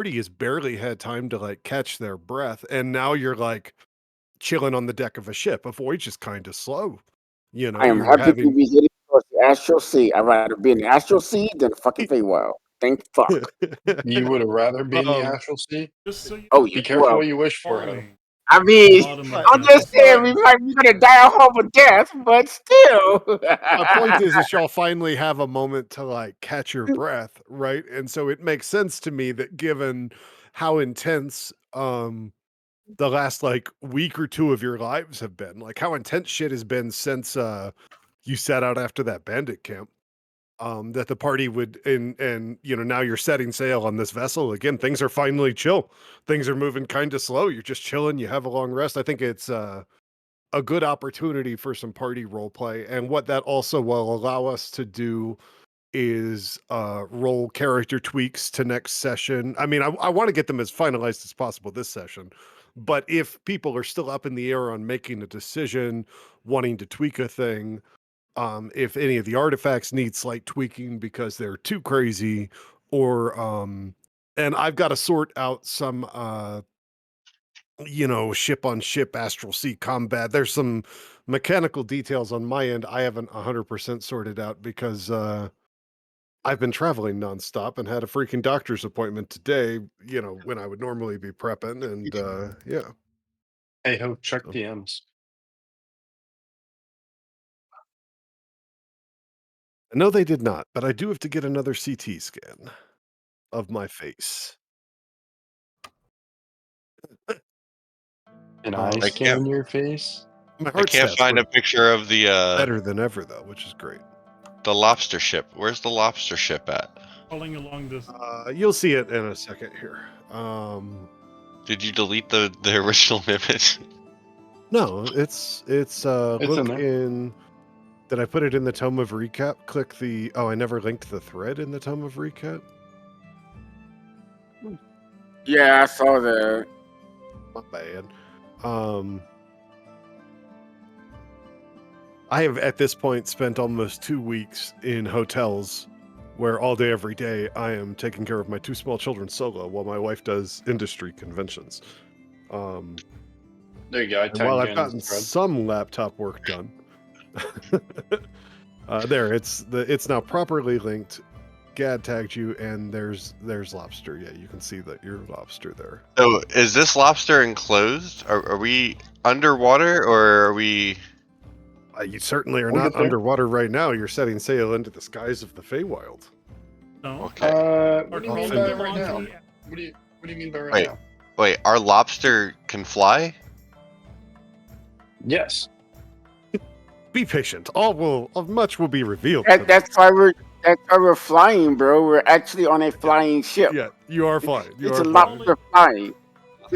party has barely had time to like catch their breath, and now you're like chilling on the deck of a ship. A voyage is kind of slow. You know, I am you're happy to having be heading towards the astral sea. I'd rather be in the astral sea than fucking Feywild. Thank fuck. You would have rather be in the um, astral sea? Just so you Oh yeah, Be careful well, what you wish for, Ho. falling I at the mean, bottom of but I'm the just saying we but might be gonna die a horrible death, but still. my point is y'all finally have a moment to like catch your breath, right? And so it makes sense to me that given how intense the last like week or two of your lives have been, like how intense shit has been since you set out after that bandit camp. That the party would and you know now you're setting sail on this vessel again. Things are finally chill. Things are moving kind of slow. You're just chilling. You have a long rest. I think it's a good opportunity for some party role play. And what that also will allow us to do is roll character tweaks to next session. I mean, I want to get them as finalized as possible this session. But if people are still up in the air on making a decision, wanting to tweak a thing, if any of the artifacts need slight tweaking because they're too crazy, or and I've got to sort out some you know, ship on ship astral sea combat. There's some mechanical details on my end I haven't 100% sorted out because I've been traveling nonstop and had a freaking doctor's appointment today, you know, when I would normally be prepping and yeah. Hey, Ho, check So DMs. no, they did not, but I do have to get another CT scan of my face. An eye Um, I can't scan your face? my I heart can't stats find were a picture of better than ever though, which is great. the lobster ship. Where's the lobster ship at? falling along this. You'll see it in a second here. Did you delete the original image? No, it's It's in look there. in. Did I put it in the Tome of Recap? Click the. Oh, I never linked the thread in the Tome of Recap. Yeah, I saw that. My bad. I have at this point spent almost 2 weeks in hotels where all day, every day, I am taking care of my 2 small children solo while my wife does industry conventions. There you go. I And while tagged you I've in gotten his thread. some laptop work done, there it's now properly linked. Gad tagged you, and there's lobster. Yeah, you can see that your lobster there. So is this lobster enclosed? Are we underwater or are we? You certainly are We'll not get there. underwater right now. You're setting sail into the skies of the Feywild. No. Okay. What do you Are mean Off by into right now? laundry- What do you mean by right Wait. now? Wait, our lobster can fly? Yes. Be patient. Much will be revealed. That's why we're flying, bro. We're actually on a flying ship. Yeah, you are fine. You It's are a fine. lobster flying.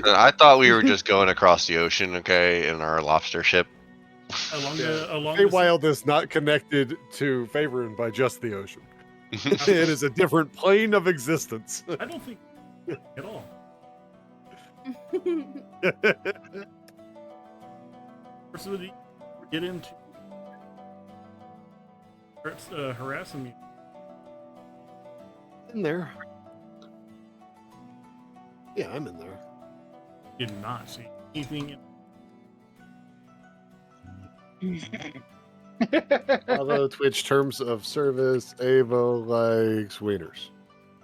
I thought we were just going across the ocean, okay, in our lobster ship. along Yeah. the along the Feywild is not connected to Faerun by just the ocean. It is a different plane of existence. I don't think at all. First of all, get into starts harassing me. In there. Yeah, I'm in there. Did not see anything. Follow Twitch terms of service. Avo likes wieners.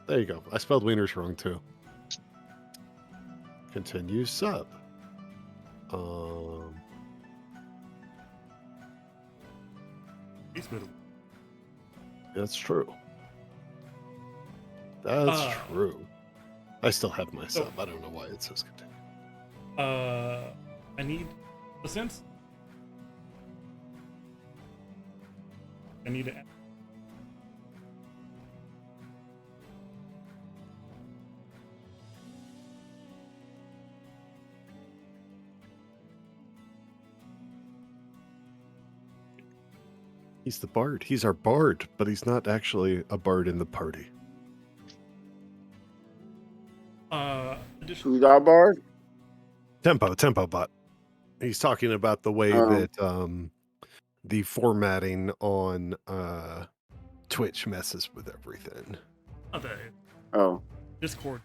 There you go. I spelled wieners wrong too. Continue sub. That's true. That's true. I still have my sub. I don't know why it says continue. I need a sense. I need to. He's the bard. He's our bard, but he's not actually a bard in the party. Who's our bard? Tempo bot. He's talking about the way that the formatting on Twitch messes with everything. Not that. Oh. Discord.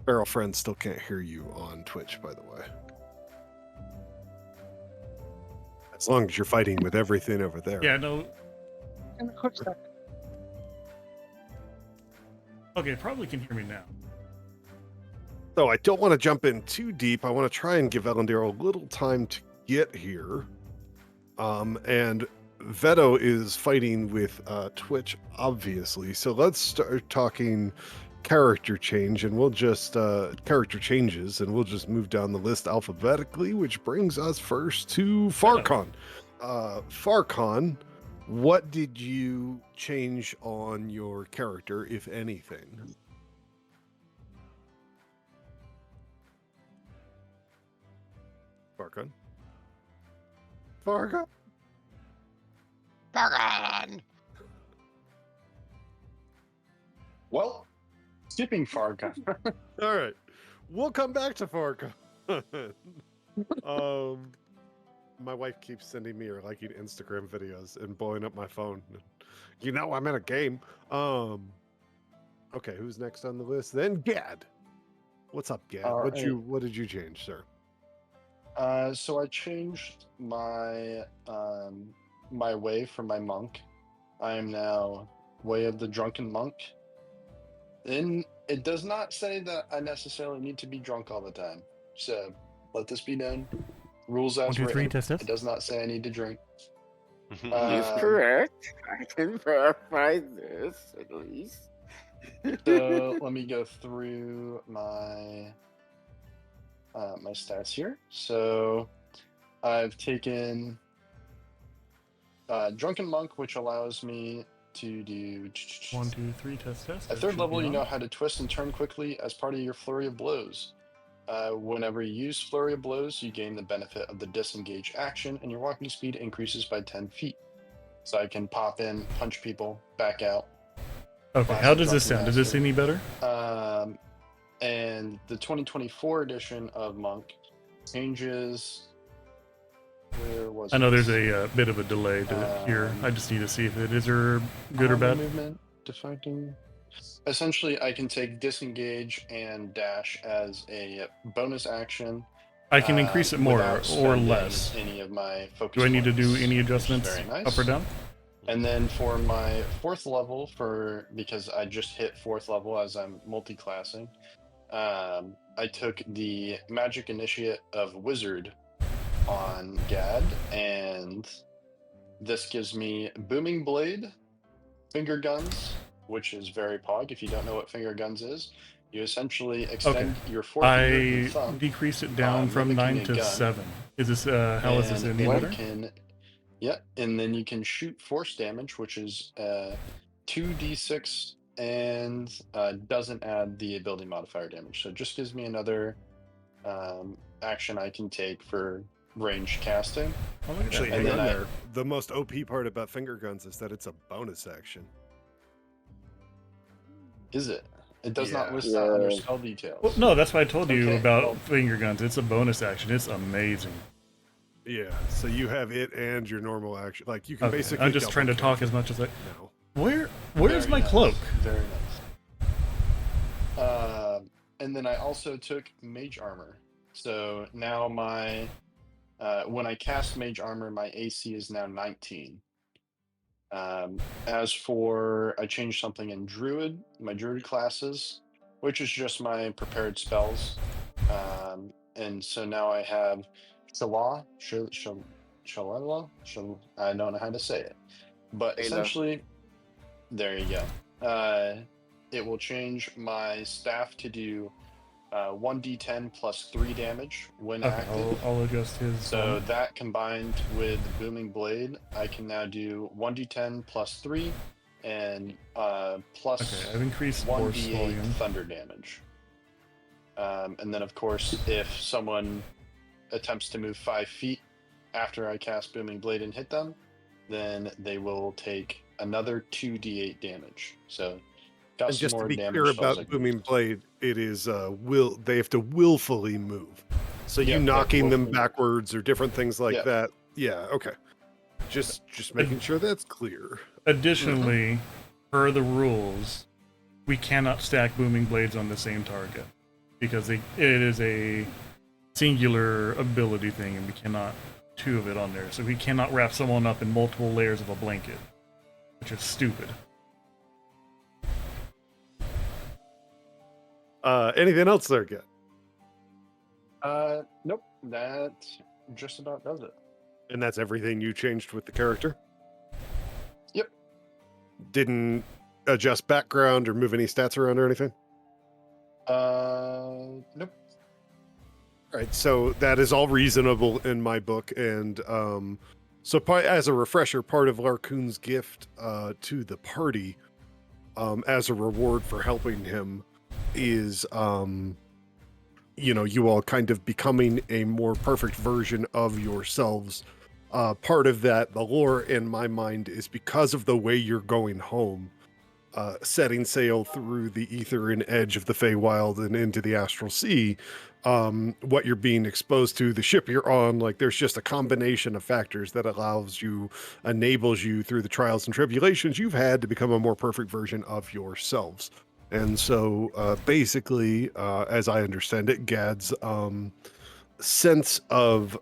Feral friend still can't hear you on Twitch, by the way. As long as you're fighting with everything over there. Yeah, no. Okay, probably can hear me now. So I don't want to jump in too deep. I want to try and give Elendil a little time to get here. And Veto is fighting with Twitch, obviously. So let's start talking character change, and we'll just character changes, and we'll just move down the list alphabetically, which brings us first to Farcon. Farcon, what did you change on your character, if anything? Farcon? Farcon? Fargon! Well, skipping Fargon. All right, we'll come back to Farcon. My wife keeps sending me or liking Instagram videos and blowing up my phone. You know I'm in a game. Okay, who's next on the list? Then Gad. What's up, Gad? All right. What did you change, sir? So I changed my my way for my monk. I am now Way of the Drunken Monk. And it does not say that I necessarily need to be drunk all the time. So let this be known. Rules as 1, 2, 3, written. test, test. It does not say I need to drink. He's correct. I can verify this at least. So let me go through my my stats here. So I've taken Drunken Monk, which allows me to do 1, 2, 3, test, test. at It third should level. be You on. know how to twist and turn quickly as part of your flurry of blows. Whenever you use flurry of blows, you gain the benefit of the disengage action, and your walking speed increases by 10 feet. So I can pop in, punch people, back out. Okay, how does this sound? Is this any better? And the 2024 edition of Monk changes. Where was I know it? there's a bit of a delay to here. I just need to see if it is or good or Combo bad. Movement, deflecting. Essentially, I can take disengage and dash as a bonus action. I can increase it more without or spending less. Any of my focus Do I need to do points, any which is adjustments very nice. up or down? And then for my 4th level, because I just hit 4th level as I'm multi-classing, I took the Magic Initiate of Wizard on Gad, and this gives me Booming Blade, Finger Guns, which is very pog. If you don't know what Finger Guns is, you essentially extend your forefinger and I thumb. decreased it down from mimicking 9 a to gun. 7. Is this how is this And any you better? can, and then you can shoot force damage, which is 2d6 and doesn't add the ability modifier damage. So it just gives me another action I can take for ranged casting. Oh, look at Actually, that. And hang then on I- there. The most OP part about finger guns is that it's a bonus action. Is it? It does not Yeah. list that under Yeah. spell details. Well, no, that's why I told you Okay, about well- finger guns. It's a bonus action. It's amazing. Yeah, so you have it and your normal action. Like you can Okay, basically. I'm just double trying to kick talk as much as I. now. Where's Very my nice, cloak? Very nice. And then I also took Mage Armor. So now my when I cast Mage Armor, my AC is now 19. As for I changed something in Druid, my Druid classes, which is just my prepared spells. And so now I have Shala, I don't know how to say it. But Ayla. essentially, there you go. It will change my staff to do 1d10 plus 3 damage when Okay, active. I'll adjust his. So that combined with the Booming Blade, I can now do 1d10 plus 3 and plus Okay, I've increased force 1d8 volume. thunder damage. And then, of course, if someone attempts to move 5 feet after I cast Booming Blade and hit them, then they will take another 2d8 damage. So, got And some just to more be damage clear spells I about can Booming use. Blade, it is they have to willfully move. So Yeah, you they knocking them willfully move. backwards or different things like Yeah. that. Yeah, okay. Just making sure that's clear. Additionally, per the rules, we cannot stack booming blades on the same target. because it is a singular ability thing, and we cannot two of it on there. So we cannot wrap someone up in multiple layers of a blanket, which is stupid. Anything else there, Get? Nope. That just about does it. And that's everything you changed with the character? Yep. Didn't adjust background or move any stats around or anything? Nope. All right, so that is all reasonable in my book, and so as a refresher, part of Larcoon's gift to the party, as a reward for helping him, is you all kind of becoming a more perfect version of yourselves. Part of that, the lore in my mind, is because of the way you're going home. Setting sail through the ether and edge of the Feywild and into the astral sea, what you're being exposed to, the ship you're on, like there's just a combination of factors that enables you through the trials and tribulations you've had to become a more perfect version of yourselves. And so basically, as I understand it, Gad's sense of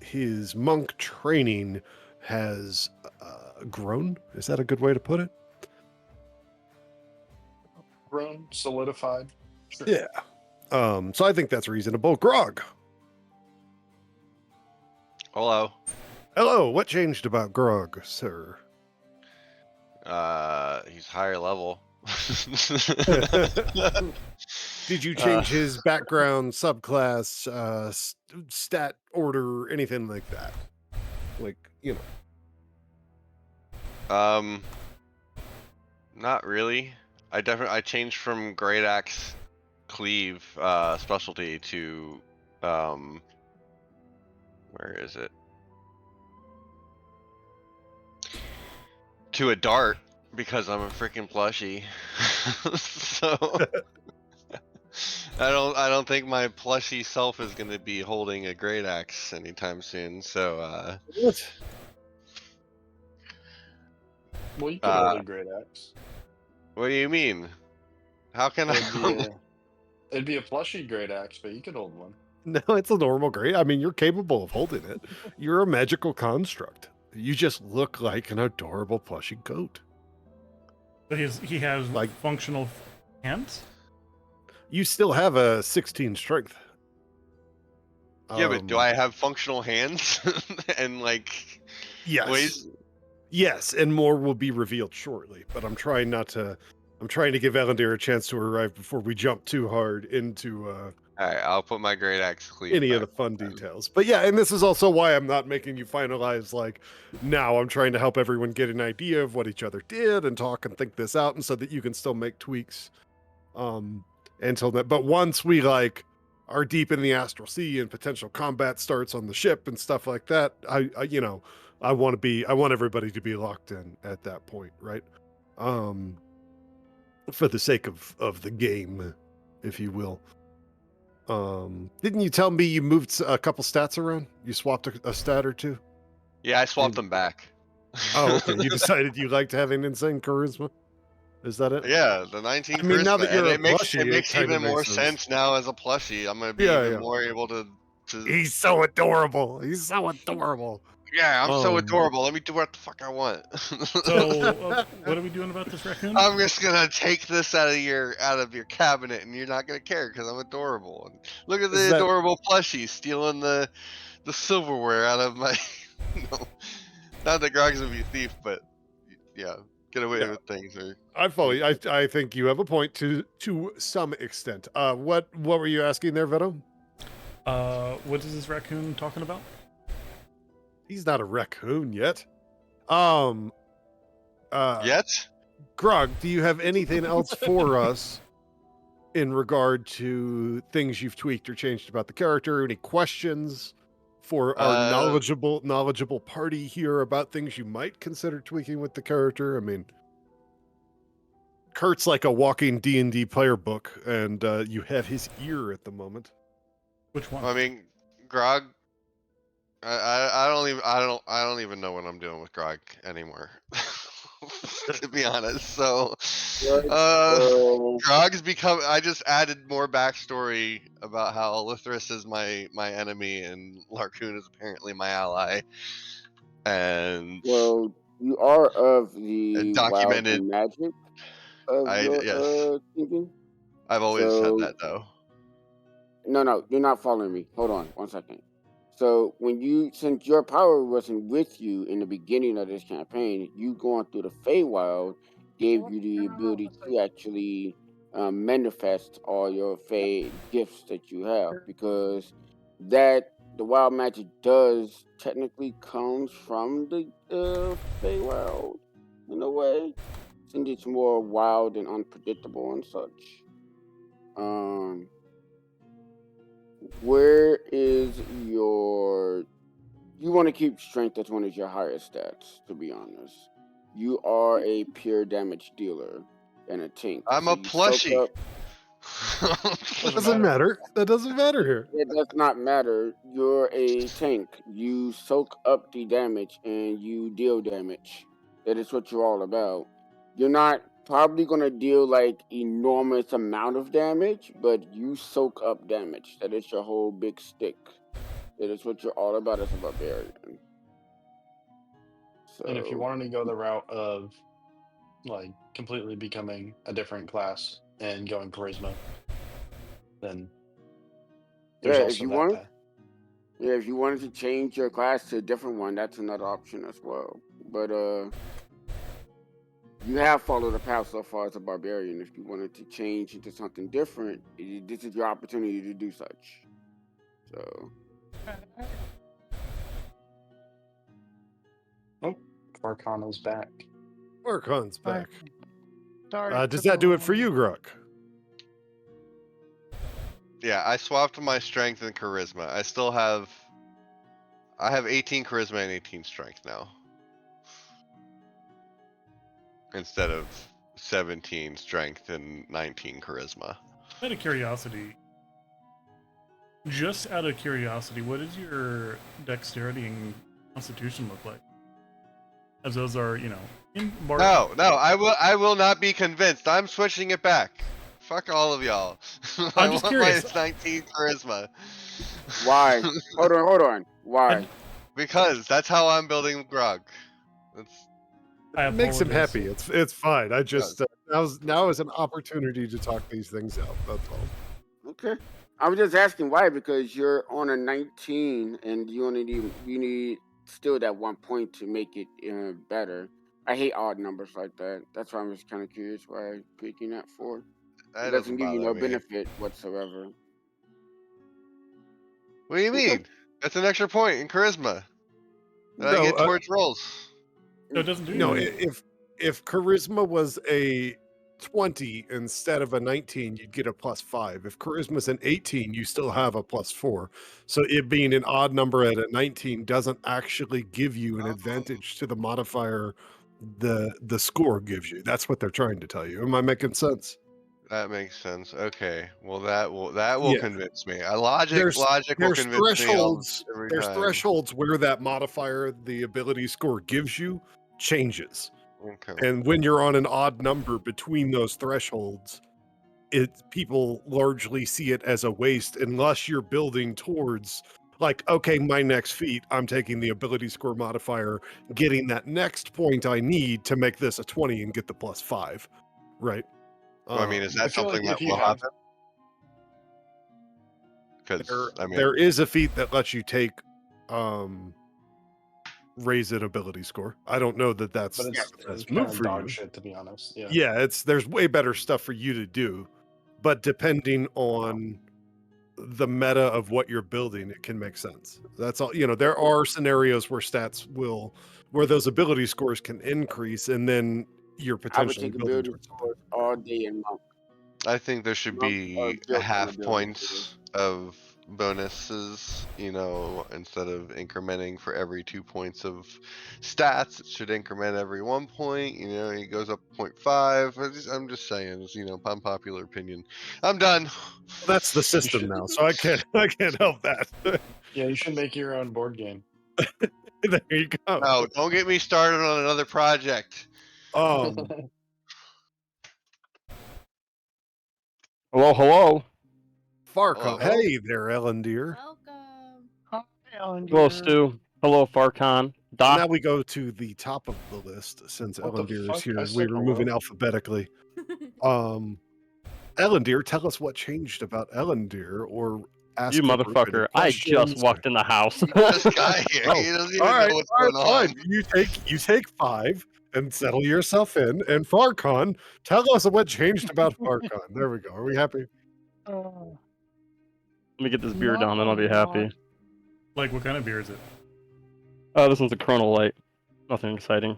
his monk training has grown. Is that a good way to put it? Grown, solidified. Sure. Yeah. So I think that's reasonable. Grog. Hello. Hello. What changed about Grog, sir? He's higher level. Did you change his background, subclass, stat order, anything like that? Like, Not really. I changed from Great Axe Cleave specialty to where is it? To a dart because I'm a freaking plushie. So I don't think my plushie self is gonna be holding a great axe anytime soon. So what? Well, you could hold a great axe. What do you mean? How can It'd be a plushy great axe, but you could hold one. No, it's a normal great. I mean, you're capable of holding it. You're a magical construct. You just look like an adorable plushy goat. But he has Like- functional hands? You still have a 16 strength. Yeah, but do I have functional hands and like Yes. ways? Yes, and more will be revealed shortly, but I'm trying to give Elandir a chance to arrive before we jump too hard into Alright, I'll put my great axe cleave any of the back fun then. details. But yeah, and this is also why I'm not making you finalize like now. I'm trying to help everyone get an idea of what each other did and talk and think this out, and so that you can still make tweaks until that. But once we like are deep in the astral sea and potential combat starts on the ship and stuff like that, I want everybody to be locked in at that point, right? For the sake of the game, if you will. Didn't you tell me you moved a couple stats around? You swapped a stat or two? Yeah, I swapped them back. Oh, okay. You decided you liked having insane charisma? Is that it? Yeah, the 19 I mean, now charisma, that you're and a it makes plushie, it kinda even more makes sense. sense now as a plushie. I'm gonna be Yeah, even yeah. more able to. He's so adorable. He's so adorable. Yeah, I'm so Um, adorable. Let me do what the fuck I want. So, what are we doing about this raccoon? I'm just gonna take this out of your cabinet, and you're not gonna care because I'm adorable. And look at Is the that- adorable plushie stealing the silverware out of my. No, not that Grog's gonna be a thief, but yeah, get away Yeah. with things. Or I follow you. I think you have a point to some extent. What were you asking there, Venom? What is this raccoon talking about? He's not a raccoon yet. yet? Grog, do you have anything else for us in regard to things you've tweaked or changed about the character? Any questions for our knowledgeable party here about things you might consider tweaking with the character? I mean, Kurt's like a walking D&D player book, and you have his ear at the moment. Which one? I mean, Grog. I don't even know what I'm doing with Grog anymore. to be honest. So, Right, so Grog's become. I just added more backstory about how Lithris is my enemy and Larcoon is apparently my ally, and well, you are of the wild documented. and magic of your Yes, thinking. I've always had So that though. no, you're not following me. Hold on 1 second. So since your power wasn't with you in the beginning of this campaign, you going through the Feywild gave you the ability to actually manifest all your Fey gifts that you have, because the wild magic does technically comes from the Feywild in a way, since it's more wild and unpredictable and such. Um, where is your you want to keep strength as one of your highest stats, to be honest. You are a pure damage dealer and a tank. I'm So a you soak plushie. up That Doesn't doesn't matter. matter. That doesn't matter here. it does not matter. You're a tank. You soak up the damage and you deal damage. That is what you're all about. You're not probably gonna deal like enormous amount of damage, but you soak up damage. That is your whole big stick. That is what you're all about as a barbarian. And if you So wanted to go the route of like completely becoming a different class and going charisma, then yeah, there's if also you that want, path. yeah, if you wanted to change your class to a different one, that's another option as well. But you have followed the path so far as a barbarian. If you wanted to change into something different, this is your opportunity to do such. So Oh, Arcana's back. Archon's back. Sorry. Does that do it for you, Grok? Yeah, I swapped my strength and charisma. I have 18 charisma and 18 strength now. Instead of 17 strength and 19 charisma. Out of curiosity, what does your dexterity and constitution look like? As those are, No, I will not be convinced. I'm switching it back. Fuck all of y'all. I I'm just want curious. my 19 charisma. why? Hold on. Why? Because that's how I'm building Grog. That's It makes him apologize. happy. It's fine. I just now is an opportunity to talk these things out. That's all. Okay. I was just asking why, because you're on a 19 and you need still that 1 point to make it better. I hate odd numbers like that. That's why I'm just kind of curious why I'm picking that for. It that doesn't doesn't give you bother no me. benefit whatsoever. What do you Okay. mean? That's an extra point in charisma that I No, get towards rolls. So it doesn't do no. anything. If charisma was a 20 instead of a 19, you'd get a +5. If charisma's an 18, you still have a +4. So it being an odd number at a 19 doesn't actually give you an advantage to the modifier the score gives you. That's what they're trying to tell you. Am I making sense? That makes sense. Okay. Well, that will Yeah. convince me. Logic There's will convince me every there's time. thresholds where that modifier, the ability score gives you, changes. Okay. And when you're on an odd number between those thresholds, people largely see it as a waste unless you're building towards like, okay, my next feat, I'm taking the ability score modifier, getting that next point I need to make this a 20 and get the +5. Right. Well, I mean, is I that feel like something that if you will have happen? Because I mean, there is a feat that lets you take raise it ability score. I don't know that that's but the it's best kind move of for dog you. shit, to be honest. Yeah. Yeah, there's way better stuff for you to do, but depending on the meta of what you're building, it can make sense. That's all. There are scenarios where where those ability scores can increase, and then you're I would potentially take building ability towards something. scores all day and monk. I think there should Monks are be built on half ability scores. points of bonuses, instead of incrementing for every 2 points of stats, it should increment every 1 point. It goes up 0.5. I'm just saying, it's, unpopular opinion. I'm done. Well, that's the system should- now, so I can't help that. Yeah, you should make your own board game. There you go. No, don't get me started on another project. Um, Hello, hello. Farcon. Hello. Hey there, Ellendeer. Welcome. Hi, Alan Hello, dear. Stu. Hello, Farcon. So Da. now we go to the top of the list since What the Ellendeer is fuck? I here. said We were moving hello? alphabetically. Ellendeer, tell us what changed about Ellendeer, or You ask the group any motherfucker. I just questions. walked in the house. He just got here. Oh, He doesn't all even right, know what's going fine. on. You take 5 and settle yourself in. And Farcon, tell us what changed about Farcon. There we go. Are we happy? Uh, Let me get this beer not down, then a I'll be happy. lot. Like, what kind of beer is it? Oh, this one's a Chrono Light. Nothing exciting.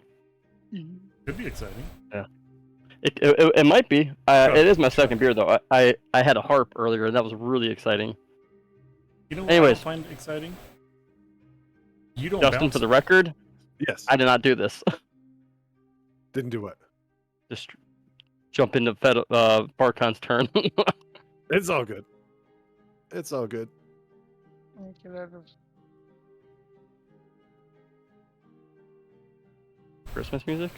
Could be exciting. It might be. Shut It up, is my shut second up. beer, though. I had a harp earlier, and that was really exciting. You know what I Anyways. don't find exciting? You don't Justin, bounce for the it. record, Yes. I did not do this. Didn't do it. Just jump into Farcon's turn. It's all good. It's all good. Get out of Christmas music?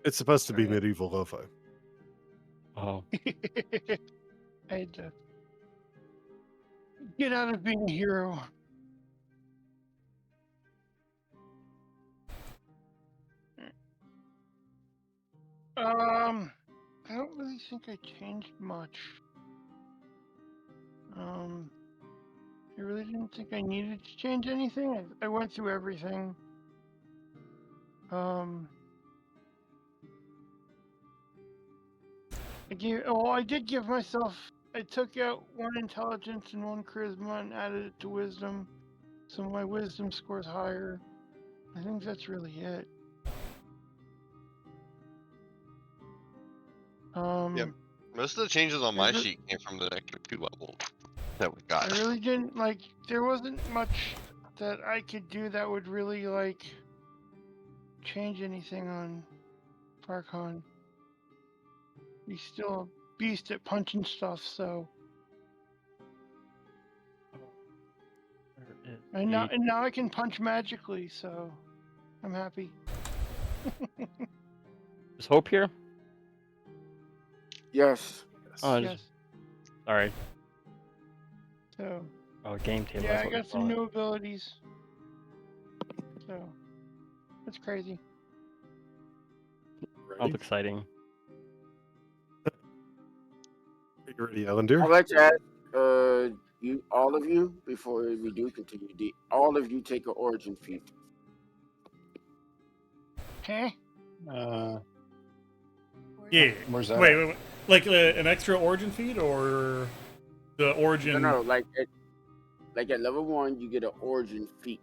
It's supposed to be Alright. medieval lo-fi. Oh. I had to get out of being a hero. I don't really think I changed much. I really didn't think I needed to change anything. I went through everything. I did give myself. I took out 1 intelligence and 1 charisma and added it to wisdom, so my wisdom score's higher. I think that's really it. Most of the changes on my Is it- sheet came from the negative 2 level that we got. I really didn't like. There wasn't much that I could do that would really like change anything on Farcon. He's still a beast at punching stuff, so. Where is And the- now I can punch magically, so I'm happy. Is Hope here? Yes. Oh, Yes. sorry. So Oh, game table. yeah, that's I what got we some call it. new abilities. So that's crazy. Sounds Ready? exciting. Are you ready, Ellendeer? I'd like to ask all of you, before we do continue, all of you take an origin feat. Huh? Yeah. Where's that? Wait. Like an extra origin feed, or the origin? No, like at level 1, you get an origin feat.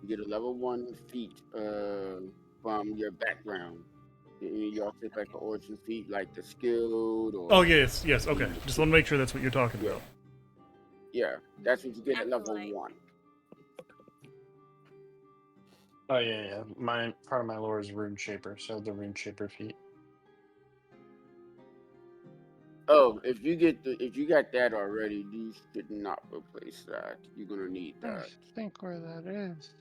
You get a level 1 feat from your background. You also take like an origin feat, like the skilled or. Oh yes. Okay. Just want to make sure that's what you're talking Yeah. about. Yeah, that's what you get at level Acolyte. 1. Oh yeah. My part of my lore is Rune Shaper, so the Rune Shaper feat. Oh, if you got that already, you should not replace that. You're gonna need I that. think where that is.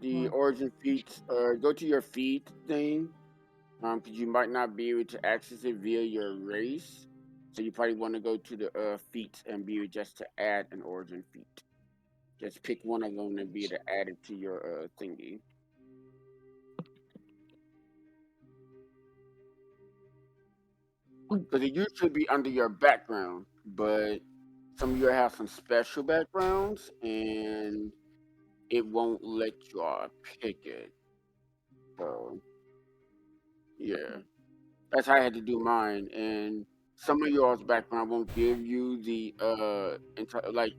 The origin feats. Go to your feat thing. Because you might not be able to access it via your race, so you probably want to go to the feats and be able just to add an origin feat. Just pick one of them and be able to add it to your thingy. Because it usually be under your background, but some of you have some special backgrounds and it won't let you pick it. So yeah, that's how I had to do mine. And some of y'all's background won't give you the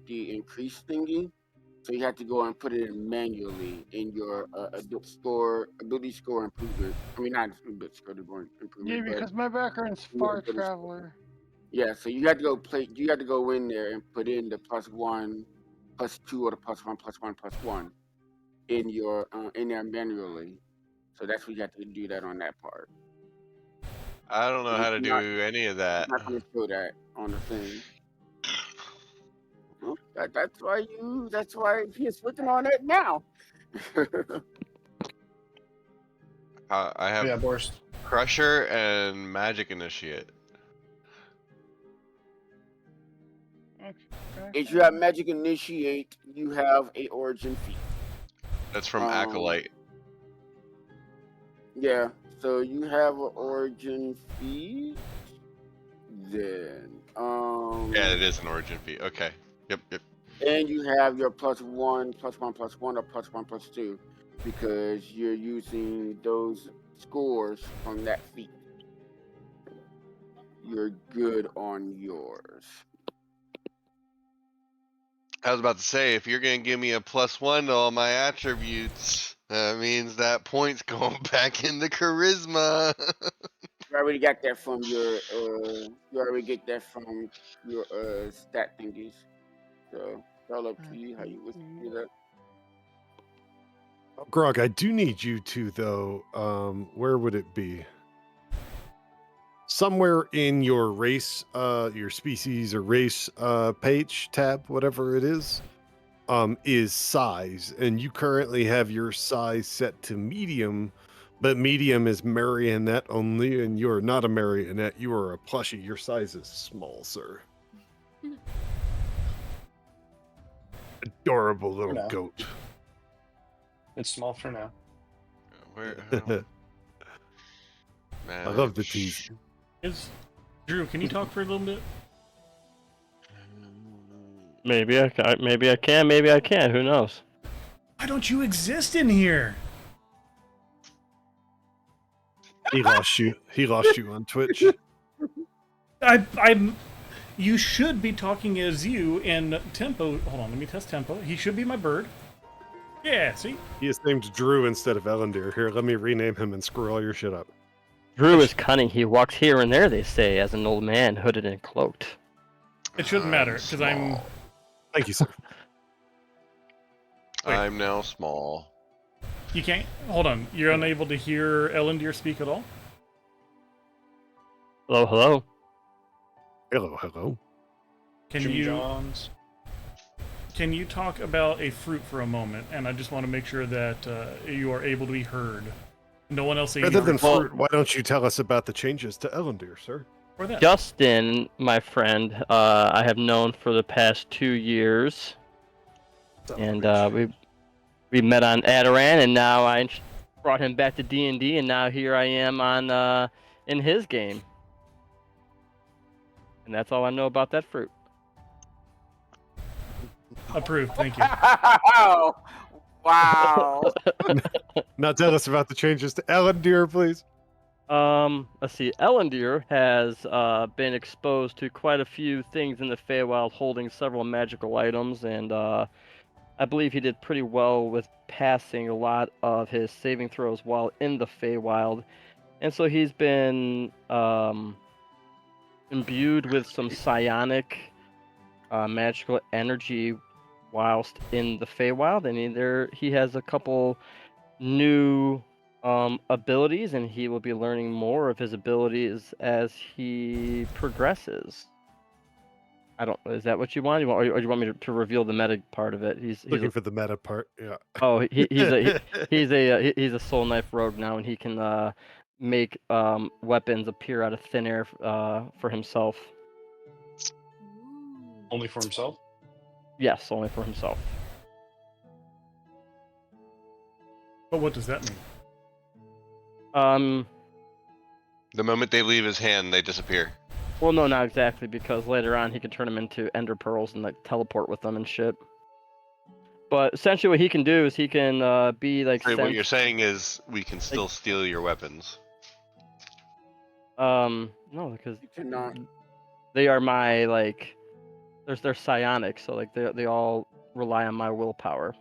the increase thingy. So you have to go and put it in manually in your ability score improvement. I mean, not ability score improvement, Yeah, but because my background's Yeah, far ability score. traveler. Yeah, so you had to go play. You had to go in there and put in the +1, +2, or the +1, +1, +1 in your in there manually. So that's what you have to do that on that part. I don't know It's how to not, do any of it's that. not going to show that on the thing. Well, that's why he's working on it now. I have Yeah, Boris. Crusher and Magic Initiate. Okay. If you have Magic Initiate, you have a Origin feat. That's from Um, Acolyte. Yeah, so you have an Origin feat. Then, Yeah, it is an Origin feat. Okay. Yep. and you have your +1, +1, +1, or +1, +2, because you're using those scores from that feat. You're good on yours. I was about to say, if you're gonna give me a +1 to all my attributes, that means that point's going back into charisma. You already got that from your you already get that from your stat thingies. So it's all up to you how you wish to do that. Grog, I do need you to though. Where would it be? Somewhere in your race, your species or race page tab, whatever it is size, and you currently have your size set to medium, but medium is marionette only, and you are not a marionette. You are a plushie. Your size is small, sir. Adorable little now. goat. It's small for now. Where? I love the tease. Drew, can you talk for a little bit? Maybe I can. Maybe I can. Maybe I can't. Who knows? Why don't you exist in here? He lost you. He lost you on Twitch. I'm. You should be talking as you and Tempo. Hold on, let me test Tempo. He should be my bird. Yeah, see? He is named Drew instead of Ellendir. Here, let me rename him and screw all your shit up. Drew is cunning. He walks here and there, they say, as an old man, hooded and cloaked. It shouldn't matter, because I'm. Small. Thank you, sir. Wait. I'm now small. You can't. Hold on. You're unable to hear Ellendir speak at all? Hello, hello. Hello, hello. Can Jimmy you. John's. Can you talk about a fruit for a moment? And I just want to make sure that you are able to be heard. No one else. Rather than fruit, why don't you tell us about the changes to Ellendir, sir? Or that. Justin, my friend, I have known for the past 2 years, and we met on Adaran, and now I brought him back to D&D, and now here I am on in his game, and that's all I know about that fruit. Approved. Thank you. Wow. Now tell us about the changes to Ellendir, please. Let's see. Ellendir has been exposed to quite a few things in the Feywild, holding several magical items, and I believe he did pretty well with passing a lot of his saving throws while in the Feywild, and so he's been imbued with some psionic magical energy whilst in the Feywild, and he has a couple new abilities, and he will be learning more of his abilities as he progresses. I don't. Is that what you want? Or do you want me to reveal the meta part of it? He's Looking for the meta part. Yeah. oh he's a soul knife rogue now, and he can make weapons appear out of thin air for himself. Only for himself? Yes, only for himself. But what does that mean? The moment they leave his hand, they disappear. Well, no, not exactly, because later on he can turn them into ender pearls and like teleport with them and shit. But essentially, what he can do is he can be like. So what you're saying is we can still steal your weapons. No, because You cannot. they are my like. They're psionic, so like they all rely on my willpower.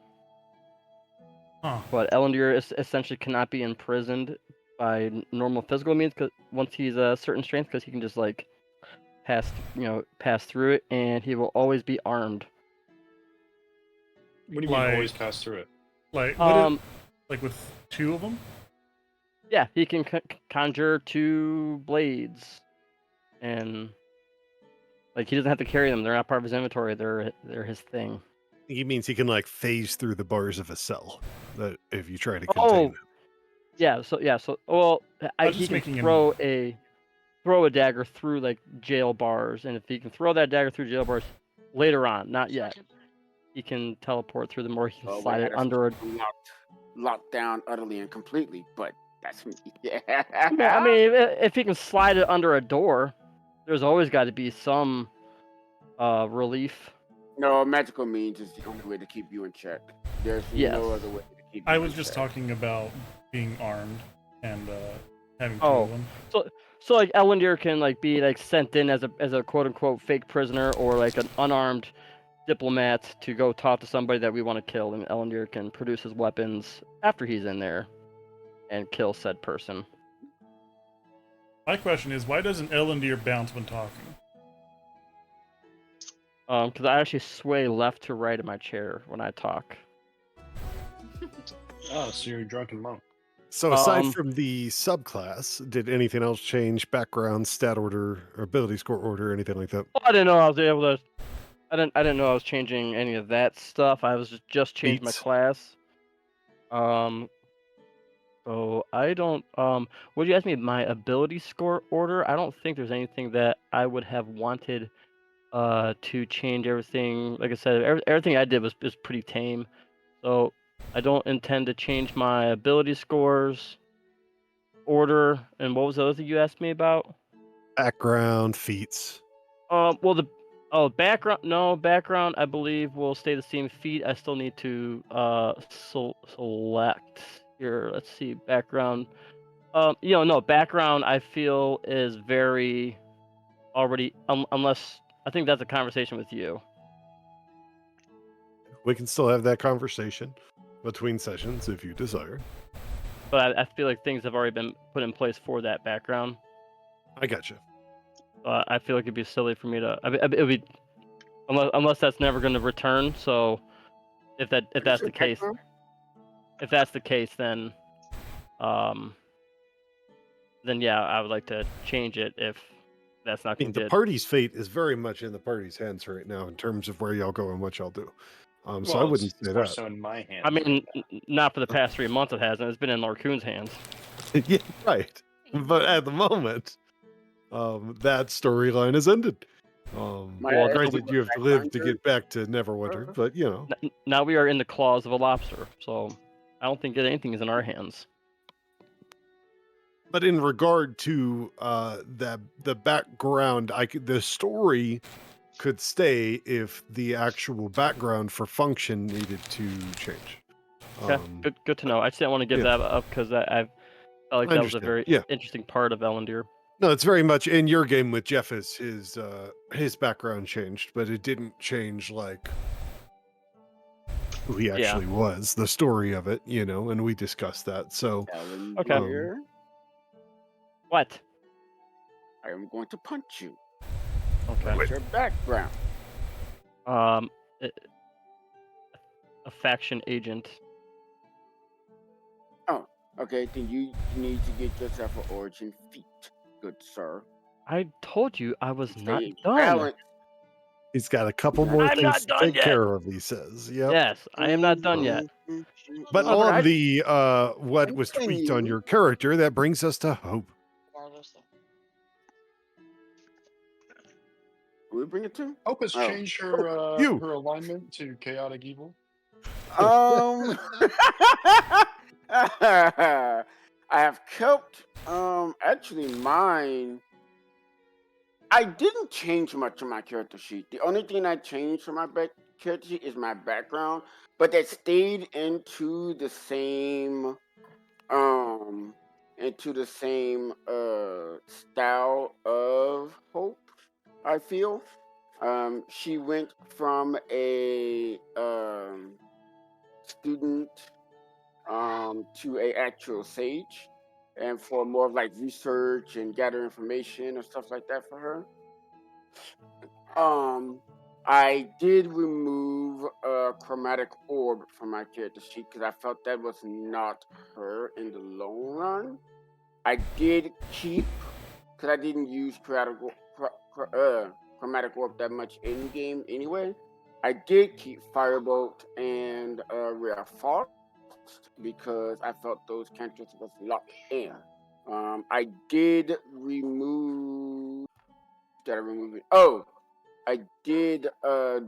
Huh. But Ellendir essentially cannot be imprisoned by normal physical means, because once he's a certain strength, because he can just like pass through it, and he will always be armed. What do you mean always pass through it? Like what like with two of them? Yeah, he can conjure 2 blades, and like he doesn't have to carry them. They're not part of his inventory. They're his thing. He means he can like phase through the bars of a cell that if you try to contain it. So well, I was he just can making throw a dagger through like jail bars, and if he can throw that dagger through jail bars later on, not yet, he can teleport through them, or he can Oh slide wait, I it gotta under a. locked down utterly and completely. But that's me. I mean, if he can slide it under a door, there's always got to be some relief. No, magical means is the only way to keep you in check. There's Yes. no other way to keep you I in was just check. talking about being armed and having two Oh, of them. so like Elendil can like be like sent in as a quote unquote fake prisoner, or like an unarmed diplomat to go talk to somebody that we want to kill, and Elendil can produce his weapons after he's in there and kill said person. My question is, why doesn't Elendil bounce when talking? Because I actually sway left to right in my chair when I talk. Oh, so you're a drunken monk. So aside Um, from the subclass, did anything else change? Background, stat order, or ability score order, anything like that? I didn't know I was able to. I didn't know I was changing any of that stuff. I was just changing my Feats? class. So I don't. Would you ask me my ability score order? I don't think there's anything that I would have wanted to change everything. Like I said, everything I did was pretty tame. So I don't intend to change my ability scores order. And what was the other thing you asked me about? Background, feats. Well, background. I believe will stay the same. Feet. I still need to select here. Let's see, background. No, background. I feel is very already. Unless I think that's a conversation with you. We can still have that conversation between sessions if you desire. But I feel like things have already been put in place for that background. I got you. I feel like it'd be silly for me to. It'd be unless that's never going to return. So if that's the case, then yeah, I would like to change it if that's not I mean, going to the get. party's fate is very much in the party's hands right now in terms of where y'all go and what y'all do. So I Well, wouldn't it's say more that. so in my hands. I mean, right now. not for the past 3 months. It hasn't. It's been in Larcoon's hands. Yeah, right. But at the moment, that storyline has ended. Well, Granted, you have to live to get back to Neverwinter, but you know. Now we are in the claws of a lobster, so I don't think anything is in our hands. But in regard to the background, the story could stay if the actual background for function needed to change. Okay, good to know. I just didn't want to give that up because I felt like I that was a understand. very interesting part of Elendil. No, it's very much in your game with Jeff is his background changed, but it didn't change like who he actually was, the story of it, you know, and we discussed that. So okay. What? I am going to punch you. Okay. What's your background? A faction agent. Oh, okay. Then you need to get yourself an origin feat, good sir. I told you I was not Stay done. balanced. He's got a couple more I'm not things to done take yet. care of, he says. Yep. Yes, I am not done yet. But However, on the what was tweaked on your character, that brings us to Hope. Will we bring it to? Hope has changed her her alignment to chaotic evil. I have kept actually mine. I didn't change much on my character sheet. The only thing I changed from my character sheet is my background, but that stayed into the same style of Hope, I feel. She went from a student to a actual sage, and for more of like research and gather information and stuff like that for her. I did remove a chromatic orb from my character sheet because I felt that was not her in the long run. I did keep, because I didn't use chromatic orb that much in game anyway. I did keep Firebolt and Rare Frost, because I felt those cantrips was locked in. I did remove. Did I remove it? Oh, I did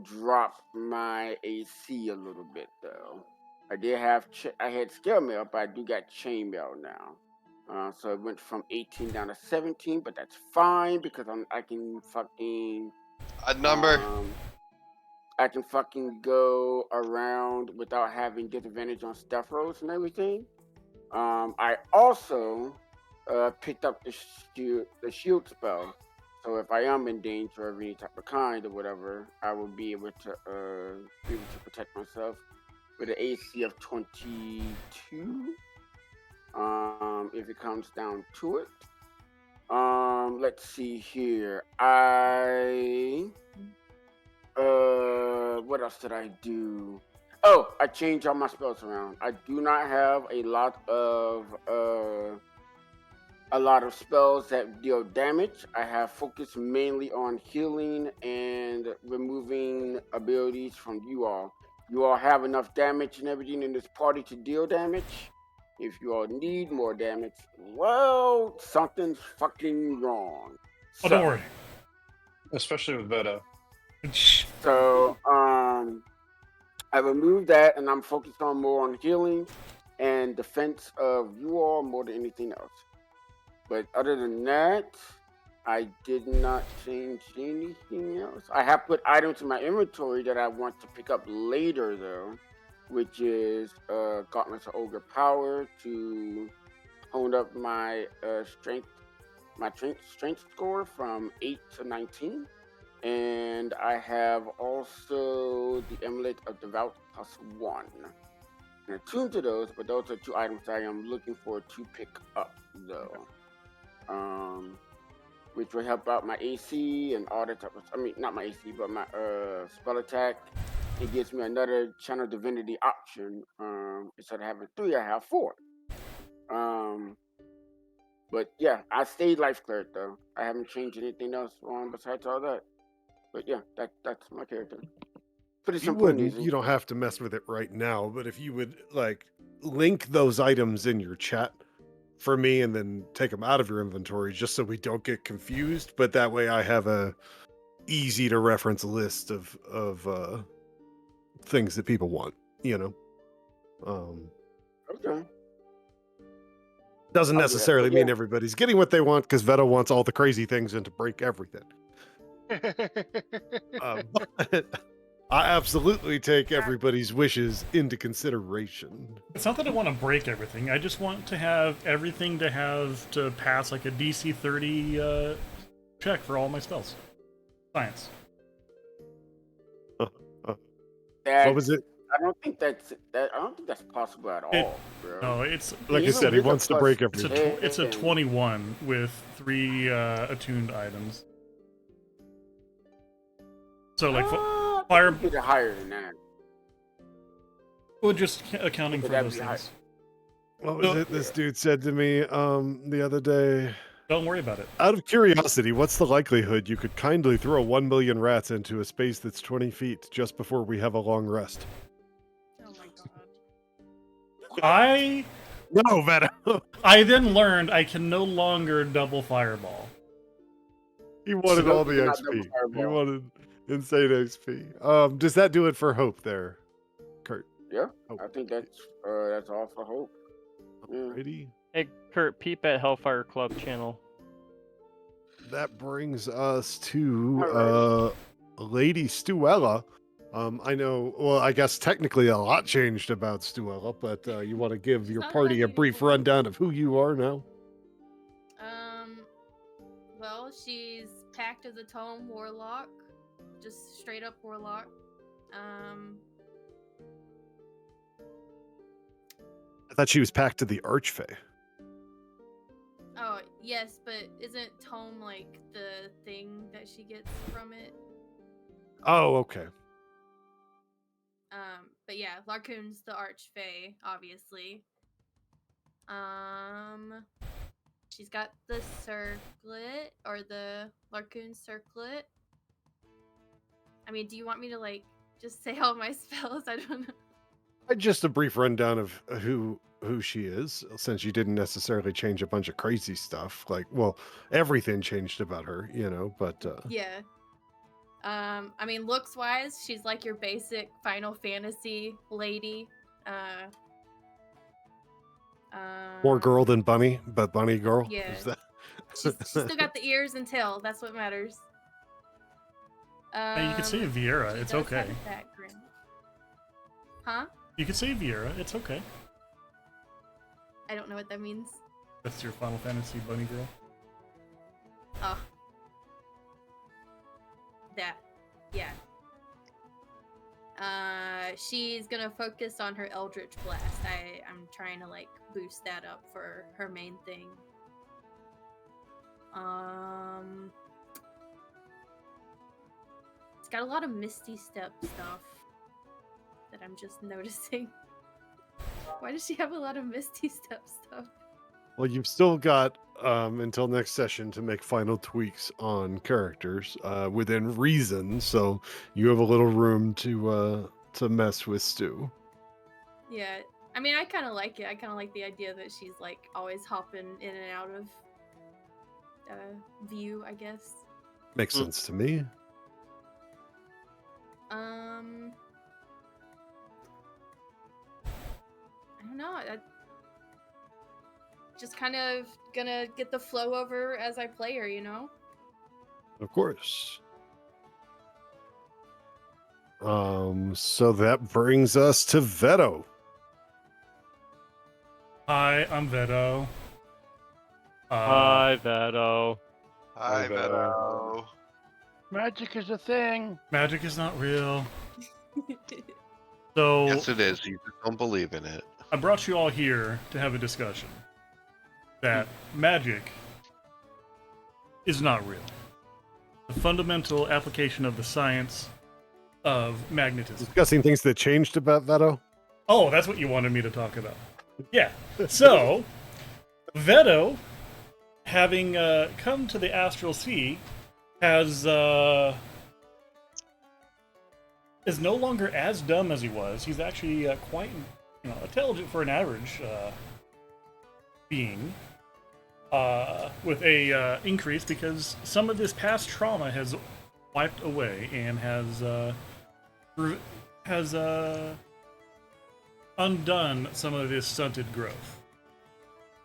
drop my AC a little bit though. I did have I had scale mail, but I do got chain mail now. So it went from 18 down to 17, but that's fine because I can fucking Odd number. I can fucking go around without having disadvantage on stealth rolls and everything. I also picked up the shield spell. So if I am in danger of any type of kind or whatever, I will be able to protect myself with an AC of 22. If it comes down to it. Let's see here. What else did I do? Oh, I changed all my spells around. I do not have a lot of spells that deal damage. I have focused mainly on healing and removing abilities from you all. You all have enough damage and everything in this party to deal damage. If you all need more damage, well, something's fucking wrong. Oh, don't worry. Especially with Veto. So, I removed that and I'm focused on more on healing and defense of you all more than anything else. But other than that, I did not change anything else. I have put items in my inventory that I want to pick up later, though, which is Gauntlets of Ogre Power to hone up my strength score from 8 to 19. And I have also the Amulet of Devout +1. And attuned to those, but those are two items I am looking for to pick up, though. Which will help out my AC and all that type of. I mean, not my AC, but my spell attack. It gives me another Channel Divinity option. Instead of having 3, I have 4. But yeah, I stayed Life Cleric though. I haven't changed anything else besides all that. But yeah, that's my character. Pretty You simple and wouldn't. easy. You don't have to mess with it right now, but if you would like link those items in your chat for me and then take them out of your inventory just so we don't get confused, but that way I have a easy to reference list of things that people want, you know. Okay. Doesn't I'll do that. necessarily But yeah, mean everybody's getting what they want because Veto wants all the crazy things and to break everything. But I absolutely take everybody's wishes into consideration. It's not that I want to break everything. I just want to have everything to pass like a DC 30 check for all my spells. Science. What was it? I don't think that's possible at all, bro. No, it's Like I Even said, he with a wants to break plus everything. it's a 10, 21 with 3 attuned items. So like fire. Get it higher than that. Well, just accounting for That'd those be high. things. What was it this dude said to me the other day? Don't worry about it. Out of curiosity, what's the likelihood you could kindly throw 1 million rats into a space that's 20 feet just before we have a long rest? Oh my god. No, Veto. I then learned I can no longer double fireball. He wanted So all the not XP. double He fireball. wanted insane XP. Does that do it for Hope there, Kurt? Yeah, Oh, I think that's all for Hope. Yeah. Alrighty. Hey, Kurt, peep at Hellfire Club channel. That brings us to Alrighty. Lady Stuella. I know, well, I guess technically a lot changed about Stuella, but you want to give She's your not party a that brief anymore. rundown of who you are now? Well, she's Pact of the Tome Warlock. Just straight up Warlock. I thought she was packed to the Archfey. Oh, yes, but isn't Tome like the thing that she gets from it? Oh, okay. But yeah, Larcoon's the Archfey, obviously. She's got the circlet, or the Larcoon circlet. I mean, do you want me to like just say all my spells? I don't know. Just a brief rundown of who she is, since you didn't necessarily change a bunch of crazy stuff. Like, well, everything changed about her, but Yeah. I mean, looks wise, she's like your basic Final Fantasy lady. more girl Um, than bunny, but bunny girl. yeah. Is that? She's still got the ears and tail. That's what matters. And you could say Viera. She It's does okay. have a background. Huh? You could say Viera. It's okay. I don't know what that means. That's your Final Fantasy bunny girl. Oh. That. Yeah. She's gonna focus on her Eldritch Blast. I'm trying to like boost that up for her main thing. It's got a lot of Misty Step stuff that I'm just noticing. Why does she have a lot of Misty Step stuff? Well, you've still got until next session to make final tweaks on characters within reason, so you have a little room to mess with Stu. Yeah, I mean, I kind of like it. I kind of like the idea that she's like always hopping in and out of view, I guess. Makes sense to me. I don't know. Just kind of gonna get the flow over as I play her, you know? Of course. So that brings us to Veto. Hi, I'm Veto. Hi, Veto. Hi, Veto. Magic is a thing. Magic is not real. So Yes, it is. You just don't believe in it. I brought you all here to have a discussion that magic is not real. The fundamental application of the science of magnetism. Discussing things that changed about Veto. Oh, that's what you wanted me to talk about. Yeah. So, Veto, having come to the Astral Sea, is no longer as dumb as he was. He's actually quite, intelligent for an average being. With a increase because some of this past trauma has wiped away and has undone some of his stunted growth.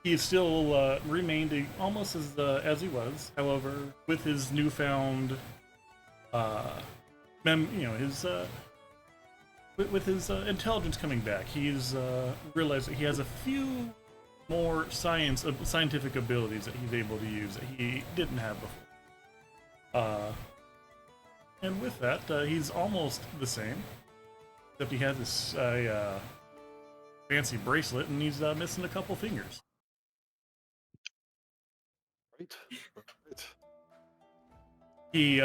He is still remained almost as he was. However, with his newfound, with his intelligence coming back, he's realized that he has a few more scientific abilities that he's able to use that he didn't have before. And with that, he's almost the same, except he has this fancy bracelet and he's missing a couple fingers. Right. He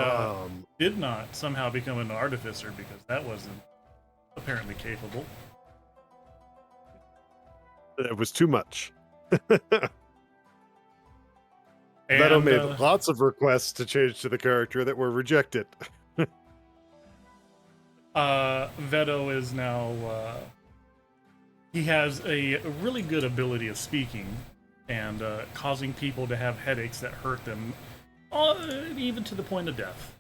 did not somehow become an artificer because that wasn't apparently capable. It was too much. And, Veto made lots of requests to change to the character that were rejected. Veto is now he has a really good ability of speaking and causing people to have headaches that hurt them, even to the point of death.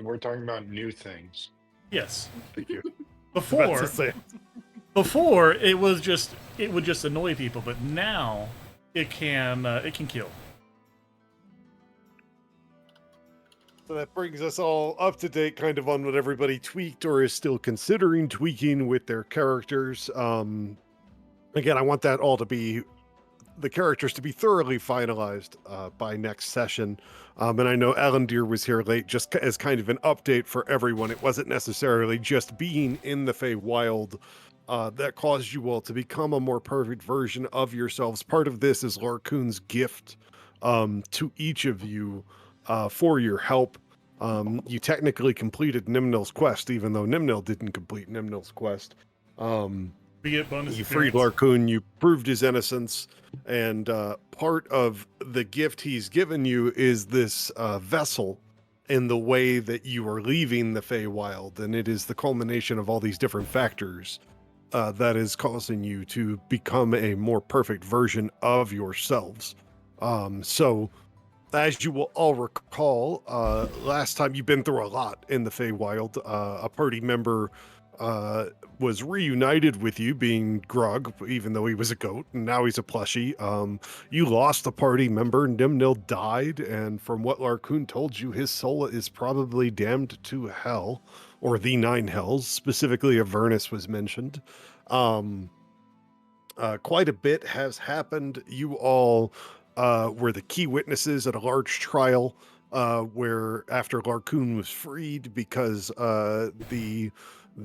We're talking about new things. Yes. Thank you. Before it would just annoy people, but now it can kill. So that brings us all up to date kind of on what everybody tweaked or is still considering tweaking with their characters. Again, I want that all to be the characters to be thoroughly finalized by next session. And I know Alandir was here late just as kind of an update for everyone. It wasn't necessarily just being in the Feywild that caused you all to become a more perfect version of yourselves. Part of this is Larkoon's gift to each of you for your help. You technically completed Nimnil's quest, even though Nimnil didn't complete Nimnil's quest. You freed Larkoon, you proved his innocence, and part of the gift he's given you is this vessel, in the way that you are leaving the Feywild, and it is the culmination of all these different factors that is causing you to become a more perfect version of yourselves. So, as you will all recall, last time you've been through a lot in the Feywild. A party member was reunited with you, being Grug, even though he was a goat, and now he's a plushie. You lost a party member, Nimnil died, and from what Larkoon told you, his soul is probably damned to hell, or the nine hells. Specifically, Avernus was mentioned. Um, Quite a bit has happened. You all were the key witnesses at a large trial where, after Larkoon was freed, because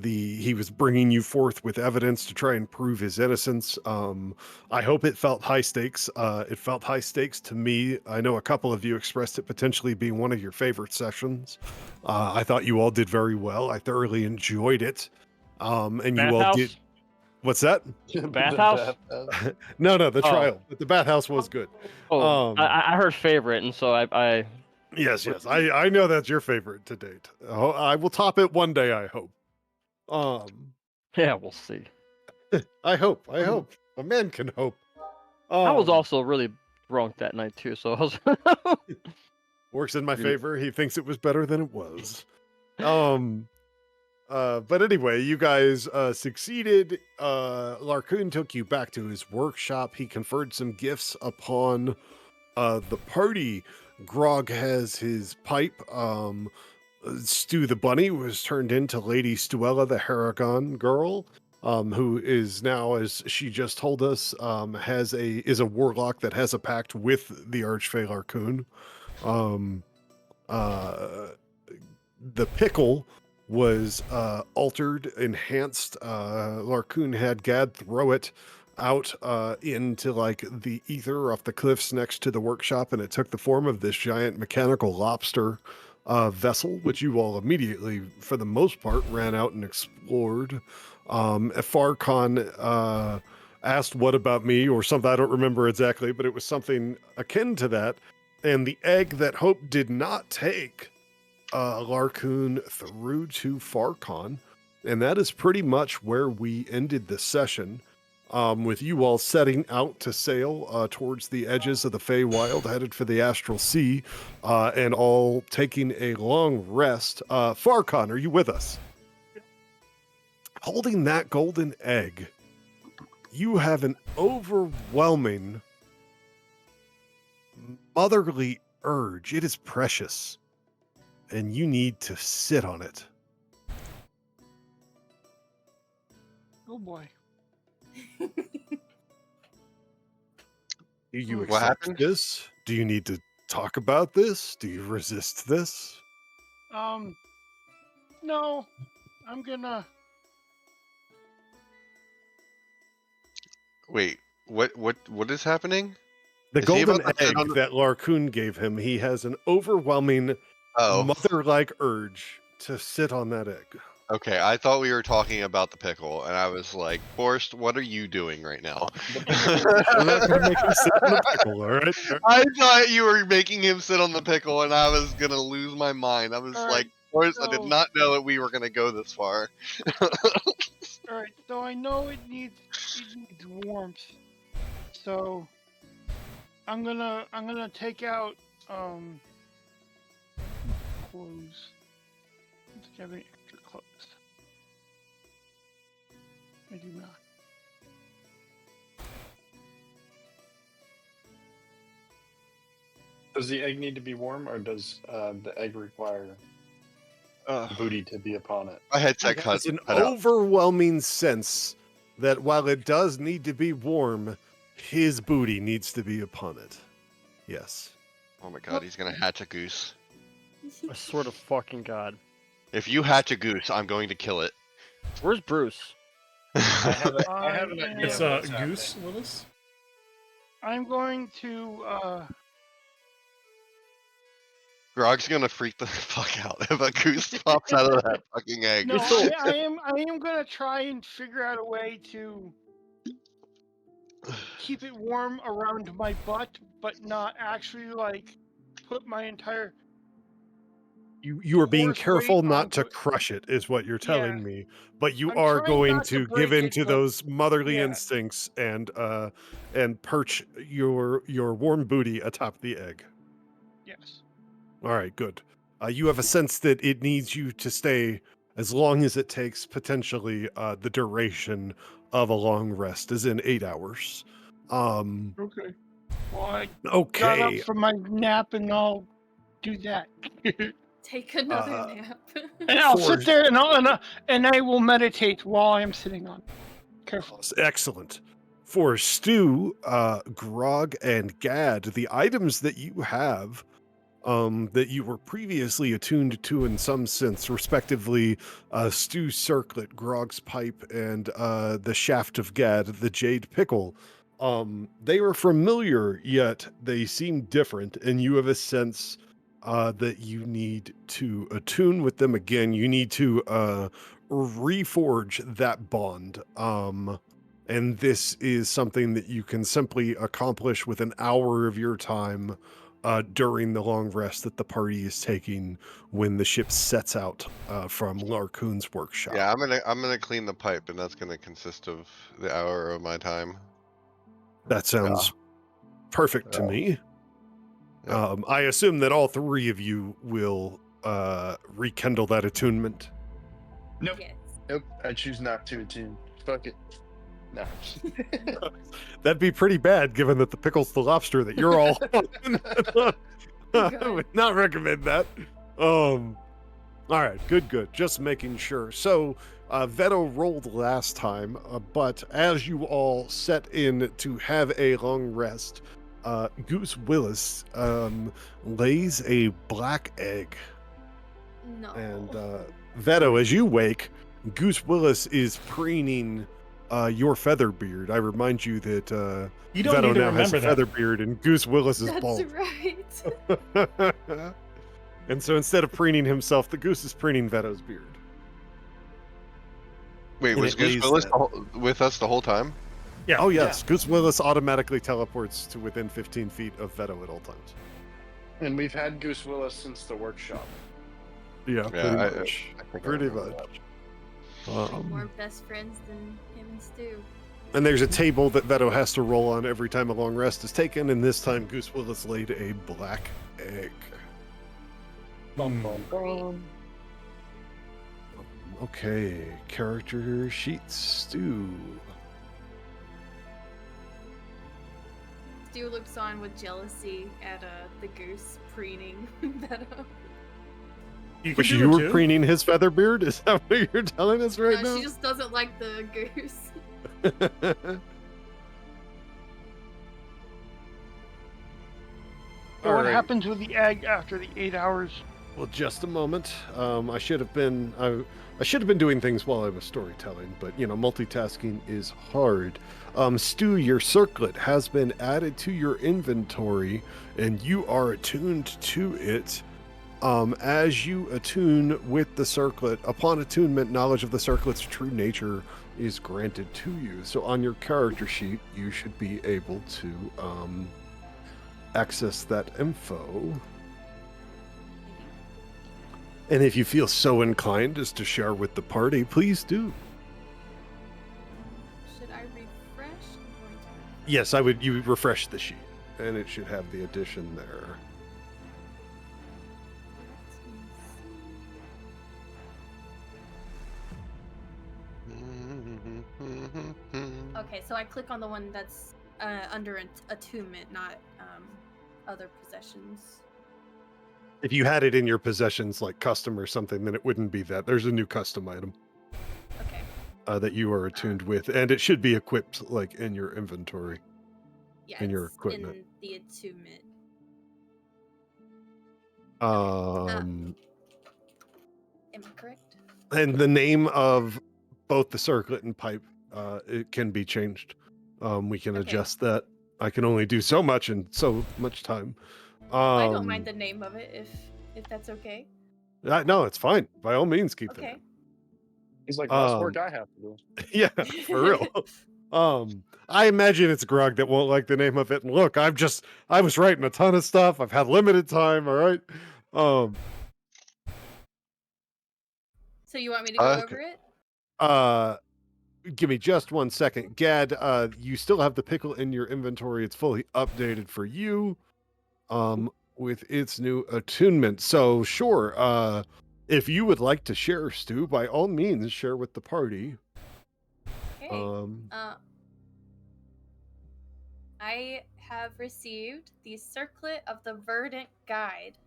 he was bringing you forth with evidence to try and prove his innocence. I hope it felt high stakes. It felt high stakes to me. I know a couple of you expressed it potentially being one of your favorite sessions. I thought you all did very well. I thoroughly enjoyed it. And you all did. Bathhouse? What's that? The Bathhouse? bathhouse. No, the Oh. trial. But the bathhouse was good. Oh, Um, I heard favorite, and so I yes, I know that's your favorite to date. I will top it one day, I hope. yeah, we'll see. I hope. A man can hope. I was Um, also really drunk that night too, so I was Works in my Really? favor. He thinks it was better than it was. But anyway, you guys succeeded. Larkoon took you back to his workshop. He conferred some gifts upon the party. Grog has his pipe. Stu the bunny was turned into Lady Stuella the Haragon girl, who is now, as she just told us, is a warlock that has a pact with the Archfey Larkoon. Uh, the pickle was altered, enhanced. Larkoon had Gad throw it out into like the ether off the cliffs next to the workshop, and it took the form of this giant mechanical lobster vessel, which you all immediately, for the most part, ran out and explored. Farcon asked, "What about me?" or something. I don't remember exactly, but it was something akin to that. And the egg that Hope did not take, Larkoon through to Farcon, and that is pretty much where we ended the session. With you all setting out to sail towards the edges of the Feywild, headed for the Astral Sea, and all taking a long rest. Farcon, are you with us? Holding that golden egg, you have an overwhelming motherly urge. It is precious, and you need to sit on it. Oh boy. Do you What accept happened? this? Do you need to talk about this? Do you resist this? No, I'm gonna. Wait, what is happening? The Is he golden about to sit egg on the? that Larkoon gave him, he has an overwhelming Oh, mother-like urge to sit on that egg. okay. I thought we were talking about the pickle, and I was like, Forrest, what are you doing right now? I'm not going to make him sit on the pickle, all right? I thought you were making him sit on the pickle, and I was gonna lose my mind. I was All like, right, Forrest, I did so not know that we were gonna go this far. all right, so I know it needs warmth. So I'm gonna take out clothes. I don't think I have any extra clothes. I do not. Does the egg need to be warm, or does the egg require Ugh. booty to be upon it? My headset It cut, has an cut out. overwhelming sense that while it does need to be warm, his booty needs to be upon it. Yes. Oh my god, he's gonna hatch a goose. I swear to fucking god. If you hatch a goose, I'm going to kill it. Where's Bruce? I have an I idea. It's of what's Goose happening. with us. I'm going to Grog's gonna freak the fuck out if a goose pops out of that fucking egg. no, so- I am gonna try and figure out a way to keep it warm around my butt, but not actually like put my entire. You are being force weight careful not onto to it. crush it, is what you're Yeah. telling me. But you I'm are trying going not to to give break in it, to but those motherly yeah. instincts and perch your warm booty atop the egg. Yes. All right, good. You have a sense that it needs you to stay as long as it takes, potentially the duration of a long rest, is in 8 hours. Okay. Well, I got up Okay. from my nap and I'll do that. Take another Uh, nap. And I'll For sit there and I will meditate while I'm sitting on it. Careful. excellent. For Stu, Grog, and Gad, the items that you have that you were previously attuned to in some sense, respectively, Stu's circlet, Grog's pipe, and the shaft of Gad, the jade pickle. They are familiar, yet they seem different, and you have a sense that you need to attune with them again. You need to reforge that bond. And this is something that you can simply accomplish with an hour of your time during the long rest that the party is taking when the ship sets out from Larcoon's workshop. Yeah, I'm gonna clean the pipe, and that's gonna consist of the hour of my time. That sounds perfect to Yeah. me. Yep. I assume that all three of you will rekindle that attunement. Nope. Yes. Nope. I choose not to attune. Fuck it. No. That'd be pretty bad, given that the pickle's the lobster that you're all. I would not recommend that. All right, good. Just making sure. So, Veto rolled last time, but as you all set in to have a long rest, Goose Willis lays a black egg. No. And Veto, as you wake, Goose Willis is preening your feather beard. I remind you that You don't Veto need to now has a remember that. feather beard and Goose Willis is That's bald. right. And so instead of preening himself, the goose is preening Veto's beard. Wait, And was it Goose lays Willis that- with us the whole time? Yeah. Oh yes, Goose Willis automatically teleports to within 15 feet of Veto at all times. And we've had Goose Willis since the workshop. Yeah, Yeah, I pretty much. think I Pretty remember much. More best friends than him and Stu. And there's a table that Veto has to roll on every time a long rest is taken, and this time Goose Willis laid a black egg. Okay, character sheets, Stu. Stu looks on with jealousy at the goose preening Veto. You can Which do you it were too. preening his feather beard? Is that what you're telling us right No, now? she just doesn't like the goose. So All what right. happens with the egg after the 8 hours? Well, just a moment. I should have been doing things while I was storytelling, but multitasking is hard. Stu, your circlet has been added to your inventory, and you are attuned to it. As you attune with the circlet, upon attunement, knowledge of the circlet's true nature is granted to you. So on your character sheet, you should be able to access that info. And if you feel so inclined as to share with the party, please do. Should I refresh? I'm going to. Yes, I would. You refresh the sheet, and it should have the addition there. Okay, so I click on the one that's under attunement, not other possessions. If you had it in your possessions, like custom or something, then it wouldn't be that. There's a new custom item Okay. that you are attuned with, and it should be equipped like in your inventory. Yeah, In your it's equipment. in the attunement. Um, Am I correct? and the name of both the circlet and pipe, it can be changed. We can Okay. adjust that. I can only do so much in so much time. I don't mind the name of it if that's okay. No, it's fine. By all means, keep the Okay. name. He's like, less work I have to do. Yeah, for real. I imagine it's Grog that won't like the name of it. And look, I was writing a ton of stuff. I've had limited time. All right. So you want me to go over it? Give me just 1 second. Gad, you still have the pickle in your inventory. It's fully updated for you, with its new attunement. So sure, if you would like to share, Stu, by all means, share with the party. Okay. I have received the Circlet of the Verdant Guide.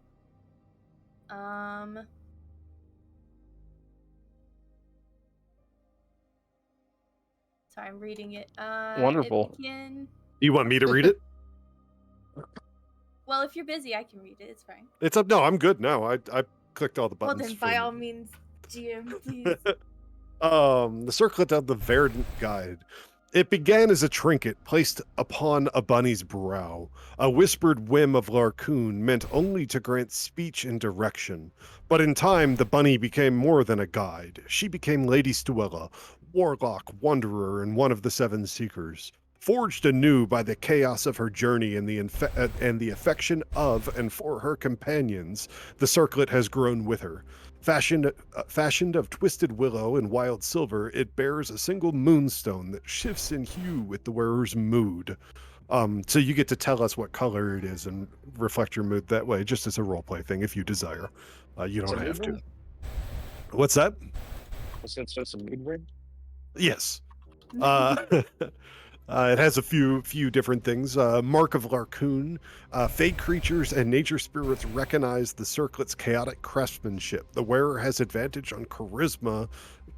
Sorry, I'm reading it. Wonderful. You want me to read it? Well, if you're busy, I can read it. It's fine. It's up. No, I'm good now. I clicked all the Well, buttons. then, by all means, GM, please. The Circlet of the Verdant Guide. It began as a trinket placed upon a bunny's brow, a whispered whim of Larcoon meant only to grant speech and direction. But in time, the bunny became more than a guide. She became Lady Stuella, warlock, wanderer, and one of the Seven Seekers. Forged anew by the chaos of her journey and the affection of and for her companions, the circlet has grown with her. Fashioned of twisted willow and wild silver, it bears a single moonstone that shifts in hue with the wearer's mood. So you get to tell us what color it is and reflect your mood that way, just as a roleplay thing, if you desire. You don't have to. What's that? It's just a mood ring? Yes. It has a few different things. Mark of Larcoon. Fey creatures and nature spirits recognize the circlet's chaotic craftsmanship. The wearer has advantage on charisma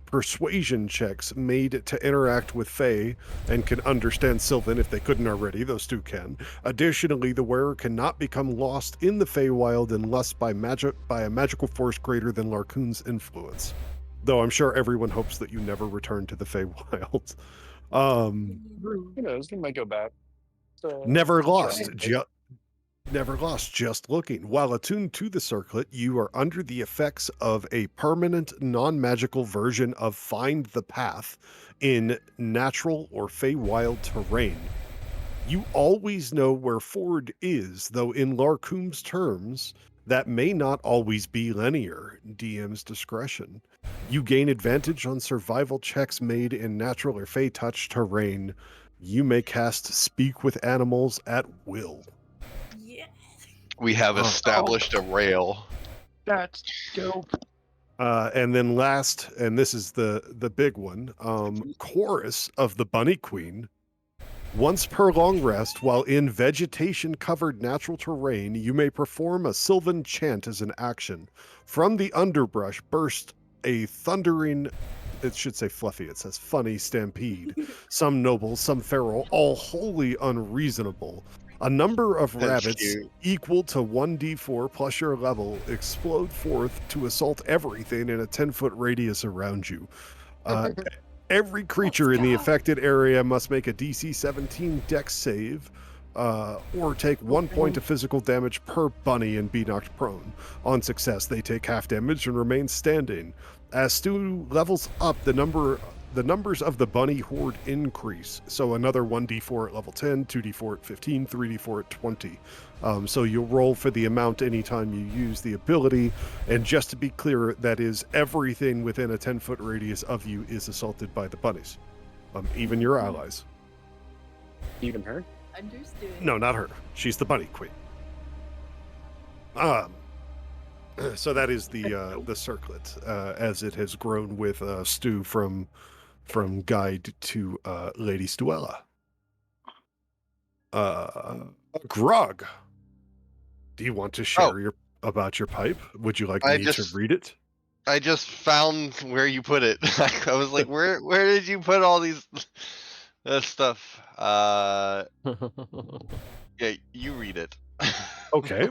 persuasion checks made to interact with Fey and can understand Sylvan if they couldn't already. Those two can. Additionally, the wearer cannot become lost in the Feywild unless by a magical force greater than Larcoon's influence. Though I'm sure everyone hopes that you never return to the Feywild. Who knows? We might go back. Never lost. Sure. Never lost, just looking. While attuned to the circlet, you are under the effects of a permanent, non-magical version of Find the Path in natural or Feywild terrain. You always know where forward is, though in Larcoom's terms, that may not always be linear. DM's discretion. You gain advantage on survival checks made in natural or Fey touch terrain. You may cast Speak with Animals at will. Yeah. We have established a rail. That's dope. And then last, and this is the big one, Chorus of the Bunny Queen. Once per long rest, while in vegetation-covered natural terrain, you may perform a sylvan chant as an action. From the underbrush burst a thundering, it should say fluffy, it says funny stampede. Some noble, some feral, all wholly unreasonable. A number of rabbits equal to 1d4 plus your level explode forth to assault everything in a 10-foot radius around you. Every creature in the affected area must make a DC 17 Dex save, or take 1 point of physical damage per bunny and be knocked prone. On success, they take half damage and remain standing. As Stu levels up, the numbers of the bunny horde increase. So another 1d4 at level 10, 2d4 at 15, 3d4 at 20. So you'll roll for the amount anytime you use the ability. And just to be clear, that is everything within a 10-foot radius of you is assaulted by the bunnies. Even your allies. Even her? Understood. No, not her. She's the bunny queen. So that is the circlet, as it has grown with Stu from guide to Lady Stuella. Grog, do you want to share about your pipe? Would you like me to read it? I just found where you put it. I was like, where did you put all these stuff? Yeah, you read it. Okay.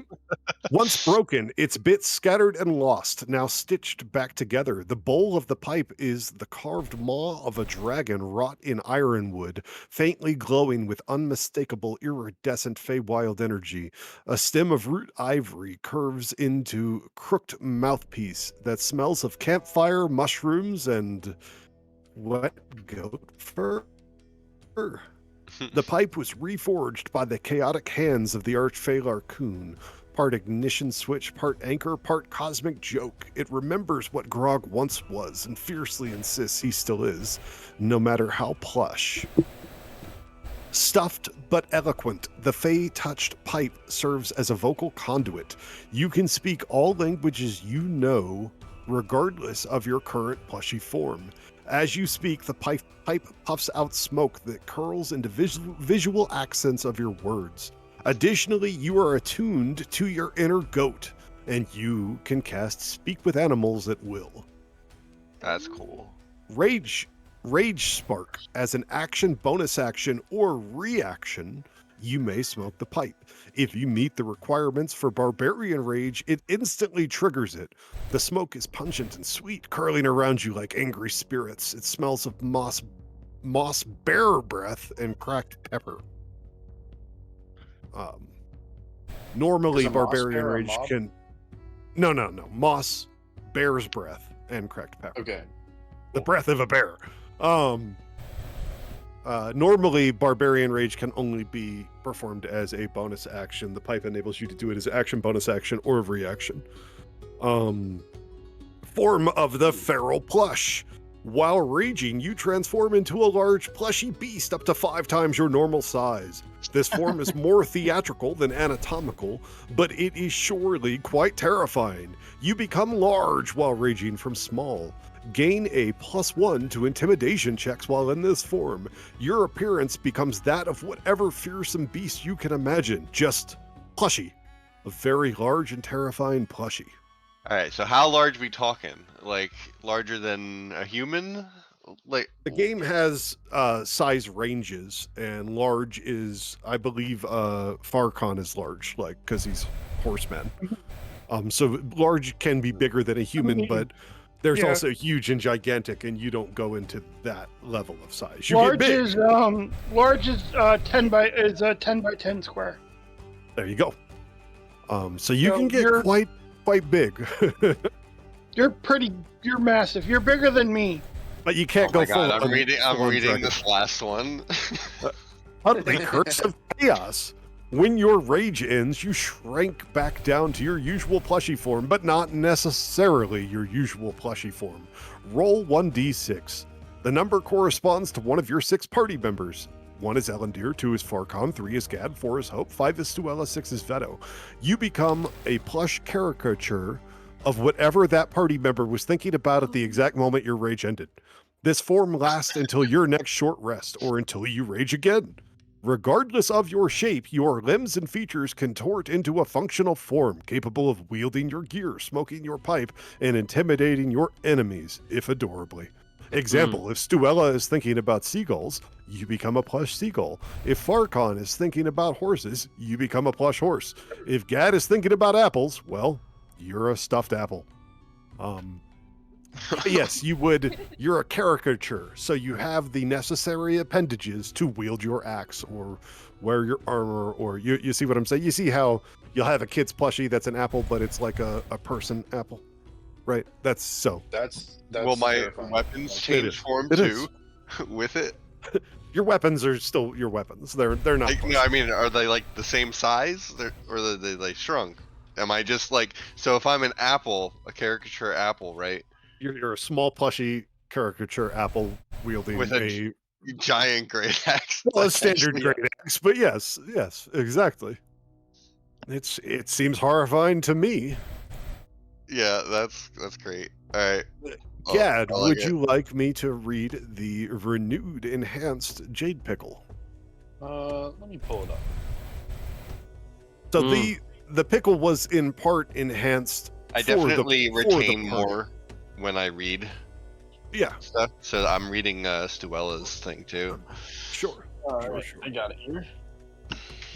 Once broken, its bits scattered and lost, now stitched back together. The bowl of the pipe is the carved maw of a dragon wrought in ironwood, faintly glowing with unmistakable iridescent Feywild energy. A stem of root ivory curves into crooked mouthpiece that smells of campfire, mushrooms, and wet goat fur. The pipe was reforged by the chaotic hands of the Archfey Larcoon. part ignition switch, part anchor, part cosmic joke. It remembers what Grog once was and fiercely insists he still is, no matter how plush. Stuffed but eloquent, the Fey-touched pipe serves as a vocal conduit. You can speak all languages you know, regardless of your current plushy form. As you speak, the pipe puffs out smoke that curls into visual accents of your words. Additionally, you are attuned to your inner goat, and you can cast Speak with Animals at will. That's cool. Rage Spark. As an action, bonus action, or reaction, you may smoke the pipe. If you meet the requirements for Barbarian Rage, it instantly triggers it. The smoke is pungent and sweet, curling around you like angry spirits. It smells of moss bear breath and cracked pepper. Normally, Is a moss Barbarian bear a Rage mob? can... No. Moss, bear's breath, and cracked pepper. Okay. The breath of a bear. Normally, Barbarian Rage can only be performed as a bonus action. The pipe enables you to do it as action, bonus action, or reaction. Form of the feral plush. While raging, you transform into a large plushy beast up to 5 times your normal size. This form is more theatrical than anatomical, but it is surely quite terrifying. You become large while raging from small. Gain a +1 to intimidation checks while in this form. Your appearance becomes that of whatever fearsome beast you can imagine, just plushy. A very large and terrifying plushie. All right, so how large we talking? Like larger than a human? Like The game has size ranges, and large is, I believe, Farcon is large, like, because he's horseman. So large can be bigger than a human, but there's Yeah. also huge and gigantic, and you don't go into that level of size. You get Large big. is 10 by 10 square. There you go. So you So can get you're- quite big, You're massive. You're bigger than me. but you can't oh go my full. god, I'm reading dragon. this last one. Suddenly, Curse of Chaos. When your rage ends, you shrink back down to your usual plushie form, but not necessarily your usual plushie form. Roll 1d6. The number corresponds to one of your 6 party members. 1 is Elendir, 2 is Farcon, 3 is Gad, 4 is Hope, 5 is Stuella, 6 is Veto. You become a plush caricature of whatever that party member was thinking about at the exact moment your rage ended. This form lasts until your next short rest, or until you rage again. Regardless of your shape, your limbs and features contort into a functional form capable of wielding your gear, smoking your pipe, and intimidating your enemies, if adorably. Example, if Stuella is thinking about seagulls, you become a plush seagull. If Farcon is thinking about horses, you become a plush horse. If Gad is thinking about apples, well, you're a stuffed apple. Yes, you're a caricature, so you have the necessary appendages to wield your axe or wear your armor, or you see what I'm saying? You see how you'll have a kid's plushie that's an apple, but it's like a person apple, right? That's Will my terrifying. weapons It change is. form It too with it? your weapons are still your weapons. They're not. Like, no, I mean, are they like the same size, or are they like shrunk? Am I just like, so if I'm an apple, a caricature apple, right? You're a small plushy caricature apple wielding With a giant great axe. well, a That's standard actually- great axe, but yes, exactly. It seems horrifying to me. Yeah, that's great. All right. Gad, I like would it. you like me to read the renewed enhanced Jade Pickle? Let me pull it up. So the pickle was in part enhanced. I for the- definitely for the retain party. more when I read Yeah, stuff. So I'm reading Stuella's thing too. sure. Alright, Sure. I got it here.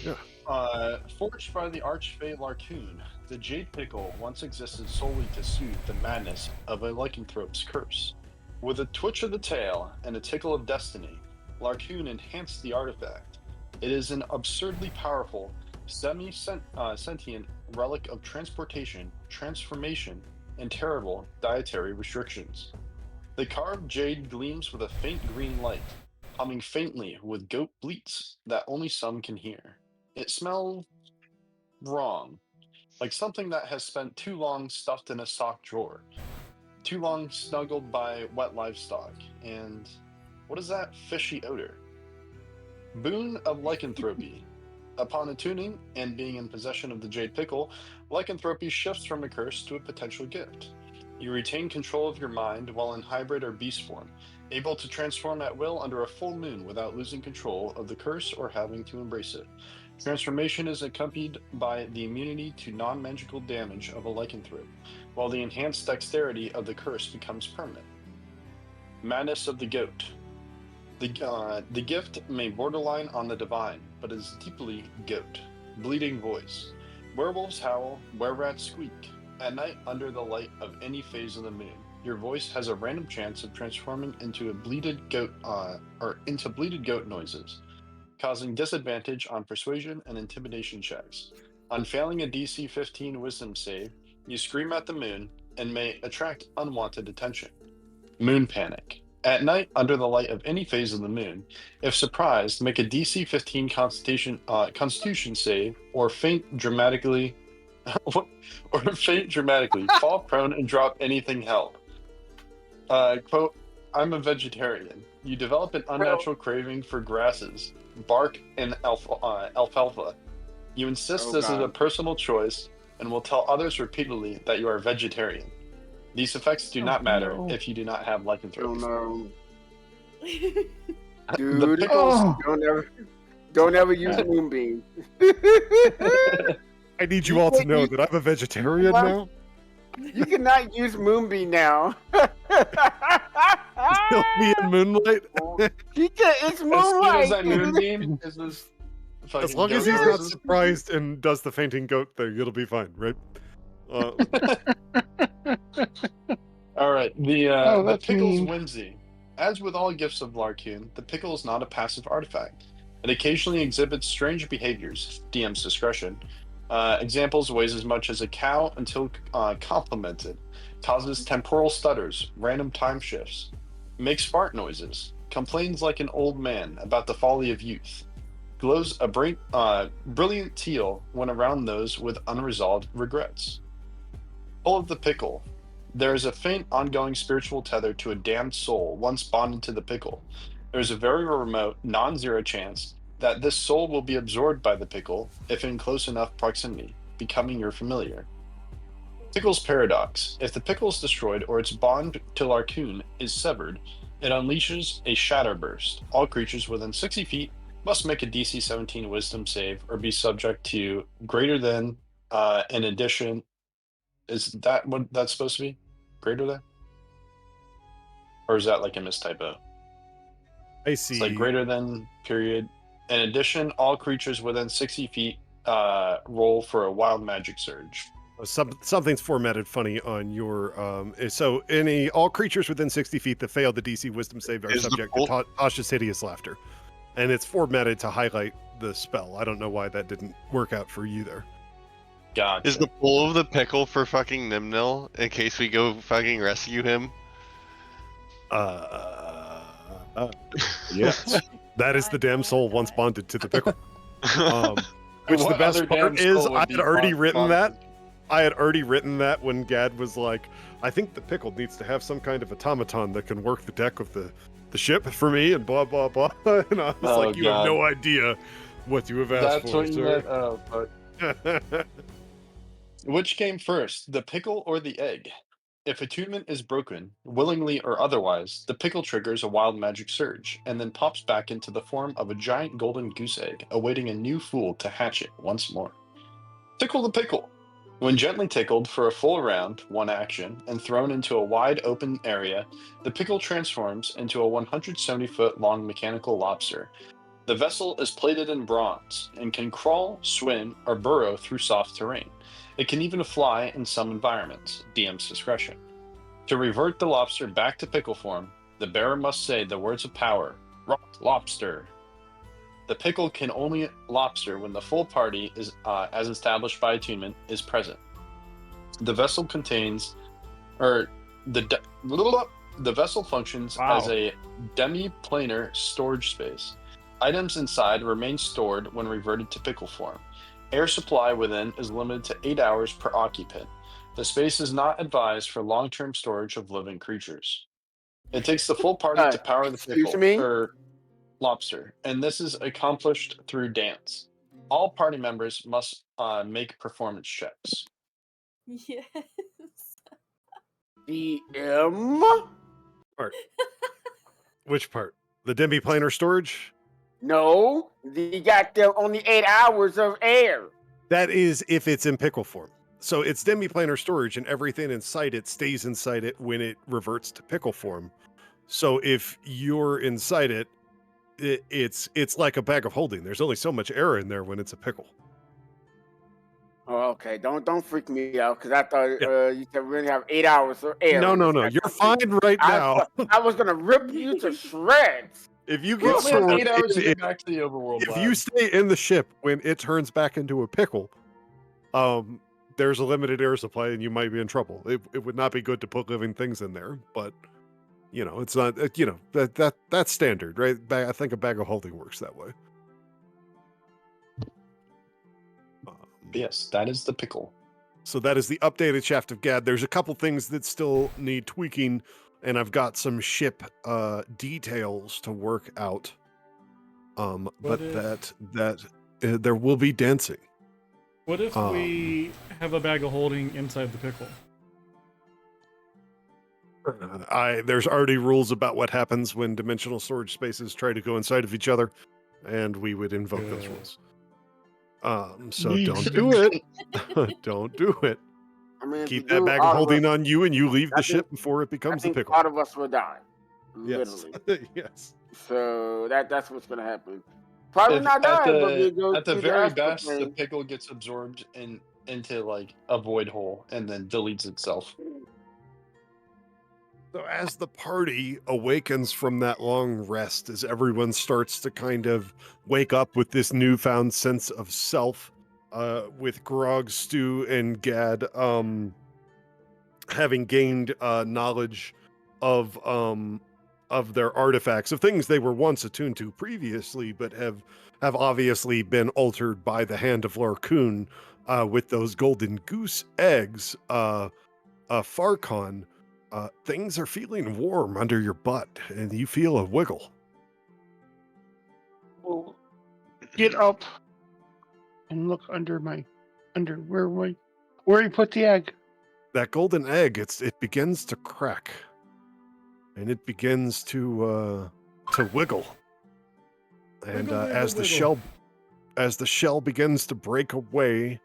Yeah. Forged by the Archfey Larcoon, the Jade Pickle once existed solely to soothe the madness of a lycanthrope's curse. With a twitch of the tail and a tickle of destiny, Larcoon enhanced the artifact. It is an absurdly powerful, semi-sentient relic of transportation, transformation, and terrible dietary restrictions. The carved jade gleams with a faint green light, humming faintly with goat bleats that only some can hear. It smells wrong. like something that has spent too long stuffed in a sock drawer, too long snuggled by wet livestock, and what is that fishy odor? Boon of lycanthropy. Upon attuning and being in possession of the Jade Pickle, lycanthropy shifts from a curse to a potential gift. You retain control of your mind while in hybrid or beast form, able to transform at will under a full moon without losing control of the curse or having to embrace it. Transformation is accompanied by the immunity to non-magical damage of a lycanthrope, while the enhanced dexterity of the curse becomes permanent. Madness of the Goat. The gift may borderline on the divine, but is deeply goat. Bleeding voice. Werewolves howl, were-rats squeak. At night, under the light of any phase of the moon, your voice has a random chance of transforming into a bleated goat, or into bleated goat noises, causing disadvantage on persuasion and intimidation checks. On failing a DC 15 Wisdom save, you scream at the moon and may attract unwanted attention. Moon panic. At night, under the light of any phase of the moon, if surprised, make a DC 15 Constitution save, or faint dramatically, fall prone and drop anything held. Quote: "I'm a vegetarian. You develop an unnatural craving for grasses, bark, and alfalfa. You insist Oh this is a God. personal choice and will tell others repeatedly that you are vegetarian. These effects do Oh, not matter no. if you do not have Oh lycanthropy." no, The dude. pickles. Oh, Don't ever use Moonbeam. I need You you all to can't know use- that I'm a vegetarian Well, now. You cannot use Moonbeam now. Kill me in moonlight. He can't. It's As soon as moonlight. I moonbeam, is this As fucking long as goat he's not noises? surprised and does the fainting goat thing, it'll be fine, right? All right, oh, the that's pickle's mean. whimsy. As with all gifts of Larkun, the pickle is not a passive artifact. It occasionally exhibits strange behaviors. DM's discretion. Examples: weighs as much as a cow until complimented. Causes temporal stutters, random time shifts. Makes fart noises. Complains like an old man about the folly of youth. Glows a brilliant teal when around those with unresolved regrets. Pull of the pickle. There is a faint ongoing spiritual tether to a damned soul once bonded to the pickle. There is a very remote, non-zero chance that this soul will be absorbed by the pickle if in close enough proximity, becoming your familiar. Pickle's paradox. If the pickle is destroyed or its bond to Larkun is severed, it unleashes a shatter burst. All creatures within 60 feet must make a DC 17 Wisdom save or be subject to greater than, in addition. Is that what that's supposed to be? Greater than? Or is that like a mistypo? I It's like see. greater than, period. In addition, all creatures within 60 feet roll for a wild magic surge. Something's formatted funny on your so all creatures within 60 feet that fail the DC Wisdom save are Is the subject full- to Tasha's hideous laughter, and it's formatted to highlight the spell. I don't know why that didn't work out for you there. Gotcha. Is the pull of the pickle for fucking Nimnil in case we go fucking rescue him? Yes, that is the damn soul once bonded to the pickle. Which the What best other part damn is, soul would I be had already written bonded? that. I had already written that when Gad was like, I think the pickle needs to have some kind of automaton that can work the deck of the ship for me, and blah, blah, blah. And I was Oh, like, you have God. no idea what you have asked That's for, what you sir. meant. Oh, fuck. Which came first, the pickle or the egg? If attunement is broken, willingly or otherwise, the pickle triggers a wild magic surge, and then pops back into the form of a giant golden goose egg, awaiting a new fool to hatch it once more. Tickle the pickle. When gently tickled for a full round, one action, and thrown into a wide open area, the pickle transforms into a 170-foot long mechanical lobster. The vessel is plated in bronze and can crawl, swim, or burrow through soft terrain. It can even fly in some environments, DM's discretion. To revert the lobster back to pickle form, the bearer must say the words of power, "Rock lobster." The pickle can only lobster when the full party is, as established by attunement, is present. The vessel contains, or the vessel functions as Wow. a demi-planar storage space. Items inside remain stored when reverted to pickle form. Air supply within is limited to 8 hours per occupant. The space is not advised for long-term storage of living creatures. It takes the full party to power the Excuse pickle, me? or lobster, and this is accomplished through dance. All party members must make performance checks. Yes. DM? Part. Which part? The demi-planar storage? No, you got them only 8 hours of air. That is if it's in pickle form. So it's demi-planar storage, and everything inside it stays inside it when it reverts to pickle form. So if you're inside it, it's like a bag of holding. There's only so much air in there when it's a pickle. Oh, okay, don't freak me out because I thought Yeah. you said we only have 8 hours of air. No, in no, this no. You're goddamn thing. fine right I now. thought I was gonna rip you to shreds. If you We get only have stored 8 hours to in get it, back to the overworld if lab. you stay in the ship when it turns back into a pickle, there's a limited air supply and you might be in trouble. It would not be good to put living things in there, but it's not. That's standard, right? I think a bag of holding works that way. Yes, that is the pickle. So that is the updated Shaft of Gad. There's a couple things that still need tweaking, and I've got some ship details to work out. But there will be dancing. What if we have a bag of holding inside the pickle? There's already rules about what happens when dimensional storage spaces try to go inside of each other, and we would invoke those rules. So don't do it. Don't do it. I mean, if you Keep that do, bag of all of holding us, on you, and you leave I the think- ship before it I becomes the think pickle. part of us will die. Yes. Literally. Yes. So that's what's gonna happen. Probably If not dying, but we go at the through very astral best, the plane. pickle gets absorbed into like a void hole and then deletes itself. So as the party awakens from that long rest, as everyone starts to kind of wake up with this newfound sense of self, with Grog, Stu, and Gad having gained knowledge of their artifacts, of things they were once attuned to previously, but have obviously been altered by the hand of Larcoon, with those golden goose eggs, Farcon. Things are feeling warm under your butt, and you feel a wiggle. We'll get up and look under where he put the egg. That golden egg, it begins to crack, and it begins to wiggle. And Wiggle, wiggle, as the wiggle. shell begins to break away,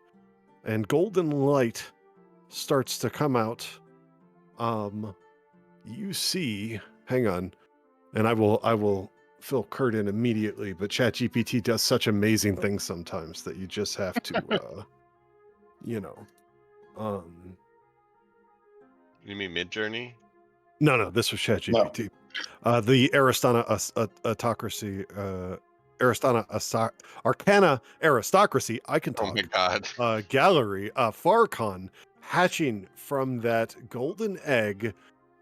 and golden light starts to come out, you see. Hang on, and I will fill Kurt in immediately. But ChatGPT does such amazing things sometimes that you just have to, you know. You mean Mid-Journey? No, this was ChatGPT. The autocracy, Arcana aristocracy. I can Oh talk. my god. Gallery, Farcon, hatching from that golden egg,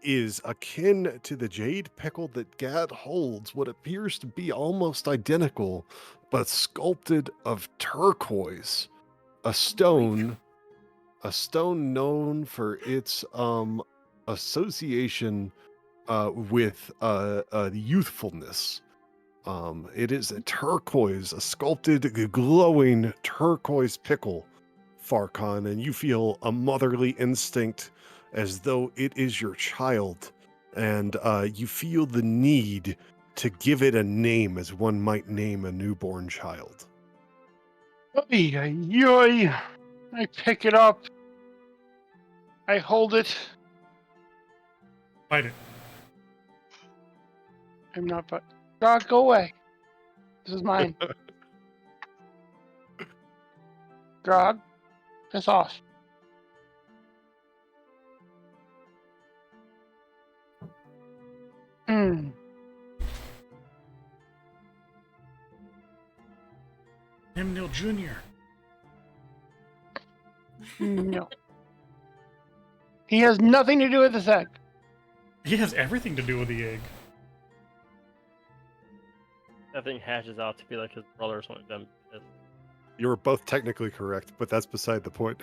is akin to the jade pickle that Gad holds. What appears to be almost identical, but sculpted of turquoise, a stone known for its association with youthfulness. It is a turquoise, a sculpted, glowing turquoise pickle, Farcon, and you feel a motherly instinct as though it is your child, and you feel the need to give it a name as one might name a newborn child. Yoy! I pick it up. I hold it. Bite it. I'm not, but God, go away. This is mine. Grog, piss off. Hmm. Neil Jr. No. He has nothing to do with this egg. He has everything to do with the egg. That thing hatches out to be like his brother or something. You were both technically correct, but that's beside the point.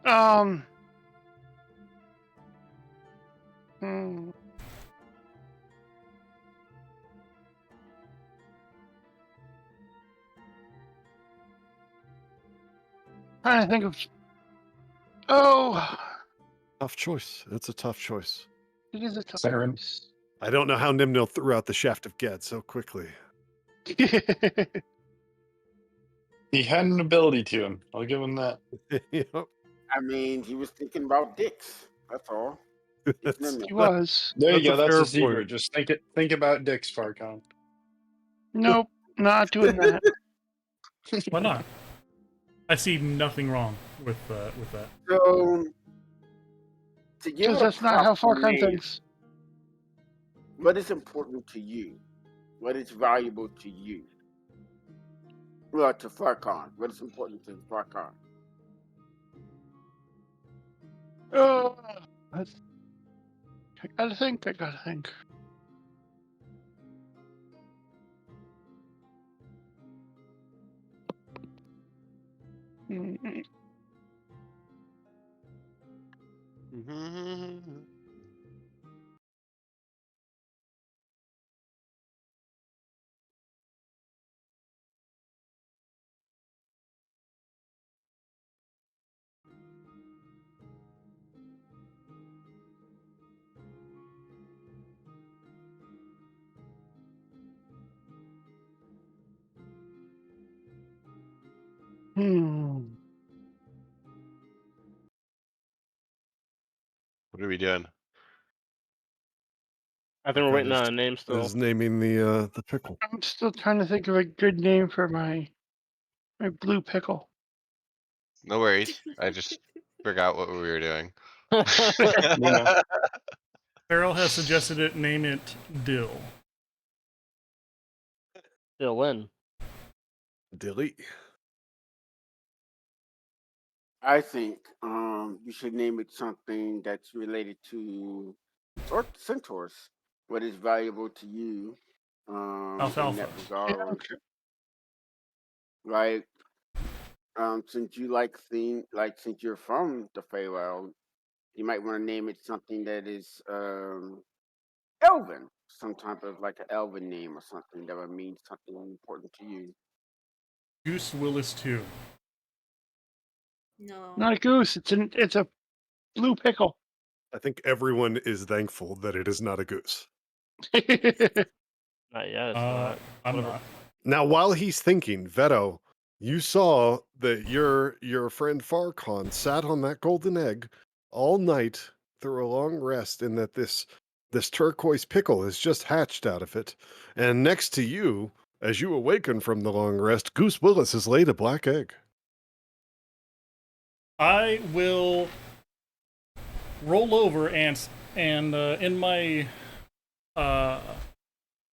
um. hmm. Trying to think of. Oh, Tough choice. It's a tough choice. it is a tough Saren. choice. I don't know how Nimnil threw out the shaft of Gad so quickly. He had an ability to him. I'll give him that. Yep. I mean, he was thinking about dicks. That's all. It's That's, Nimno. He was. There you That's a go. That's fair a secret. point. Just think about dicks, Farcon. Nope, not doing that. Why not? I see nothing wrong with that. So, to give Because it a that's not how proper Farkon name, thinks. what is important to you? What is valuable to you? Well, to Farcon. What is important to Farcon? Oh, I gotta think. I gotta think. Mm, Hmm. What are we doing? I think we're Farcon waiting on a name still. is naming the pickle. I'm still trying to think of a good name for my blue pickle. No worries. I just forgot what we were doing. We know. Farrell has suggested it. Name it Dill. Still in. Delete. I think you should name it something that's related to centaurs. What is valuable to you in Alfalfa. that Yeah, regard? okay. Like, since you since you're from the Feywild, you might want to name it something that is Elven, some type of like an Elven name or something that would mean something important to you. Goose Willis 2. No. Not a goose. It's a blue pickle. I think everyone is thankful that it is not a goose. Not yet. It's I'm not. not. Now, while he's thinking, Veto, you saw that your friend Farcon sat on that golden egg all night through a long rest, and that this turquoise pickle has just hatched out of it. And next to you, as you awaken from the long rest, Goose Willis has laid a black egg. I will roll over and in my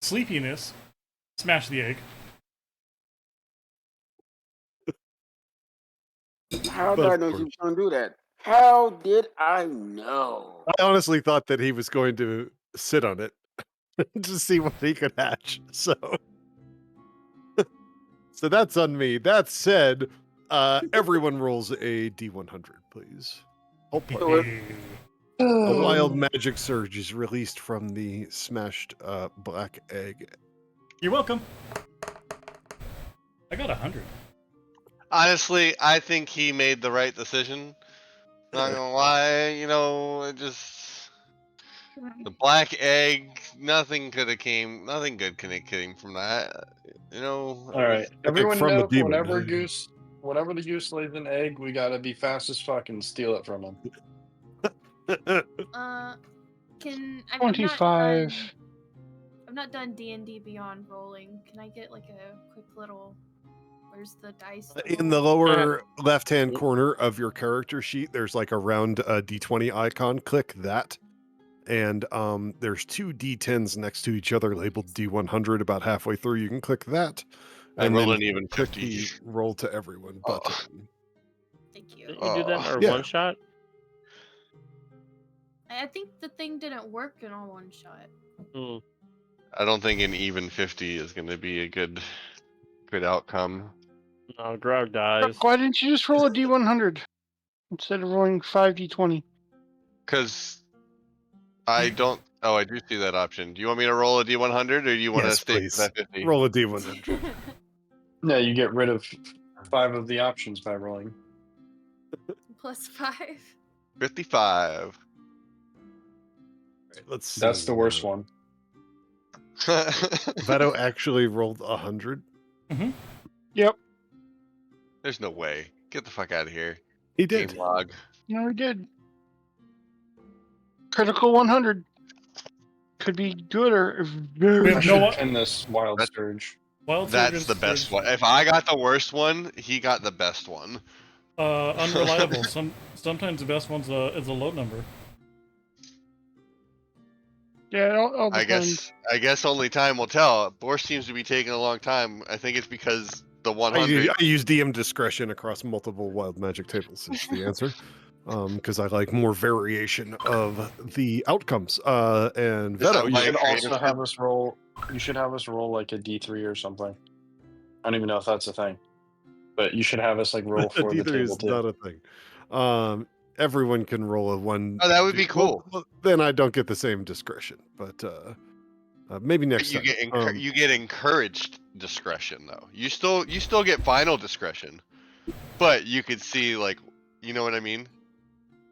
sleepiness smash the egg. How did Of I know course. you were going to do that? How did I know? I honestly thought that he was going to sit on it to see what he could hatch. So that's on me. That said, everyone rolls a D100, please. Oh boy. Hey. A wild magic surge is released from the smashed black egg. You're welcome. I got 100. Honestly, I think he made the right decision. Not gonna lie, it just the black egg. Nothing good could have came from that. It All was right. Everyone From a knows demon. whenever the goose lays an egg, we gotta be fast as fuck and steal it from him. I'm not 25. done. I'm not done D&D Beyond rolling. Can I get like a quick little? Where's the dice? In the lower left-hand corner of your character sheet, there's like a round D20 icon. Click that. And there's two D10s next to each other labeled D100 about halfway through. You can click that. I And rolled then an even click 50. the roll to everyone Oh. button. Thank you. Didn't you do that in our Yeah. one shot? I think the thing didn't work in a one shot. Hmm. I don't think an even 50 is going to be a good outcome. No, Grog dies. Why didn't you just roll a D100 instead of rolling 5D20? Because I don't. Oh, I do see that option. Do you want me to roll a D100 or do you want to Yes, stay for please. that 50? Roll a D100. Yeah, you get rid of 5 of the options by rolling. +5. 55. Let's see. That's the worst one. Veto actually rolled 100. Yep. There's no way. Get the fuck out of here. He Game did. log. No, we did. Critical 100. Could be good or very We I have should no pin this wild That's- surge. wild That's surge the and best surge. one. If I got the worst one, he got the best one. Unreliable. Sometimes the best one's is a low number. Yeah, it all I depends. guess only time will tell. Borscht seems to be taking a long time. I think it's because the I 100. use DM discretion across multiple wild magic tables is the answer. Because I like more variation of the outcomes. And Is that Veto, You why should creative also said- have us roll. You should have us roll like a D3 or something. I don't even know if that's a thing, but you should have us like roll for the D3 table is too. not a thing. Everyone can roll a one. Oh, that would be cool. Well, then I don't get the same discretion, but maybe next You time. you get encouraged discretion though. You still get final discretion, but you could see like, you know what I mean.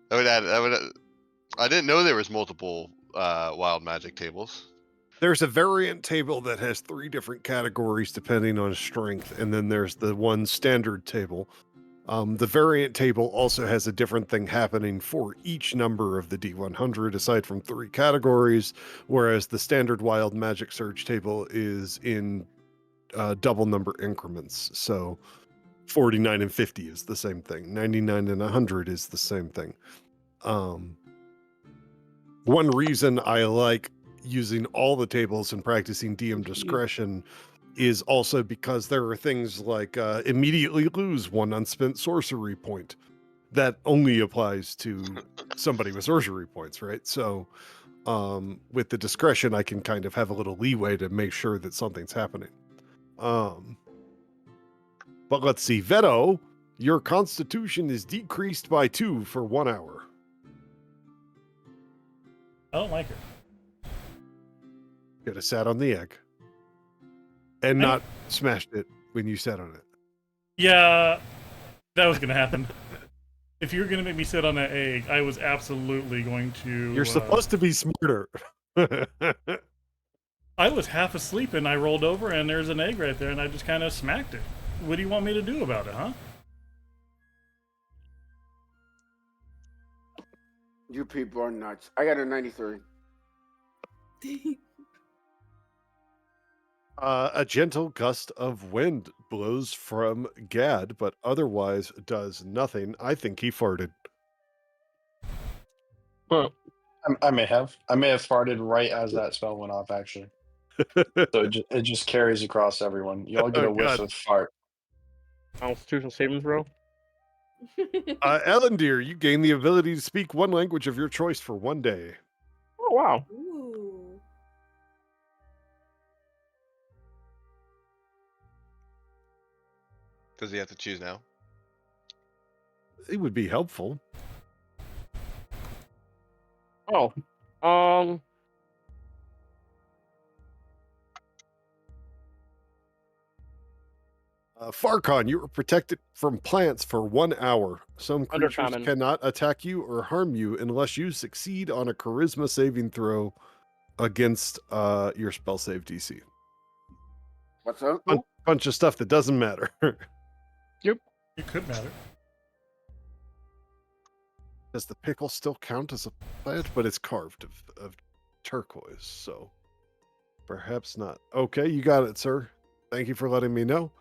I didn't know there was multiple wild magic tables. There's a variant table that has 3 different categories depending on strength, and then there's the one standard table. The variant table also has a different thing happening for each number of the D100 aside from 3 categories, whereas the standard wild magic surge table is in double number increments. So 49 and 50 is the same thing. 99 and 100 is the same thing. One reason I like using all the tables and practicing DM discretion is also because there are things like immediately lose 1 unspent sorcery point. That only applies to somebody with sorcery points, right? So with the discretion, I can kind of have a little leeway to make sure that something's happening. But let's see, Veto, your constitution is decreased by 2 for 1 hour. I don't like her. Could have sat on the egg and not smashed it when you sat on it. Yeah, that was gonna happen. If you were gonna make me sit on that egg, I was absolutely going to. You're supposed to be smarter. I was half asleep and I rolled over and there's an egg right there and I just kind of smacked it. What do you want me to do about it, huh? You people are nuts. I got a 93. A gentle gust of wind blows from Gad, but otherwise does nothing. I think he farted. I may have farted right as that spell went off. Actually, so it just carries across everyone. You all get Oh, a whiff God. of fart. Constitution saving throw. Ellendeer, you gain the ability to speak 1 language of your choice for 1 day. Oh wow. Ooh. Does he have to choose now? It would be helpful. Oh. Farcon, you are protected from plants for 1 hour. Some creatures Undercommon. cannot attack you or harm you unless you succeed on a charisma saving throw against your spell save DC. What's up? Bunch of stuff that doesn't matter. It could matter. Does the pickle still count as a plant? But it's carved of turquoise, so perhaps not. Okay, you got it, sir. Thank you for letting me know.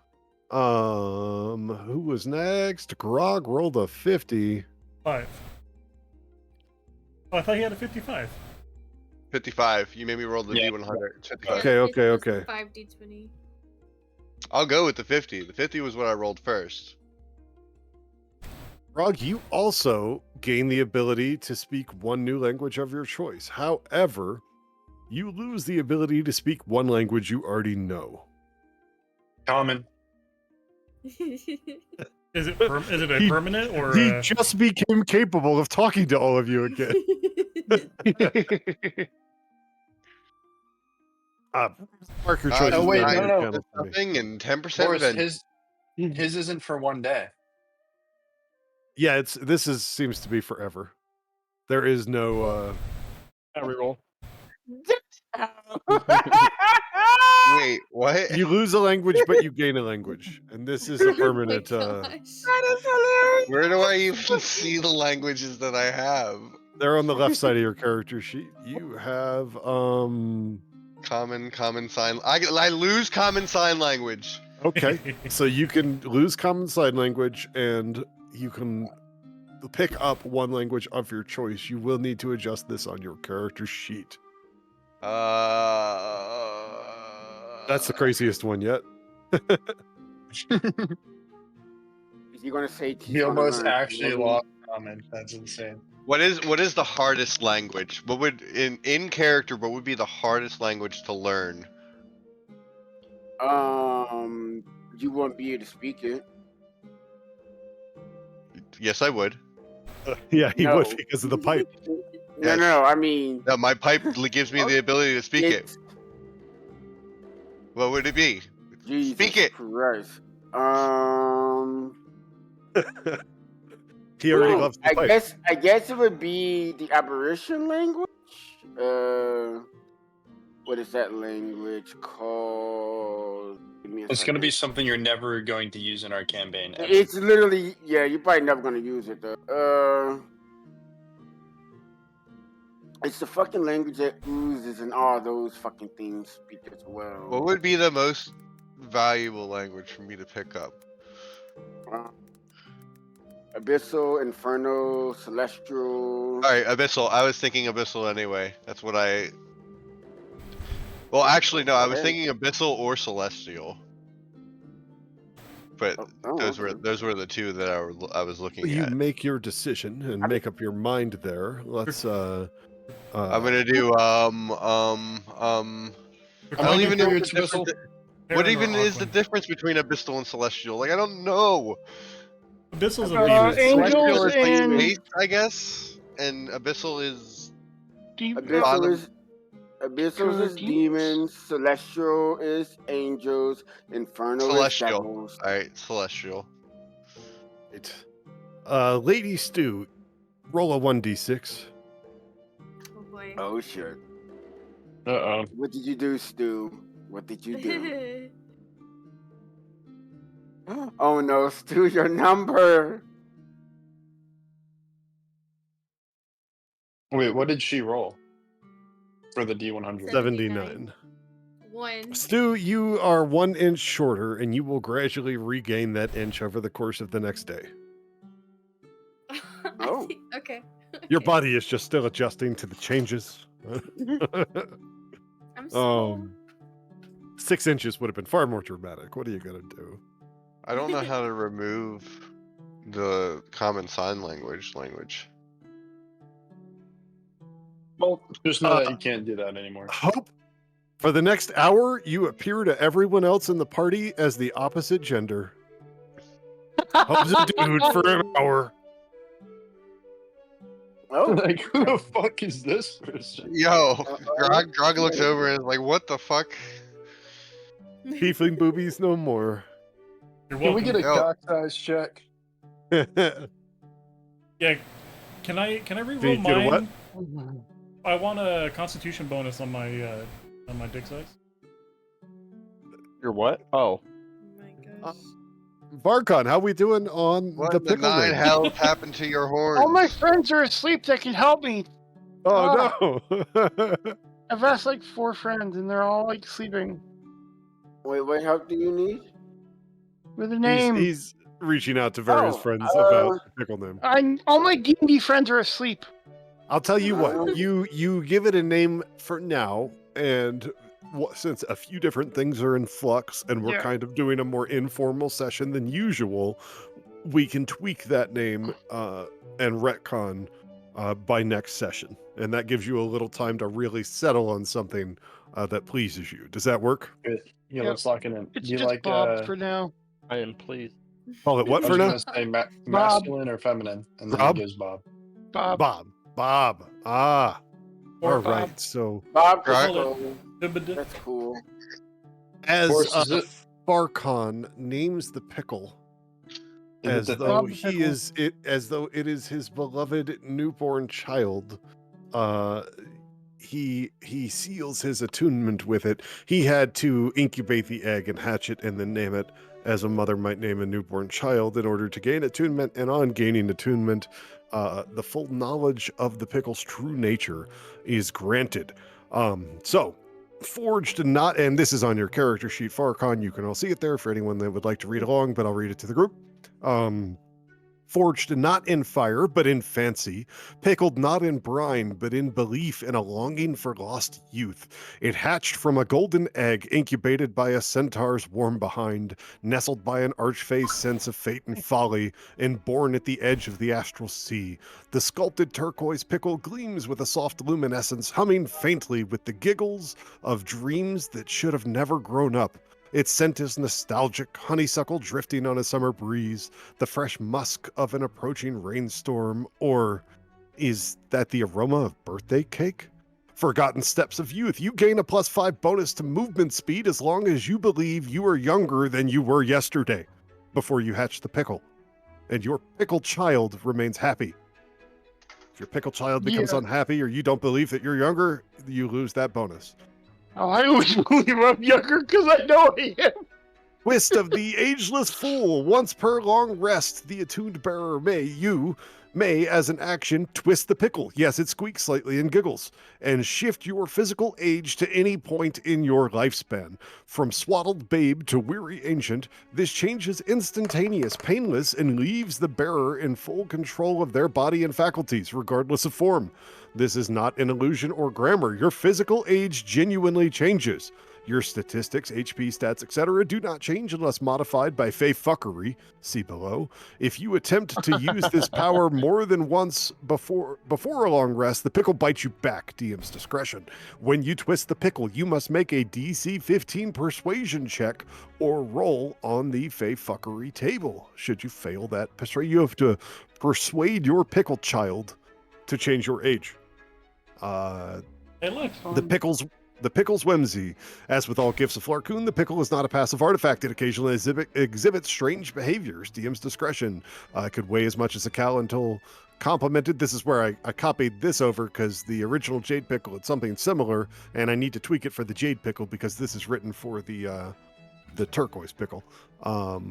Who was next? Grog rolled a 50. 5. Oh, I thought he had a 55. 55. You made me roll the Yeah. D100. 55. Okay. 5d20. I'll go with the 50. The 50 was what I rolled first. Grog, you also gain the ability to speak 1 new language of your choice. However, You lose the ability to speak one language you already know. Common. Is it a He- permanent or He just became capable of talking to all of you again. Mark your choices. Oh, wait, there no, on no, your no. channel for me. Nothing and 10% Boris, event. his isn't for one day. Yeah, seems to be forever. There is no Reroll. Wait, what? you lose a language but you gain a language. And this is a permanent Oh my gosh. That is hilarious. Where do I even see the languages that I have? they're on the left side of your character sheet. You have Common sign. I lose common sign language. okay. So you can lose common sign language and you can pick up one language of your choice. You will need to adjust this on your character sheet. That's the craziest one yet. Is he gonna say He almost actually lost common. That's insane. What is the hardest language? What would in character? What would be the hardest language to learn? You won't be able to speak it. Yes, I would. Yeah, he No. would because of the pipe. No. I mean, No, my pipe gives me the ability to speak it. it's- What would it be? Jesus Speak it. Christ. He already loves the pipe. I guess it would be the Aberration language. What is that language called? Give me a It's going to be second. something you're never going to use in our campaign. Ever. It's literally, yeah. You're probably never gonna use it though. It's the fucking language that oozes and all those fucking things speak as well. What would be the most valuable language for me to pick up? Abyssal, Infernal, Celestial. All right, Abyssal. I was thinking Abyssal anyway. That's what I. Well, actually, no. I was thinking Abyssal or Celestial. But those were the two that I was looking You at. make your decision and make up your mind there. Let's I'm gonna do I don't even know what the difference. What even is the difference between Abyssal and Celestial? Like I don't know. Abyssal's a Angels demon. Celestial is like and- space, I guess, and Abyssal is Abyssal is demons, Celestial is angels, Infernal Celestial. is devils. All right, Celestial. Lady Stu, roll a 1d6. Oh boy. Oh shit. Uh-oh. What did you do, Stu? What did you do? Oh no, Stu, your number. Wait, what did she roll for the D100? 79. 1. Stu, you are 1 inch shorter, and you will gradually regain that inch over the course of the next day. Oh. Okay. Your body is just still adjusting to the changes. I'm small. 6 inches would have been far more dramatic. What are you gonna do? I don't know how to remove the common sign language. Well, just know that you can't do that anymore. Hope, for the next hour, you appear to everyone else in the party as the opposite gender. Hope's a dude for an hour. Oh. Like, who the fuck is this person? Yo, Grog looks over and is like, "What the fuck?" Tiefling boobies no more. You're Can we welcome. get a cock size check? Yeah. Can I reroll Did you get a what? mine? I want a Constitution bonus on my dick size. Your what? Oh. Oh my gosh. Varkon, how we doing on What the the pickle nine name? hells happened to your horns? All my friends are asleep that can help me. Oh no! I've asked like 4 friends and they're all like sleeping. Wait, what help do you need? With a name. He's reaching out to various Oh, friends about the pickle name. All my D&D friends are asleep. I'll tell you what, you give it a name for now, and since a few different things are in flux, and we're kind of doing a more informal session than usual, we can tweak that name and retcon by next session. and that gives you a little time to really settle on something that pleases you. Does that work? Good. Yeah, Yep. let's lock it in. It's Do you just like Bob for now. I am pleased. Call it what I for was now? gonna say Bob. masculine or feminine, and then he Rob? gives Bob. Bob. Bob. Bob. Ah. Or All Bob. right. So Bob Right. Pickle. Ibid- That's cool. as Force, is it Farcon names the pickle is it as the though Bob thing? the he Pickle. is it as though it is his beloved newborn child, uh he seals his attunement with it. He had to incubate the egg and hatch it and then name it as a mother might name a newborn child in order to gain attunement, and on gaining attunement, the full knowledge of the pickle's true nature is granted. So forged and not, and this is on your character sheet, Farcon, you can all see it there for anyone that would like to read along, but I'll read it to the group. Forged not in fire, but in fancy, pickled not in brine, but in belief and a longing for lost youth. It hatched from a golden egg, incubated by a centaur's warm behind, nestled by an arch-faced sense of fate and folly, and born at the edge of the astral sea. The sculpted turquoise pickle gleams with a soft luminescence, humming faintly with the giggles of dreams that should have never grown up. Its scent is nostalgic, honeysuckle drifting on a summer breeze, the fresh musk of an approaching rainstorm, or is that the aroma of birthday cake? Forgotten steps of youth. You gain a +5 bonus to movement speed as long as you believe you are younger than you were yesterday before you hatch the pickle. And your pickle child remains happy. If your pickle child becomes Yeah. unhappy or you don't believe that you're younger, you lose that bonus. Oh, I always believe I'm younger because I know I am. Twist of the ageless fool. Once per long rest, the attuned bearer may, as an action, twist the pickle. Yes, it squeaks slightly and giggles. And shift your physical age to any point in your lifespan. From swaddled babe to weary ancient, this change is instantaneous, painless, and leaves the bearer in full control of their body and faculties, regardless of form. This is not an illusion or grammar. Your physical age genuinely changes. Your statistics, HP stats, etc. do not change unless modified by fey fuckery. See below. If you attempt to use this power more than once before a long rest, the pickle bites you back. DM's discretion. When you twist the pickle, you must make a DC 15 persuasion check or roll on the fey fuckery table. Should you fail that persuasion, you have to persuade your pickle child to change your age. Hey, look. The pickle's whimsy. As with all gifts of Flarcoon, the pickle is not a passive artifact. It occasionally exhibits strange behaviors. DM's discretion. Could weigh as much as a cow until complemented. This is where I copied this over because the original Jade Pickle had something similar, and I need to tweak it for the Jade Pickle because this is written for the turquoise pickle.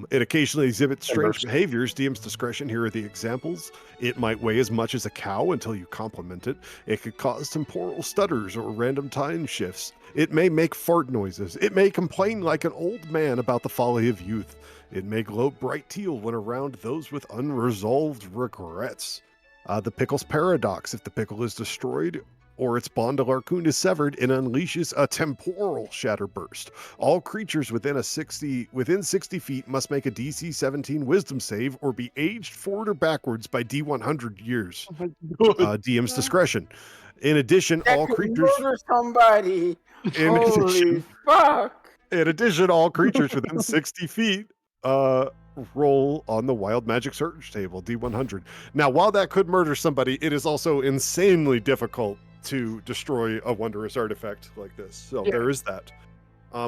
It occasionally exhibits strange behaviors. DM's discretion. Here are the examples. It might weigh as much as a cow until you compliment it. It could cause temporal stutters or random time shifts. It may make fart noises. It may complain like an old man about the folly of youth. It may glow bright teal when around those with unresolved regrets. The pickle's paradox. If the pickle is destroyed or its bond to Larcoon is severed, it unleashes a temporal shatterburst. All creatures within 60 feet must make a DC 17 wisdom save or be aged forward or backwards by D100 years. DM's discretion. In addition, That all could creatures murder somebody. Holy fuck. in addition, all creatures within 60 feet roll on the wild magic search table, D100. Now, while that could murder somebody, it is also insanely difficult to destroy a wondrous artifact like this. So there is that.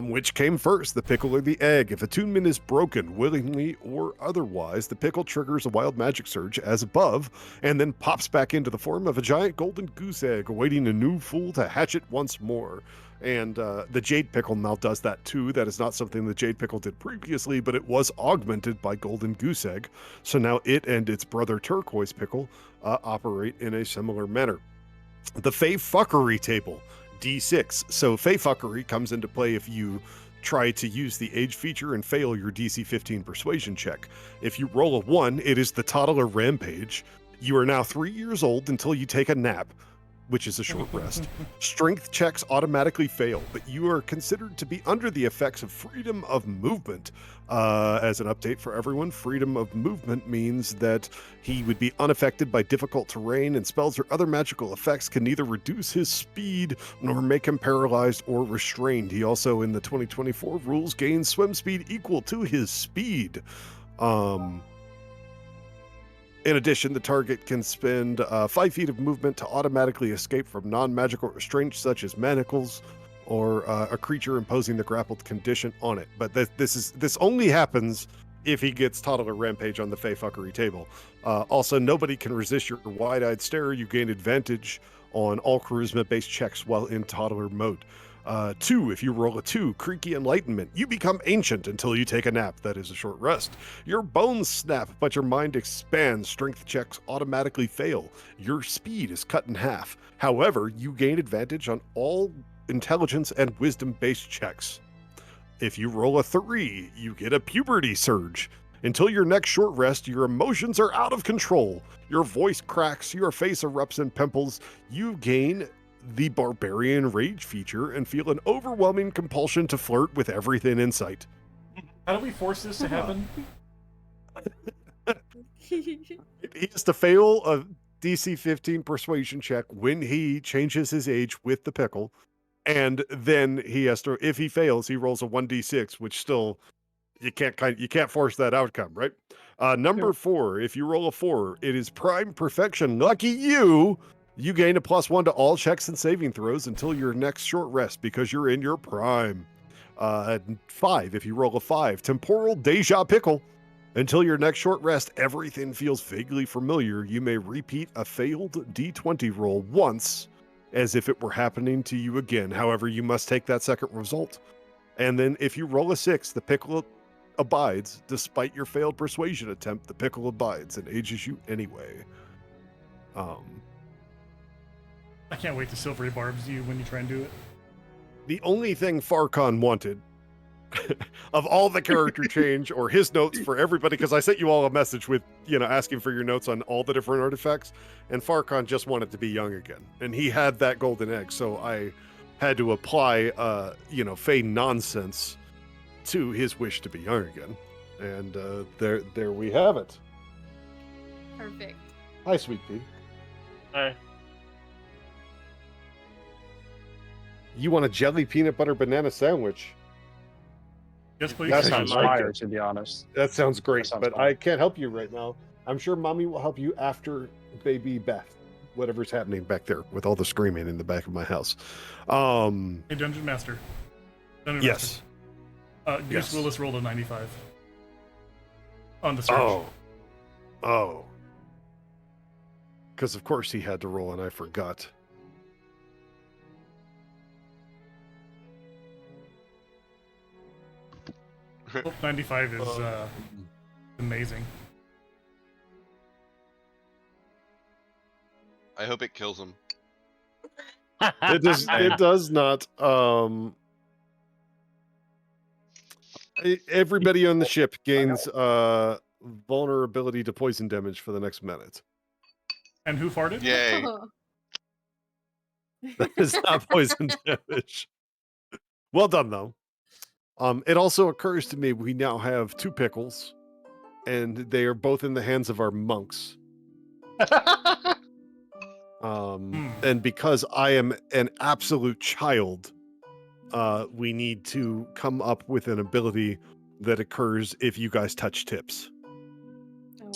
Which came first, the pickle or the egg? If attunement is broken, willingly or otherwise, the pickle triggers a wild magic surge as above, and then pops back into the form of a giant golden goose egg, awaiting a new fool to hatch it once more. And the Jade Pickle now does that too. That is not something the Jade Pickle did previously, but it was augmented by Golden Goose Egg. So now it and its brother Turquoise Pickle operate in a similar manner. The Fey Fuckery table, D6. So Fey Fuckery comes into play if you try to use the age feature and fail your DC 15 persuasion check. If you roll a 1, it is the Toddler Rampage. You are now 3 years old until you take a nap. which is a short rest. Strength checks automatically fail, but you are considered to be under the effects of freedom of movement. As an update for everyone, freedom of movement means that he would be unaffected by difficult terrain, and spells or other magical effects can neither reduce his speed nor make him paralyzed or restrained. He also, in the 2024 rules, gains swim speed equal to his speed. In addition, the target can spend 5 feet of movement to automatically escape from non-magical restraints such as manacles or a creature imposing the grappled condition on it. But this only happens if he gets Toddler Rampage on the Fey Fuckery table. Also, nobody can resist your wide-eyed stare. You gain advantage on all charisma-based checks while in Toddler mode. 2, if you roll a 2, Creaky Enlightenment, you become ancient until you take a nap. That is a short rest. Your bones snap, but your mind expands. Strength checks automatically fail. Your speed is cut in half. However, you gain advantage on all intelligence and wisdom-based checks. If you roll a 3, you get a puberty surge. Until your next short rest, your emotions are out of control. Your voice cracks, your face erupts in pimples. You gain the Barbarian Rage feature and feel an overwhelming compulsion to flirt with everything in sight. How do we force this to happen? He has to fail a DC 15 persuasion check when he changes his age with the pickle, and then he has to, if he fails, he rolls a 1d6, which still you can't force that outcome, right? Number 4, if you roll a 4, it is prime perfection. Lucky you. You gain a +1 to all checks and saving throws until your next short rest because you're in your prime. 5, if you roll a 5, temporal deja pickle. Until your next short rest, everything feels vaguely familiar. You may repeat a failed D20 roll once as if it were happening to you again. However, you must take that second result. And then if you roll a 6, the pickle abides. Despite your failed persuasion attempt, the pickle abides and ages you anyway. I can't wait to silvery barbs you when you try and do it. The only thing Farcon wanted of all the character change or his notes for everybody, because I sent you all a message with, asking for your notes on all the different artifacts, and Farcon just wanted to be young again. And he had that golden egg, so I had to apply, Fey nonsense to his wish to be young again. And there we have it. Perfect. Hi, Sweet Pea. Hi. You want a jelly peanut butter banana sandwich? Yes, please. That I sounds like fire, it. to be honest. That sounds great, That sounds but fun. I can't help you right now. I'm sure Mommy will help you after baby Beth, whatever's happening back there with all the screaming in the back of my house. Hey, Dungeon Master. Yes. Goose Yes. Willis rolled a 95 on the search. Oh. Because of course he had to roll and I forgot. Oh, 95 is amazing. I hope it kills him. It does not. Everybody on the ship gains vulnerability to poison damage for the next minute. And who farted? Yay. That is not poison damage. Well done, though. It also occurs to me we now have 2 pickles, and they are both in the hands of our monks. And because I am an absolute child, we need to come up with an ability that occurs if you guys touch tips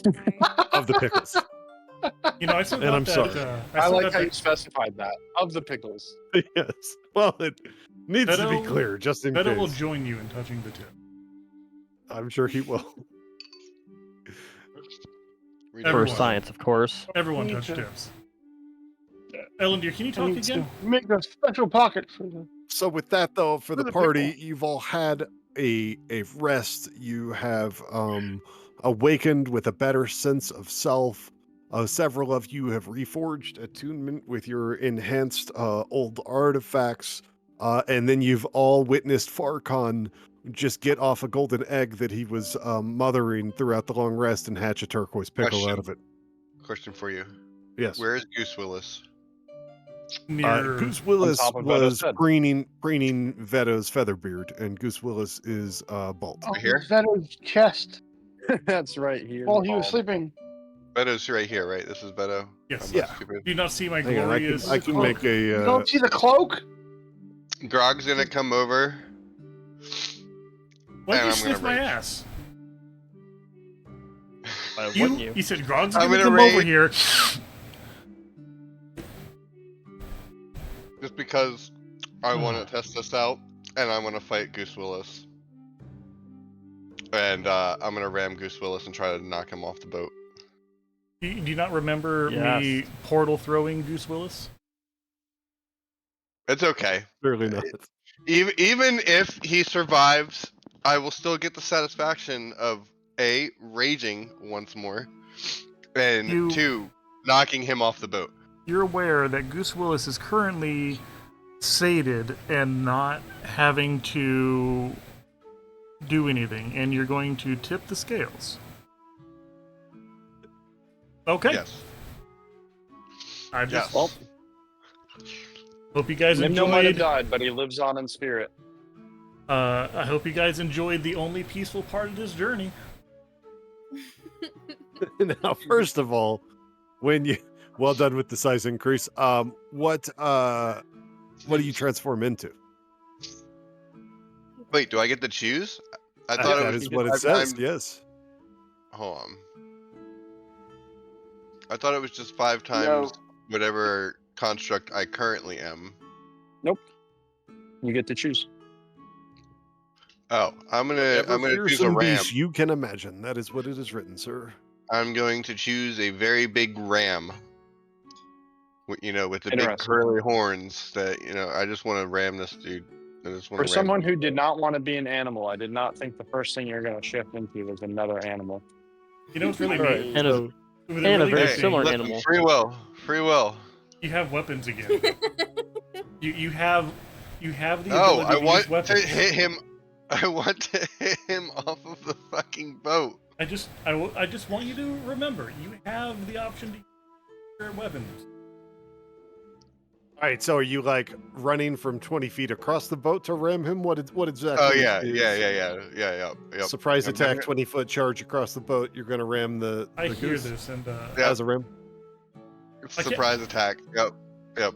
Oh my. of the pickles. I still And got I'm that. sorry. I still like got how you that. specified that. Of the pickles. Yes. Well, it needs to be Beto- clear, just in Beto will case. join you in touching the tip. I'm sure he will. Read Everyone. For science, of course. Everyone Me touch too. tips. Ellendir, can you I talk need to again? make a special pocket for the. So with that, though, for the the party, pickle. you've all had a rest. You have awakened with a better sense of self. Several of you have reforged attunement with your enhanced old artifacts. And then you've all witnessed Farcon just get off a golden egg that he was mothering throughout the long rest and hatch a turquoise pickle out of it. Question for you. Yes. Where is Goose Willis? near. Goose Willis top of Veto's was head. preening Veto's featherbeard, and Goose Willis is bald. Oh, here? Veto's chest That's right. He is while he was bald. sleeping. Veto's right here, right? This is Veto. Yes. I'm not Yeah. stupid. Do you not see my Hang on, glorious? I can make a. You don't see the cloak? Grog's gonna come over. Why and you I'm sniff gonna my rage. ass? Why wouldn't you? You said Grog's I'm gonna gonna come over rage. here. Just because I want to test this out, and I want to fight Goose Willis. And I'm gonna ram Goose Willis and try to knock him off the boat. Do you not remember me Yes. portal throwing Goose Willis? It's okay. Clearly not. Even if he survives, I will still get the satisfaction of A, raging once more, and You- 2, knocking him off the boat. You're aware that Goose Willis is currently sated and not having to do anything, and you're going to tip the scales. Okay. Yes. I just Yes. hope you guys Nimno might have enjoyed. died, but he lives on in spirit. I hope you guys enjoyed the only peaceful part of this journey. Now, first of all, when you well done with the size increase. What do you transform into? Wait, do I get to choose? I That thought it was is what it 5 says. times- Yes. Hold on. I thought it was just 5 times whatever construct I currently am. You get to choose. Oh, I'm gonna Whatever choose a fearsome ram. beast you can imagine. That is what it is written, sir. I'm going to choose a very big ram. You know, with the big Interesting. curly horns. That I just want to ram this dude. I just want For to ram. someone who did not want to be an animal, I did not think the first thing you're going to shift into was another animal. You know what's really Right. neat? And a, Really and a very neat similar thing, animal. Free will. Free will. You have weapons again. you have the ability Oh, I to want use to weapons. hit him. I want to hit him off of the fucking boat. I just want you to remember, you have the option to use your weapons. All right. So are you like running from 20 feet across the boat to ram him? What exactly? Oh yeah, is yeah. Surprise I'm attack, gonna- 20-foot charge across the boat. You're gonna ram the I hear goose this, and as a ram. I can't- Surprise attack. Yep. That's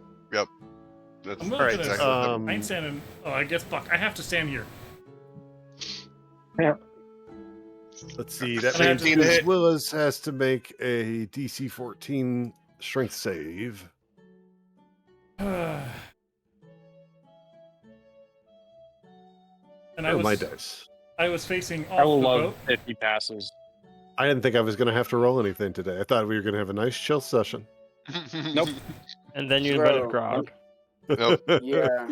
I'm not All right, gonna. exactly what I ain't standing. Oh, I guess fuck. I have to stand here. Let's see. That And I have means to Goose hit. Willis has to make a DC 14 strength save. And I Oh, was my dice. I was facing off I will the love boat. if he passes. I didn't think I was going to have to roll anything today. I thought we were going to have a nice chill session. Nope. And then you Bro. invited Grog. Nope. Yeah.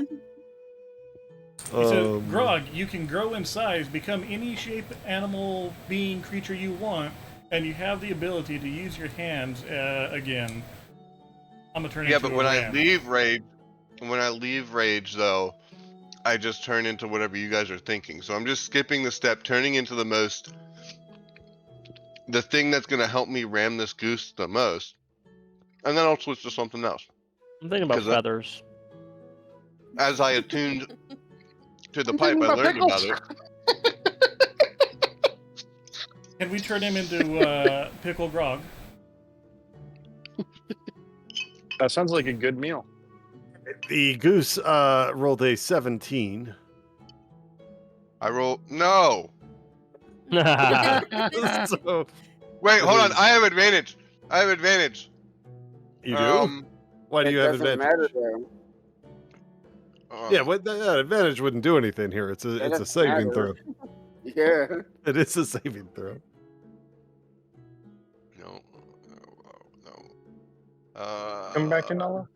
He said, Grog, you can grow in size, become any shape, animal, being, creature you want, and you have the ability to use your hands again. I'm gonna turn Yeah, into but a when I ram. leave rage, though, I just turn into whatever you guys are thinking. So I'm just skipping the step, turning into the thing that's gonna help me ram this goose the most, and then I'll switch to something else. I'm thinking about 'Cause that- feathers. As I attuned to the I'm pipe, thinking I about learned about pickles. it. Can we turn him into Pickle Grog? That sounds like a good meal. The goose rolled a 17. I roll no. So Wait, hold on. is- I have advantage. you do? Why do you have Doesn't advantage? matter though. Yeah, what that advantage wouldn't do anything here. It's a doesn't saving matter. throw. Yeah. It is a saving throw. No. Come back in, Nala.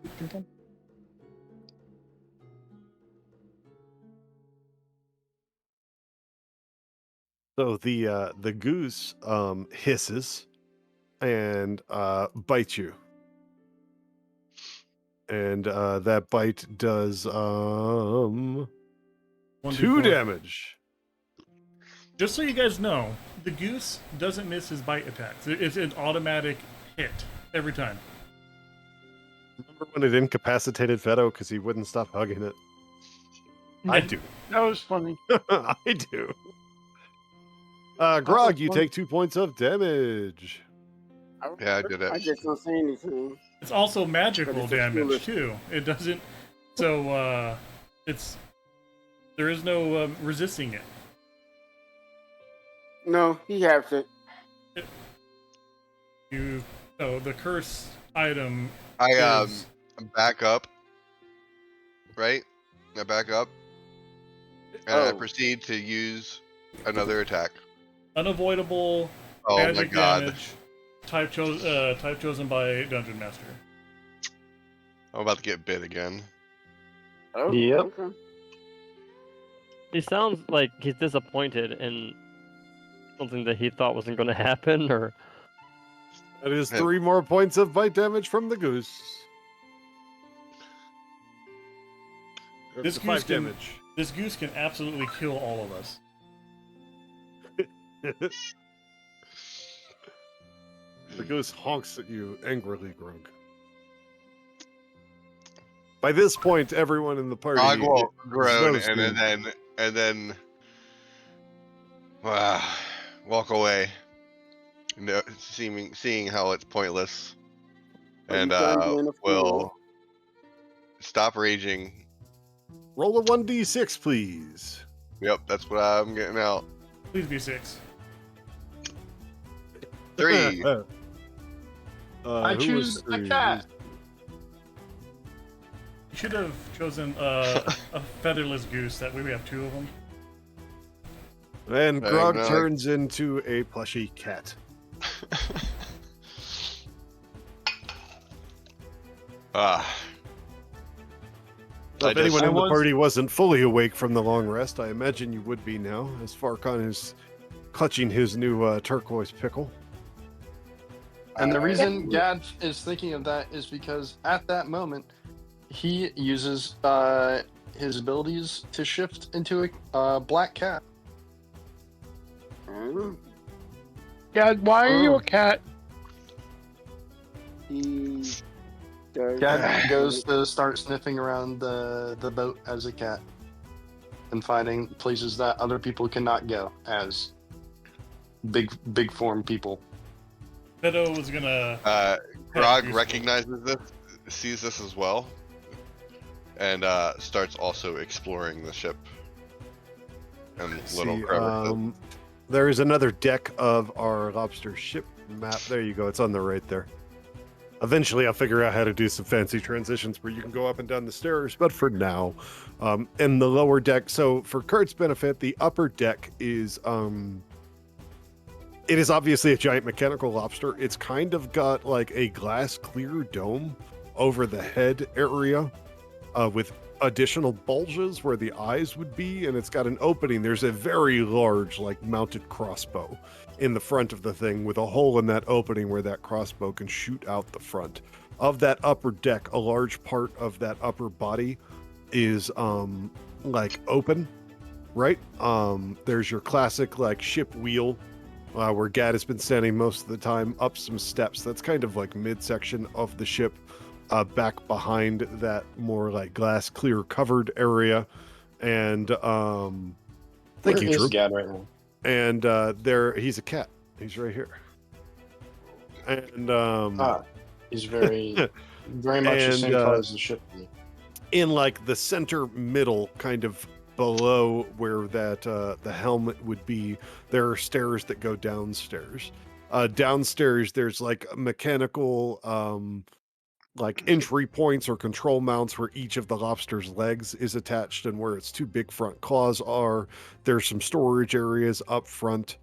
So the goose hisses and bites you. And that bite does 2 1d4. damage. Just so you guys know, the goose doesn't miss his bite attacks. It's an automatic hit every time. Remember when it incapacitated Fedo because he wouldn't stop hugging it? I do. That was funny. I do. That Grog, was you funny. take 2 points of damage. Yeah, I did it. I just don't say anything. It's also magical it's a damage foolish- too. It doesn't. So it's there is no resisting it. No, he has it. The curse item I is back up, right? I back up, and I Oh. proceed to use another attack. unavoidable Oh my magic god! damage. Type chosen by Dungeon Master. I'm about to get bit again. Oh, Yep. okay. He sounds like he's disappointed in something that he thought wasn't going to happen, or That is Hey. 3 more points of bite damage from the goose. This That's goose 5 can- damage. This goose can absolutely kill all of us. The goose honks at you angrily, Grog. By this point, everyone in the party Grog will is groan noticing. and then walk away, no, seeing how it's pointless, Are and you done being a will fool? stop raging. Roll a 1d6, please. Yep, that's what I'm getting out. Please be 6. 3. I who choose was a 3? cat. You should have chosen a featherless goose. That way we have 2 of them. And Hey, Grog no. turns into a plushy cat. Ah. Well, I if anyone just- in the was- party wasn't fully awake from the long rest, I imagine you would be now, as Farkon is clutching his new turquoise pickle. And the reason Gad is thinking of that is because at that moment, he uses his abilities to shift into a black cat. Dad, why are you a cat? He does. Gad goes to start sniffing around the boat as a cat and finding places that other people cannot go as big form people. Fedo was gonna. Grog goose recognizes this, sees this as well, and starts also exploring the ship and little See, crevices. there is another deck of our lobster ship map. There you go. It's on the right there. Eventually, I'll figure out how to do some fancy transitions where you can go up and down the stairs. But for now, in the lower deck. So for Kurt's benefit, the upper deck is it is obviously a giant mechanical lobster. It's kind of got like a glass clear dome over the head area with additional bulges where the eyes would be, and it's got an opening. There's a very large like mounted crossbow in the front of the thing with a hole in that opening where that crossbow can shoot out the front of that upper deck. A large part of that upper body is like open, right? There's your classic like ship wheel where Gad has been standing most of the time, up some steps. That's kind of like midsection of the ship, back behind that more like glass clear covered area. And thank Where you, is Drew. Gad right now? And there he's a cat. He's right here. And He's very much the And, same color as the ship. in like the center middle, kind of below where that the helmet would be, there are stairs that go downstairs. Downstairs there's like mechanical like entry points or control mounts where each of the lobster's legs is attached, and where its 2 big front claws are. There's some storage areas up front.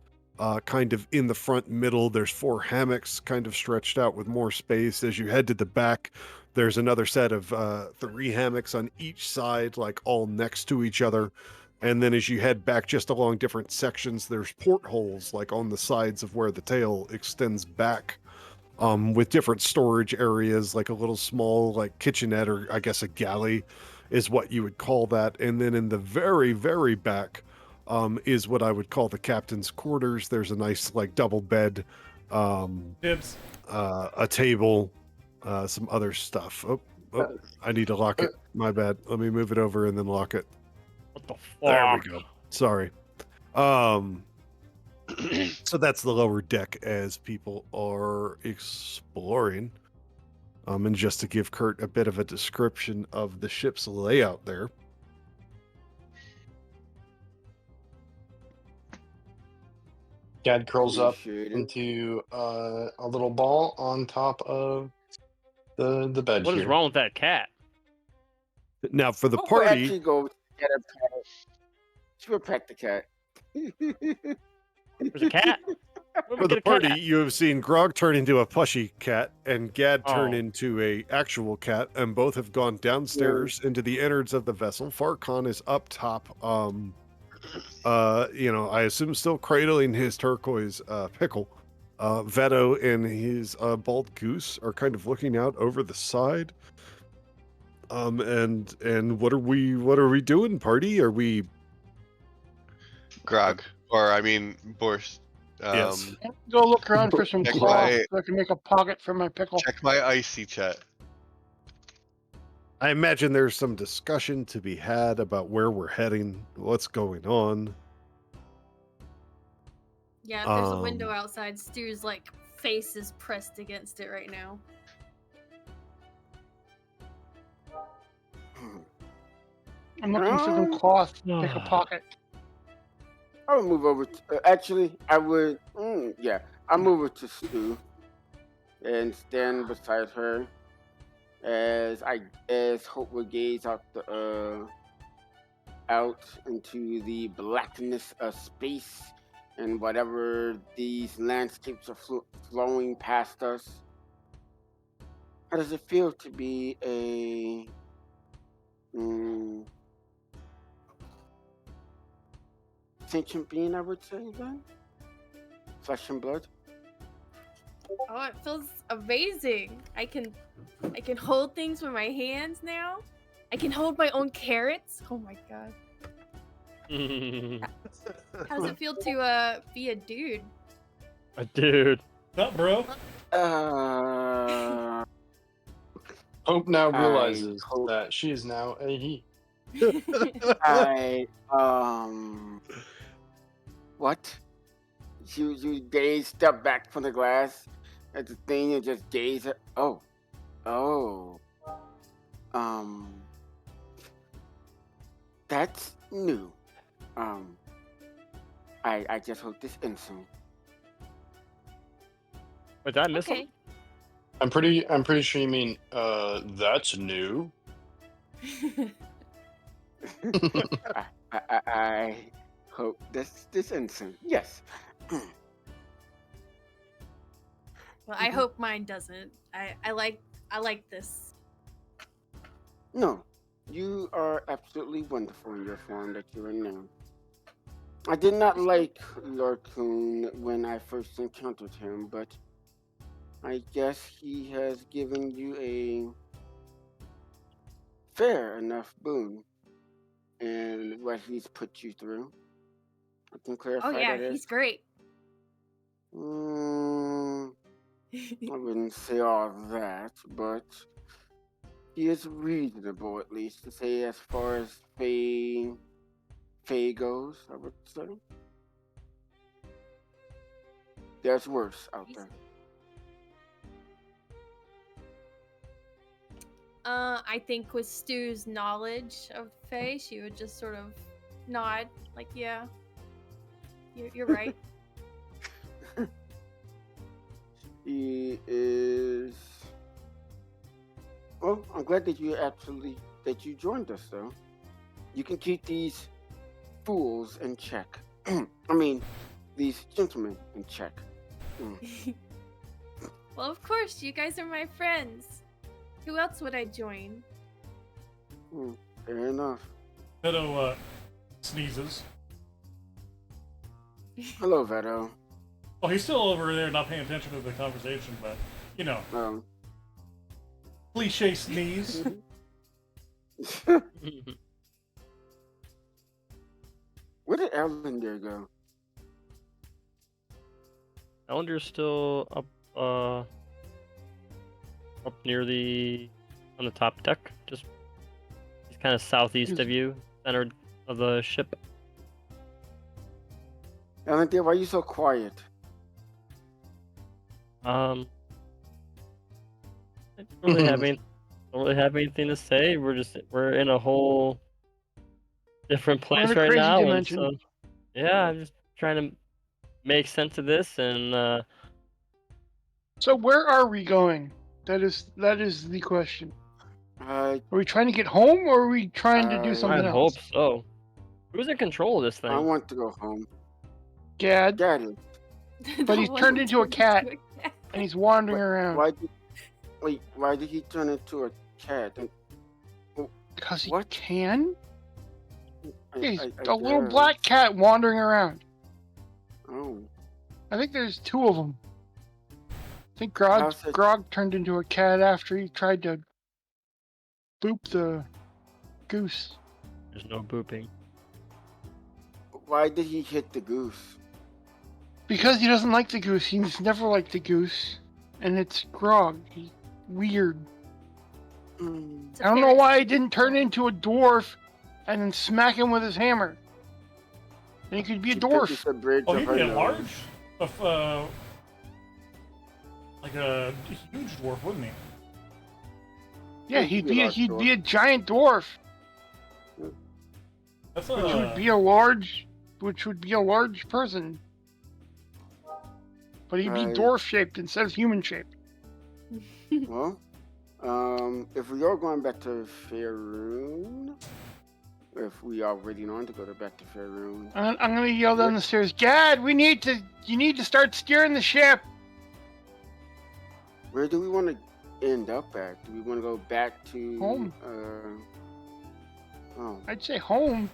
Kind of in the front middle, there's 4 hammocks kind of stretched out with more space. As you head to the back, there's another set of 3 hammocks on each side, like all next to each other. And then as you head back just along different sections, there's portholes like on the sides of where the tail extends back, with different storage areas, like a little small like kitchenette, or I guess a galley is what you would call that. And then in the very, very back is what I would call the captain's quarters. There's a nice like double bed, Tips. a table, some other stuff. Oh, I need to lock it. My bad. Let me move it over and then lock it. What the fuck? There we go. Sorry. So that's the lower deck as people are exploring. And just to give Kurt a bit of a description of the ship's layout there. Gad curls up Appreciate it. into a little ball on top of the bed What is here. wrong with that cat? Now for the We'll party, actually go get a pet. She will pet the cat. There's a cat. Where for we the get a party, cat? you have seen Grog turn into a plushy cat and Gad turn Oh. into a actual cat, and both have gone downstairs into the innards of the vessel. Farkon is up top. I assume still cradling his turquoise pickle. Veto and his bald goose are kind of looking out over the side. And what are we doing, party? Are we Grog, or I mean, Borst. Yes. Go look around for some Check cloth my- so I can make a pocket for my pickle. Check my icy chat. I imagine there's some discussion to be had about where we're heading, what's going on. Yeah, there's a window Um, outside. Stu's like face is pressed against it right now. I'm looking for some cloth to make a pocket. I would move over. Actually, I would. Yeah, I'll move over to Stu and stand beside her as Hope would gaze out into the blackness of space and whatever these landscapes are flowing past us. How does it feel to be a sentient being? I would say then, flesh and blood. Oh, it feels amazing. I can hold things with my hands now. I can hold my own carrots. Oh my god. How does it feel to be a dude? A dude. What, bro? Hope now I realizes hope- that she is now a he. What? You step back from the glass at the thing and just gaze at. Oh. That's new. I just hope this ends soon. Wait, did I miss Okay. I'm pretty sure you mean that's new. I hope this ends soon. Yes. Well, I hope mine doesn't. I like this. No, you are absolutely wonderful in your form that you are now. I did not like Lord Kuhn when I first encountered him, but I guess he has given you a fair enough boon in what he's put you through. I can clarify Oh yeah, that he's great. I wouldn't say all that, but he is reasonable, at least to say, as far as Faye goes. I would say there's worse out there. I think with Stu's knowledge of Faye, she would just sort of nod, like, yeah, you're right. He is. Well, I'm glad that you joined us, though. You can keep these fools in check. I mean, these gentlemen in check. Well, of course, you guys are my friends. Who else would I join? Fair enough. Veto sneezes. Hello, Veto. Oh, he's still over there not paying attention to the conversation, but, you know, cliche sneeze. Where did Ellinder go? Ellender's still up. up near on the top deck. Just he's kind of southeast of you, center of the ship. Valentine, why are you so quiet? I don't really have anything to say. We're in a whole different We're in place a right crazy now, dimension. and so yeah, I'm just trying to make sense of this, and So where are we going? That is the question. I Are we trying to get home, or are we trying to do I something I else? hope so. Who's in control of this I thing? want to go home. Gad, Daddy, but he's The one turned who into a cat, into a cat. and he's wandering around why did he turn into a cat? And because he what? can. Yeah, he's I a little guess. black cat wandering around. Oh, I think there's two of them. I think How's it- Grog turned into a cat after he tried to boop the goose. There's no booping. why did he hit the goose? Because he doesn't like the goose. He's never liked the goose. And it's Grog. He's weird. Mm, It's a I don't know parrot why he speak. didn't turn into a dwarf and then smack him with his hammer. Then he could be a she took dwarf. the bridge Oh, of he'd her be a nose. large, like a huge dwarf, wouldn't he? Yeah, He could be a large he'd be dwarf. a giant dwarf, That's which would be a large person. But he'd be Right. dwarf shaped instead of human shaped. Well, if we are going back to Faerun, if we are ready on to go back to Faerun, I'm gonna yell down the stairs, Gad, you need to start steering the ship. where do we want to end up at? Do we want to go back to Home. Oh, I'd say home.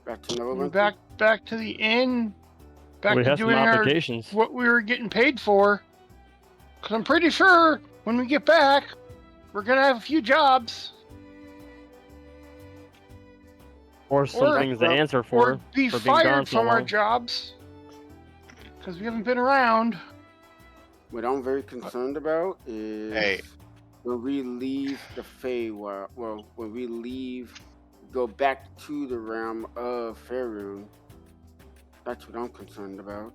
back to We're Neverwinter. back to the inn. Back We to have some doing obligations. what we were getting paid for. Cause I'm pretty sure when we get back, we're gonna have a few jobs. Or some or- things to or answer Or for. be for being gone fired so from our long. jobs. Because we haven't been around. What I'm very concerned about is Hey. when we leave the Feywild. Well, when we go back to the realm of Faerun. That's what I'm concerned about.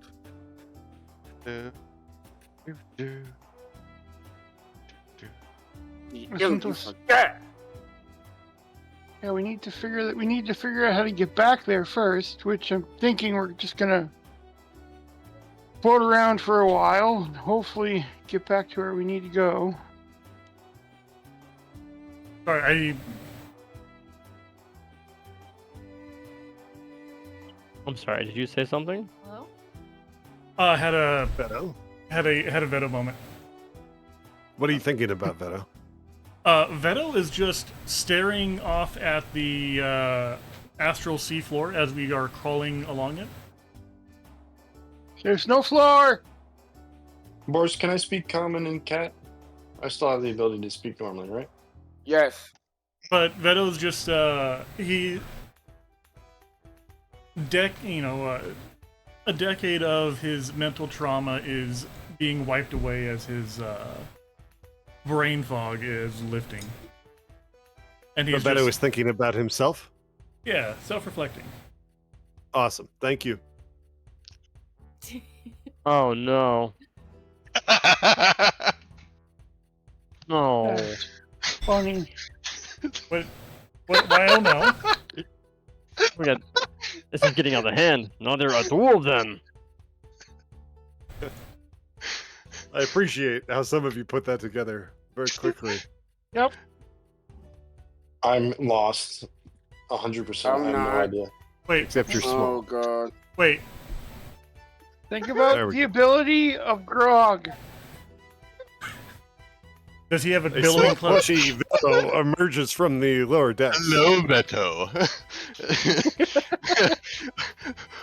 Listen to us. Yeah, we need to figure out how to get back there first, which I'm thinking we're just gonna float around for a while and hopefully get back to where we need to go. Sorry, I'm sorry. Did you say something? Hello? I had a Veto. Veto moment. What are you thinking about, Veto? Veto is just staring off at the astral seafloor as we are crawling along it. There's no floor! Boris, can I speak common and cat? I still have the ability to speak normally, right? Yes. But Veto's just a decade of his mental trauma is being wiped away as his brain fog is lifting. And he's Veto just, was thinking about himself. yeah, self-reflecting. Awesome. Thank you. Oh no. No. Funny. Why oh no? We got. This is getting out of hand. No, there are two of them. I appreciate how some of you put that together very quickly. Yep. I'm lost 100%. I I'm have no not. idea. Wait, Except you're Oh small. god. wait. Think There about we the ability of Grog. Does he have a A billowing small cloud? plushy Veto emerges from the lower decks. Hello, Beto.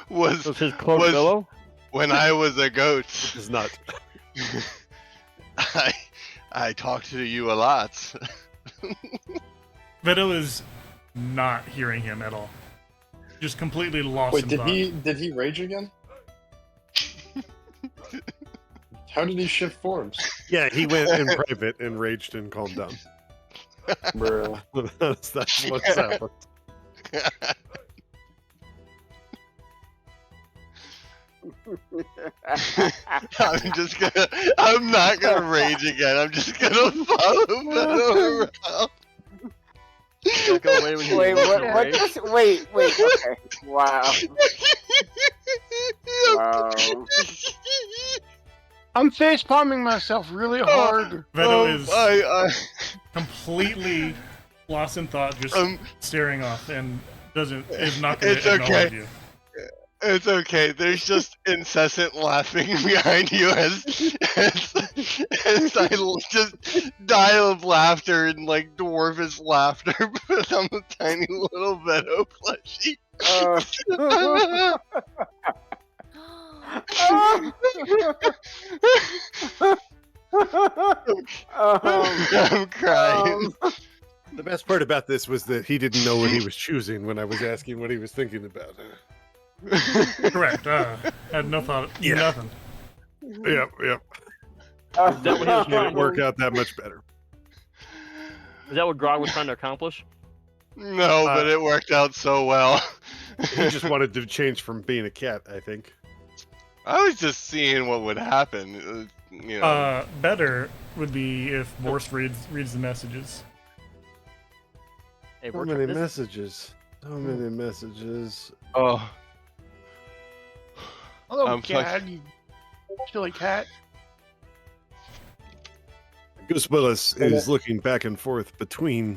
was Was his cloak was- billow? when I was a goat. Is not. I talked to you a lot. Veto is not hearing him at all. Just completely lost Wait, in did thought. he rage again? How did he shift forms? Yeah, he went in private and raged and calmed down. Bruh. That's what's happened. I'm not gonna rage again. I'm just gonna follow Beto around. Back away when he Wait, was what? away. Wait. Okay. Wow. Wow. I'm face palming myself really hard. Veto is I completely lost in thought, just staring off, and is not going It's to acknowledge okay. you. It's okay. There's just incessant laughing behind you as I just die of laughter and like dwarfish laughter, but I'm a tiny little Veto plushie. I'm crying. The best part about this was that he didn't know what he was choosing when I was asking what he was thinking about. Correct. Had no thought. Yeah. Nothing. Yep. Is that what he was Made it work out that much better. Is that what Grog was trying to accomplish? No, but it worked out so well. He just wanted to change from being a cat, I think. I was just seeing what would happen. You know. Better would be if Morse reads the messages. Hey, So we're many this- messages. So many messages. Oh. Hello, Gad. You silly cat. Goose Willis is looking back and forth between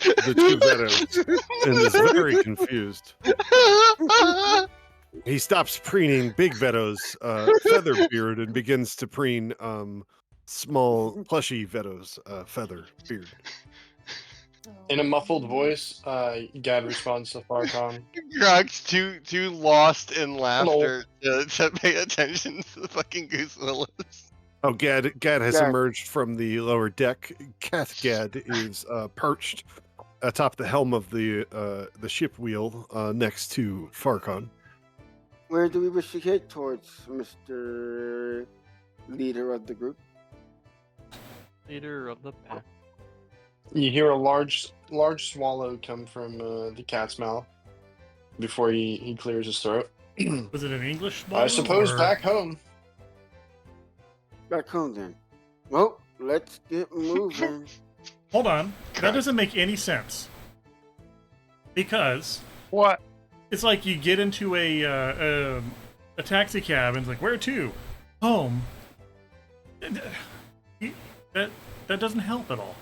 the two Vetos and is very confused. He stops preening Big Veto's feather beard and begins to preen small plushy Veto's feather beard. In a muffled voice, Gad responds to Farcon. Grog's too lost in laughter to pay attention to the fucking Goose Willis. Oh, Gad has emerged from the lower deck. Cat Gad is perched atop the helm of the ship wheel next to Farcon. Where do we wish to head towards, Mr. Leader of the group? Leader of the pack. You hear a large swallow come from the cat's mouth before he clears his throat. Was it an English? I suppose or... back home. Back home then. Well, let's get moving. Hold on, that doesn't make any sense. Because What? it's like you get into a taxi cab and it's like, where to? Home. That doesn't help at all.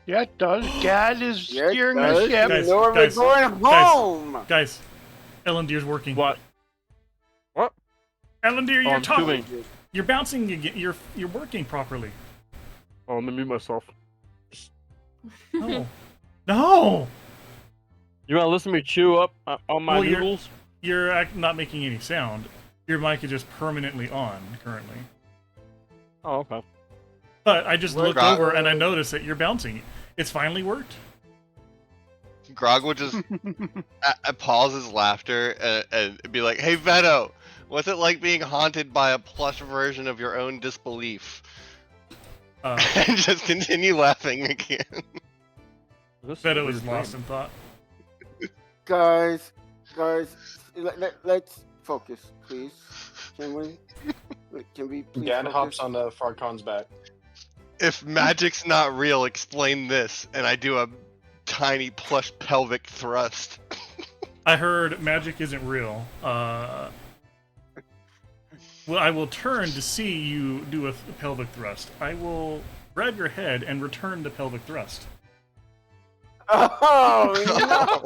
Yeah, it does. Gad is Yeah, it steering does. the ship. Guys, No, we're guys, going home. Guys, Ellendeer's working. What? What? Ellendeer, Oh, you're I'm talking. doing. You're bouncing. You're working properly. Oh, let me mute myself. No. No. You want to listen to me chew up on my Well, you're- noodles? You're not making any sound. Your mic is just permanently on currently. Oh, okay. But I just looked Grog- over and I noticed that you're bouncing. It's finally worked. Grog would just pause his laughter and be like, "Hey Veto, what's it like being haunted by a plush version of your own disbelief?" And just continue laughing again. Veto is lost in thought. Guys, let's focus, please. Can we? Can we please Gad focus? hops onto Farcon's back. If magic's not real, explain this, and I do a tiny plush pelvic thrust. I heard magic isn't real. Well, I will turn to see you do a pelvic thrust. I will grab your head and return the pelvic thrust. Oh no!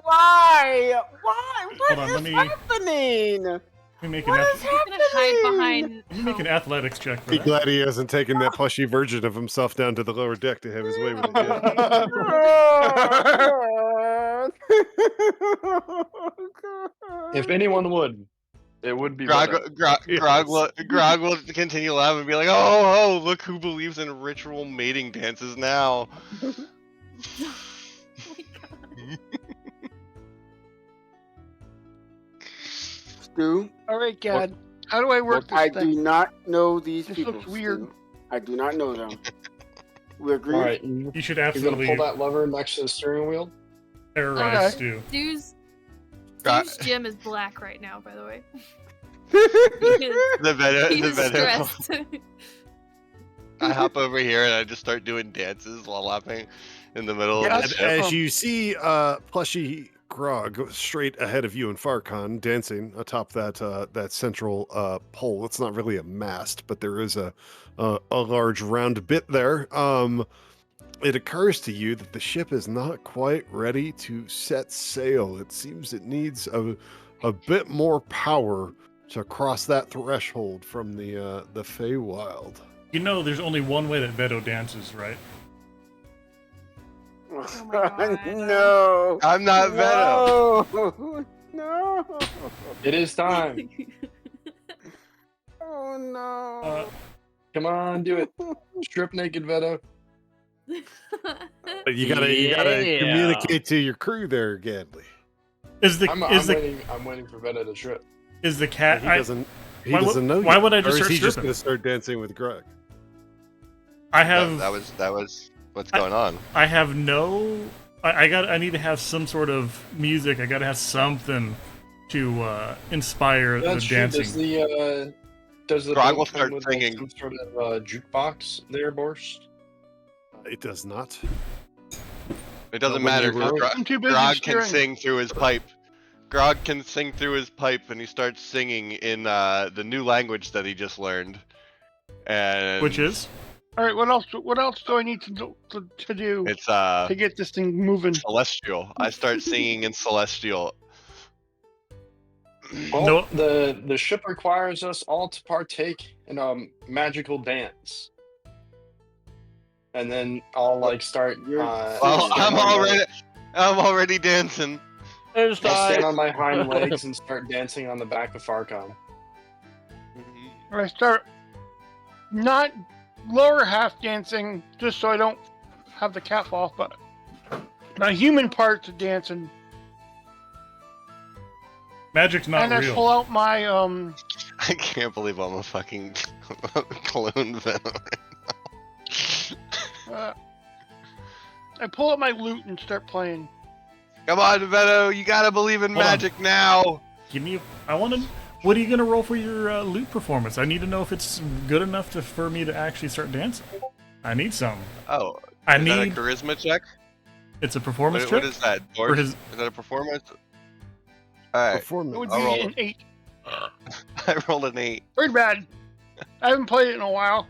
Why? What Hold on, is let me happening? make What an is He's gonna hide behind. let me make an athletics check for Be that. glad he hasn't taken that plushy version of himself down to the lower deck to have his way with it. If anyone would, it would be Grog, Veto. Grog will continue laughing and be like, "Oh, look who believes in ritual mating dances now." Oh my god. Stu, All right, Gad. How do I work Look, this I thing? do not know these This people. looks weird. Stu. I do not know them. We agree? All right, You should you're gonna absolutely pull that lever next to the steering wheel. terrorize Okay. Stu. Stu's gym is black right now, by the way. The Veto, He the is Veto. stressed. I hop over here and I just start doing dances while laughing in the middle Yeah, of the that's ship. As you see plushy Grog straight ahead of you and Farcon dancing atop that central pole. It's not really a mast, but there is a large round bit there. It occurs to you that the ship is not quite ready to set sail. It seems it needs a bit more power to cross that threshold from the Feywild. You know, there's only one way that Veto dances, right? Oh my God. No. I'm not Veto. No. No. It is time. Oh no. Come on, do it. Strip naked, Veto. But you gotta Yeah. communicate to your crew there, Gadley. I'm waiting for Veto to strip. Is the cat? He doesn't. He why would- doesn't know. why yet. would I Or just is start he just stripping? gonna start dancing with Greg? I have. That was what's going on. I have no. I need to have some sort of music. I got to have something to inspire That's the true. dancing. Does the Grog boat will come start with singing. some sort of jukebox there, Boris? It does not. It doesn't when matter. you were- Grog, I'm too busy Grog can steering. sing through his pipe. Grog can sing through his pipe, and he starts singing in the new language that he just learned. And Which is? All right, what else? What else do I need to do it's to get this thing moving? celestial. I start singing in celestial. Well, No. the ship requires us all to partake in a magical dance, and then I'll like start. You're- Well, stand I'm already dancing. There's I'll stand time. on my hind legs and start dancing on the back of Farcon. Or I start not lower half dancing just so I don't have the cat fall off, but my human parts of dancing. Magic's not And I real. pull out my I can't believe I'm a fucking clone Venom. I pull out my lute and start playing. Come on, Veto, you gotta believe in Hold on. magic now. Give me. I want to. What are you gonna roll for your loot performance? I need to know if it's good enough for me to actually start dancing. I need some. Oh, I is that a need. charisma check? It's a performance What check. is that? For Boris? his. Is that a performance? Alright, It Performance. would I'll be roll an 8. I rolled an 8. Pretty bad. I haven't played it in a while.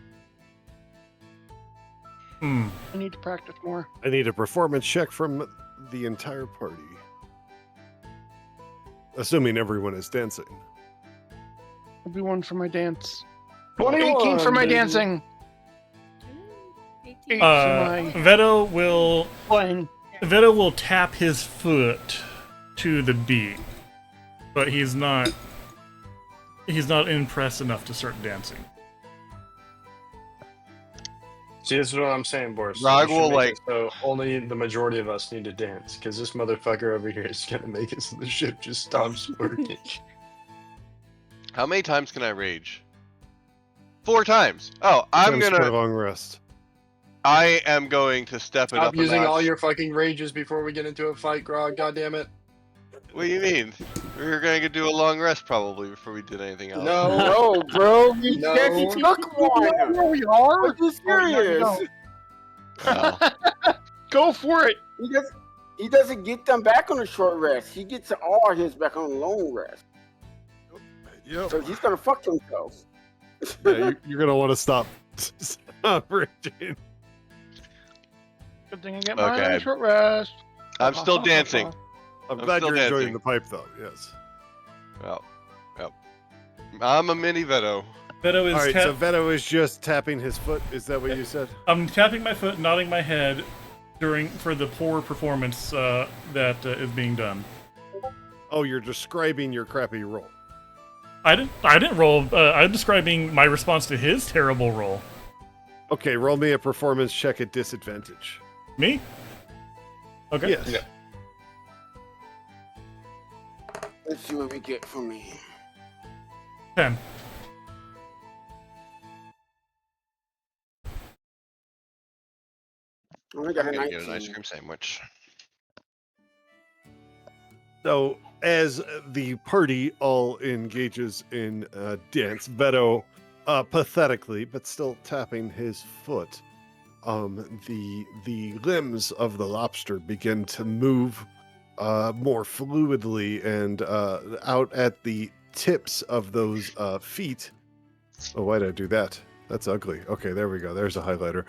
Hmm. I need to practice more. I need a performance check from the entire party. Assuming everyone is dancing. I'll be one for my dance. 21, 18 for my baby. dancing. 18. 8 for my Veto will. playing. Veto will tap his foot to the beat, but he's not. He's not impressed enough to start dancing. See, this is what I'm saying, Boris. Grog You should will, make like- it so only the majority of us need to dance, because this motherfucker over here is gonna make it so the ship just stops working. How many times can I rage? 4 times. Oh, I'm Times for a gonna. long rest. I am going to step it Stop up a using notch. all your fucking rages before we get into a fight, Grog. God damn it. What do you mean? We were gonna do a long rest probably before we did anything else. No. No, bro. We No. said he took one. Where we are? Are you serious? Well, Go for it. He doesn't get them back on a short rest. He gets all his back on a long rest. Yep. So he's gonna fuck himself. Yeah, you're gonna want to stop. Stop raging. Good thing I get mine on Okay. a short rest. I'm still dancing. I'm I'm glad still you're enjoying dancing. the pipe, though. Yes. Well, yep. I'm a mini Veto. Veto is. All right. So Veto is just tapping his foot. Is that what you said? I'm tapping my foot, nodding my head for the poor performance that is being done. Oh, you're describing your crappy roll. I didn't roll. I'm describing my response to his terrible roll. Okay, roll me a performance check at disadvantage. Me? Okay. Yes. Yeah. Let's see what we get from me. 10. only I'm got a gonna get an ice 19. cream sandwich. So as the party all engages in dance, Beto, pathetically but still tapping his foot, the limbs of the lobster begin to move more fluidly, and out at the tips of those feet. Oh, why did I do that? That's ugly. Okay, there we go. There's a highlighter.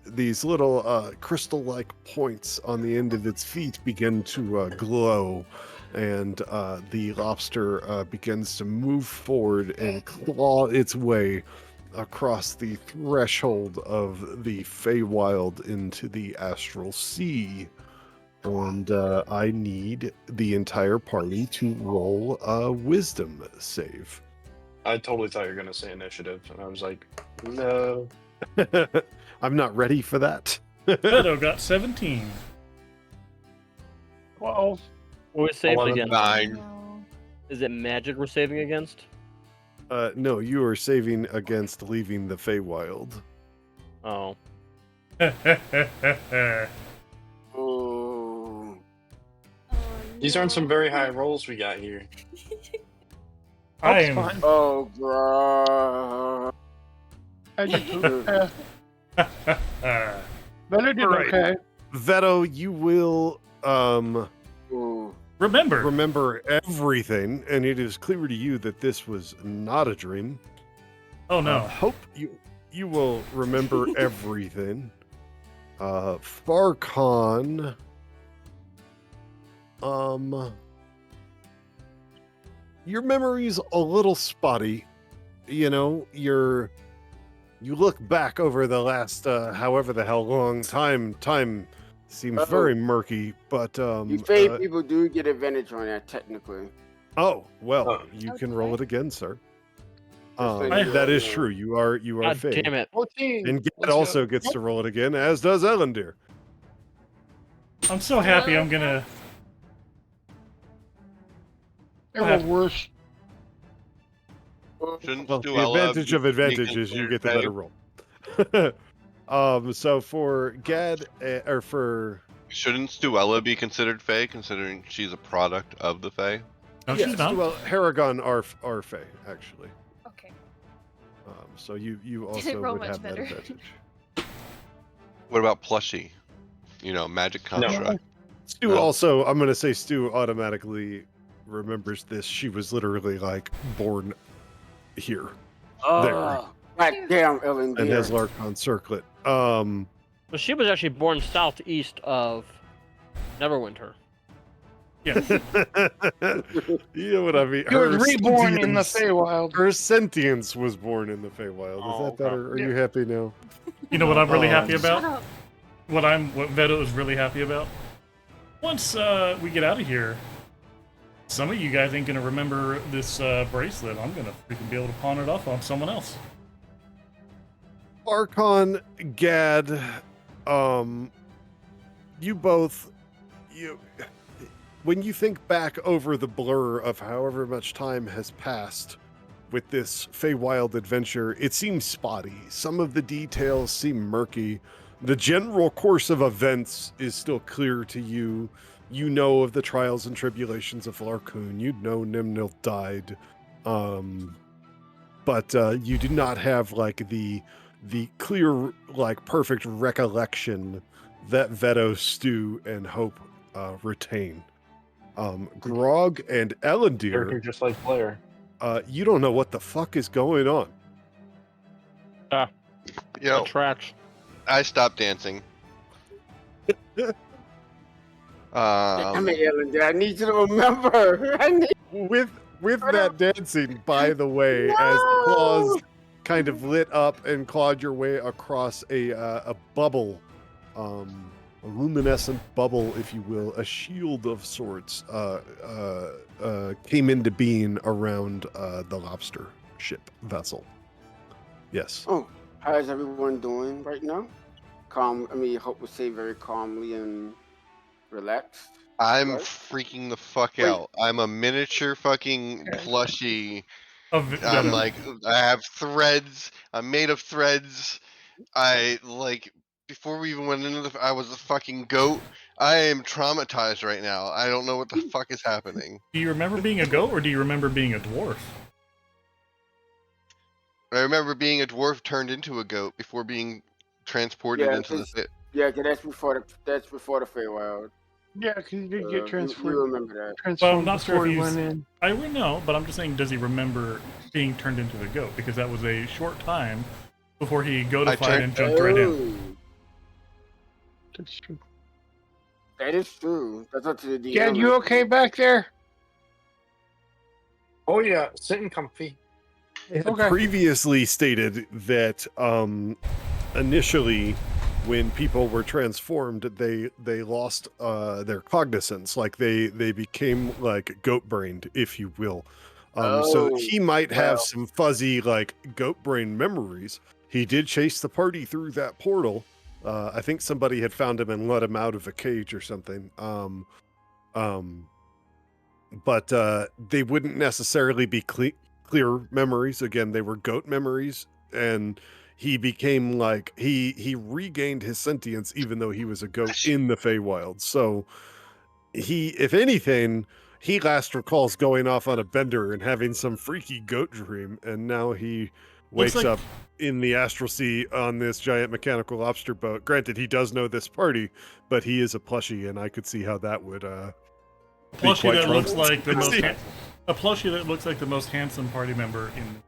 These little crystal-like points on the end of its feet begin to glow, and the lobster begins to move forward and claw its way across the threshold of the Feywild into the astral sea. And I need the entire party to roll a wisdom save. I totally thought you were gonna say initiative, and I was like, no. I'm not ready for that. Beto got 17. 12. What we saved 11. against? 9. No. Is it magic we're saving against? No, you are saving against leaving the Feywild. Oh. Oh. Oh, These aren't some very no. high rolls we got here. I That's am. fine. Oh, bro. I did Better did Alright. okay. Veto, you will Ooh. Remember, remember everything, and it is clear to you that this was not a dream. oh no. Hope you will remember everything. Farcon. Your memory's a little spotty. You know, you look back over the last however the hell long time seems Oh. very murky, but You Fey people do get advantage on that, technically. oh well, Oh. you can roll it again, sir. Just so That is know. true. You are God Fey. damn it. 14. And Gad Let's go. also gets to roll it again, as does Ellendir. I'm so happy I'm gonna. They were worse. Shouldn't Well, the Stuella advantage be- of be advantage is you considered get the Fey? better roll. So for Gad, or for Shouldn't Stuella be considered Fey, considering she's a product of the Fey? No, yes, she's not. well, Haragon are Fey actually. Okay. So you Didn't also roll would much have better. that advantage. What about Plushie? You know, magic construct. Stu No. also, I'm gonna say Stu automatically remembers this. She was literally like born here Oh, goddamn, Ellen and dear. has Larkon circlet. So she was actually born southeast of Neverwinter. Yes. You know what I mean? He was reborn in the sentience- Feywild. Her sentience was born in the Feywild. Is Oh, that okay. better? Are Yeah. you happy now? You know what I'm really Oh, happy Shut about? up. What Veto is really happy about? Once we get out of here, some of you guys ain't gonna remember this bracelet. I'm gonna freaking be able to pawn it off on someone else. Archon, Gad, you both, when you think back over the blur of however much time has passed with this Feywild adventure, it seems spotty. Some of the details seem murky. The general course of events is still clear to you. You know of the trials and tribulations of Larkoon. You know Nimnil died. But you do not have like the clear, like perfect recollection that Veto, Stu, and Hope retain. Grog and Character Ellendir, just like Blair. you don't know what the fuck is going on. You know, Tracks. I stopped dancing. Damn it, Ellen dear. I need you to remember. I need With that dancing, by the way, as the claws kind of lit up and clawed your way across a bubble, a luminescent bubble, if you will, a shield of sorts, came into being around the lobster ship vessel. Yes. Oh, how is everyone doing right now? Calm. I mean, Hope would say very calmly and relaxed. I'm Right? freaking the fuck Wait. out. I'm a miniature fucking plushie. Of I'm Veto. like, I have threads. I'm made of threads. I like before we even went into I was a fucking goat. I am traumatized right now. I don't know what the fuck is happening. Do you remember being a goat, or do you remember being a dwarf? I remember being a dwarf turned into a goat before being transported into the pit. Yeah, 'cause that's before the Feywild. Yeah, because he did get You remember that. Well, I'm transformed not sure before if he he's. went in. I would know, but I'm just saying, does he remember being turned into the goat? Because that was a short time before he goatified and jumped right in. That's true. That is true. That's up to the DM. Gad, you okay back there? Oh yeah, sitting comfy. It had Okay. previously stated that initially, when people were transformed, they lost their cognizance, like they became like goat-brained, if you will. So he might have some fuzzy like goat-brain memories. He did chase the party through that portal. I think somebody had found him and let him out of a cage or something. But they wouldn't necessarily be clear memories. Again, they were goat memories, and he became like he regained his sentience even though he was a goat in the Feywild. So he, if anything, he last recalls going off on a bender and having some freaky goat dream, and now he wakes up in the astral sea on this giant mechanical lobster boat. Granted, he does know this party, but he is a plushie, and I could see how that would Plushie that looks like the most a plushie that looks like the most handsome party member in.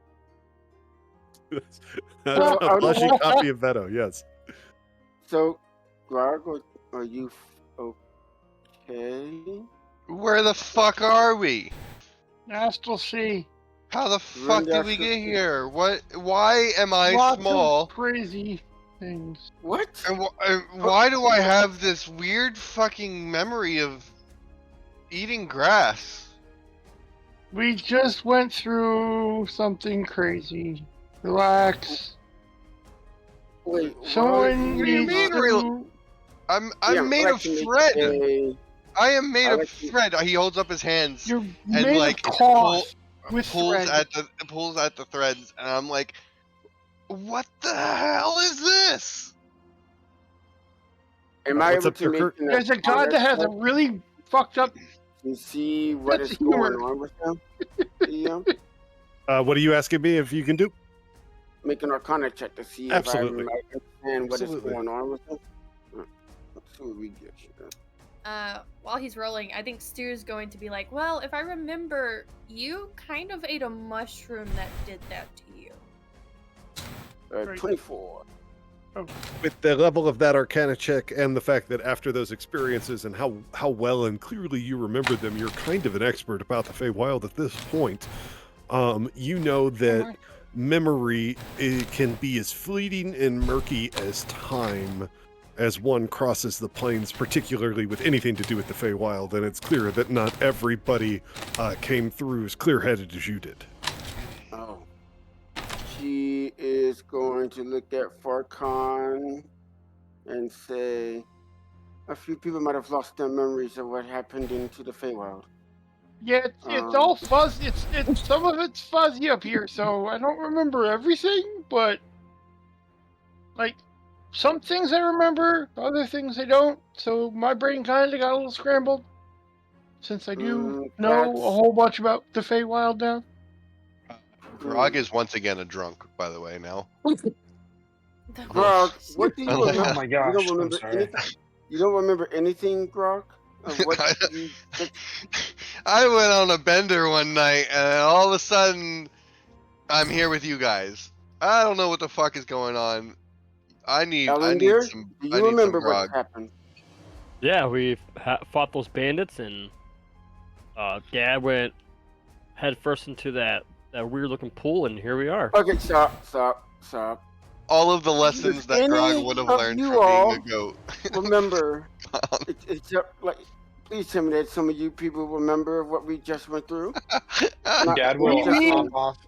A plushie copy of Veto, yes. So, Grog, are you okay? Where the fuck are we? Astral Sea. How the fuck did we get here? What? Why am I Lots small? of crazy things. What? And why do I have this weird fucking memory of eating grass? We just went through something crazy. Relax. Wait, Someone What do you mean, real? I'm made of thread. I am made of thread. He holds up his hands You're and made like of cloth with pulls thread. at the threads, and I'm like, what the hell is this? Am I able to make There's a god that has a really fucked up. You see what is going on with him? DM? What are you asking me if you can do? Make an Arcana check to see Absolutely. if I understand what is going on with him. Let's see what we get here. While he's rolling, I think Stu's going to be like, well, if I remember, you kind of ate a mushroom that did that to you. 24. With the level of that Arcana check and the fact that after those experiences and how well and clearly you remember them, you're kind of an expert about the Feywild at this point. You know that memory can be as fleeting and murky as time as one crosses the plains, particularly with anything to do with the Feywild, and it's clear that not everybody came through as clear-headed as you did. Oh. She is going to look at Farkon and say, a few people might have lost their memories of what happened into the Feywild. Yeah, it's all fuzzy. It's some of it's fuzzy up here, so I don't remember everything. But like some things I remember, other things I don't. So my brain kind of got a little scrambled since I do know a whole bunch about the Feywild now. Grog is once again a drunk, by the way. Now. Grog, what do you remember? Oh my gosh, You don't remember I'm sorry. anything? You don't remember anything, Grog? Of what you I went on a bender one night, and all of a sudden, I'm here with you guys. I don't know what the fuck is going on. I need some. Do you remember what happened? Yeah, we fought those bandits, and Gad went head first into that weird-looking pool, and here we are. Okay, stop. All of the lessons that Grog would have learned from being a goat. Remember, it's like, please tell me that some of you people remember what we just went through. Gad will hop off.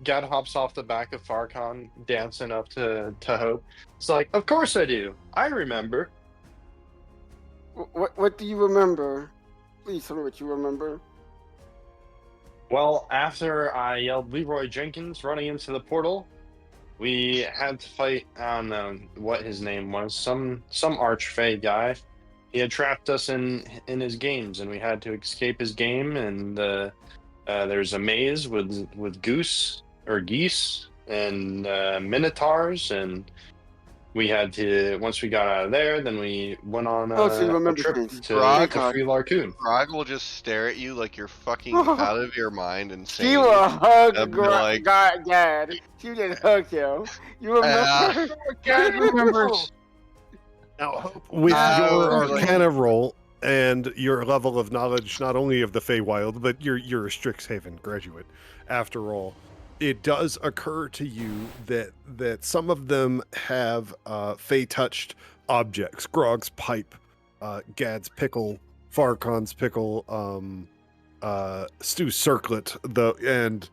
Gad hops off the back of Farkon, dancing up to Hope. It's like, of course I do. I remember. What do you remember? Please tell me what you remember. Well, after I yelled Leroy Jenkins running into the portal, We had to fight. I don't know what his name was. Some archfey guy. He had trapped us in his games, and we had to escape his game. And there's a maze with goose or geese and minotaurs, and we had to. Once we got out of there, then we went on Oh, so you a remember trip things. to Thank Grog, God. free Larcoon. Grog will just stare at you like you're fucking out of your mind, She insane. will hug And be like, Gad. She just hugged him. You ah, remember? God remembers. Now, Hope, with no, your be like, Arcana roll and your level of knowledge, not only of the Feywild, but you're a Strixhaven graduate, after all, it does occur to you that some of them have Fey-touched objects. Grog's pipe, Gad's pickle, Farcon's pickle, Stu's circlet, and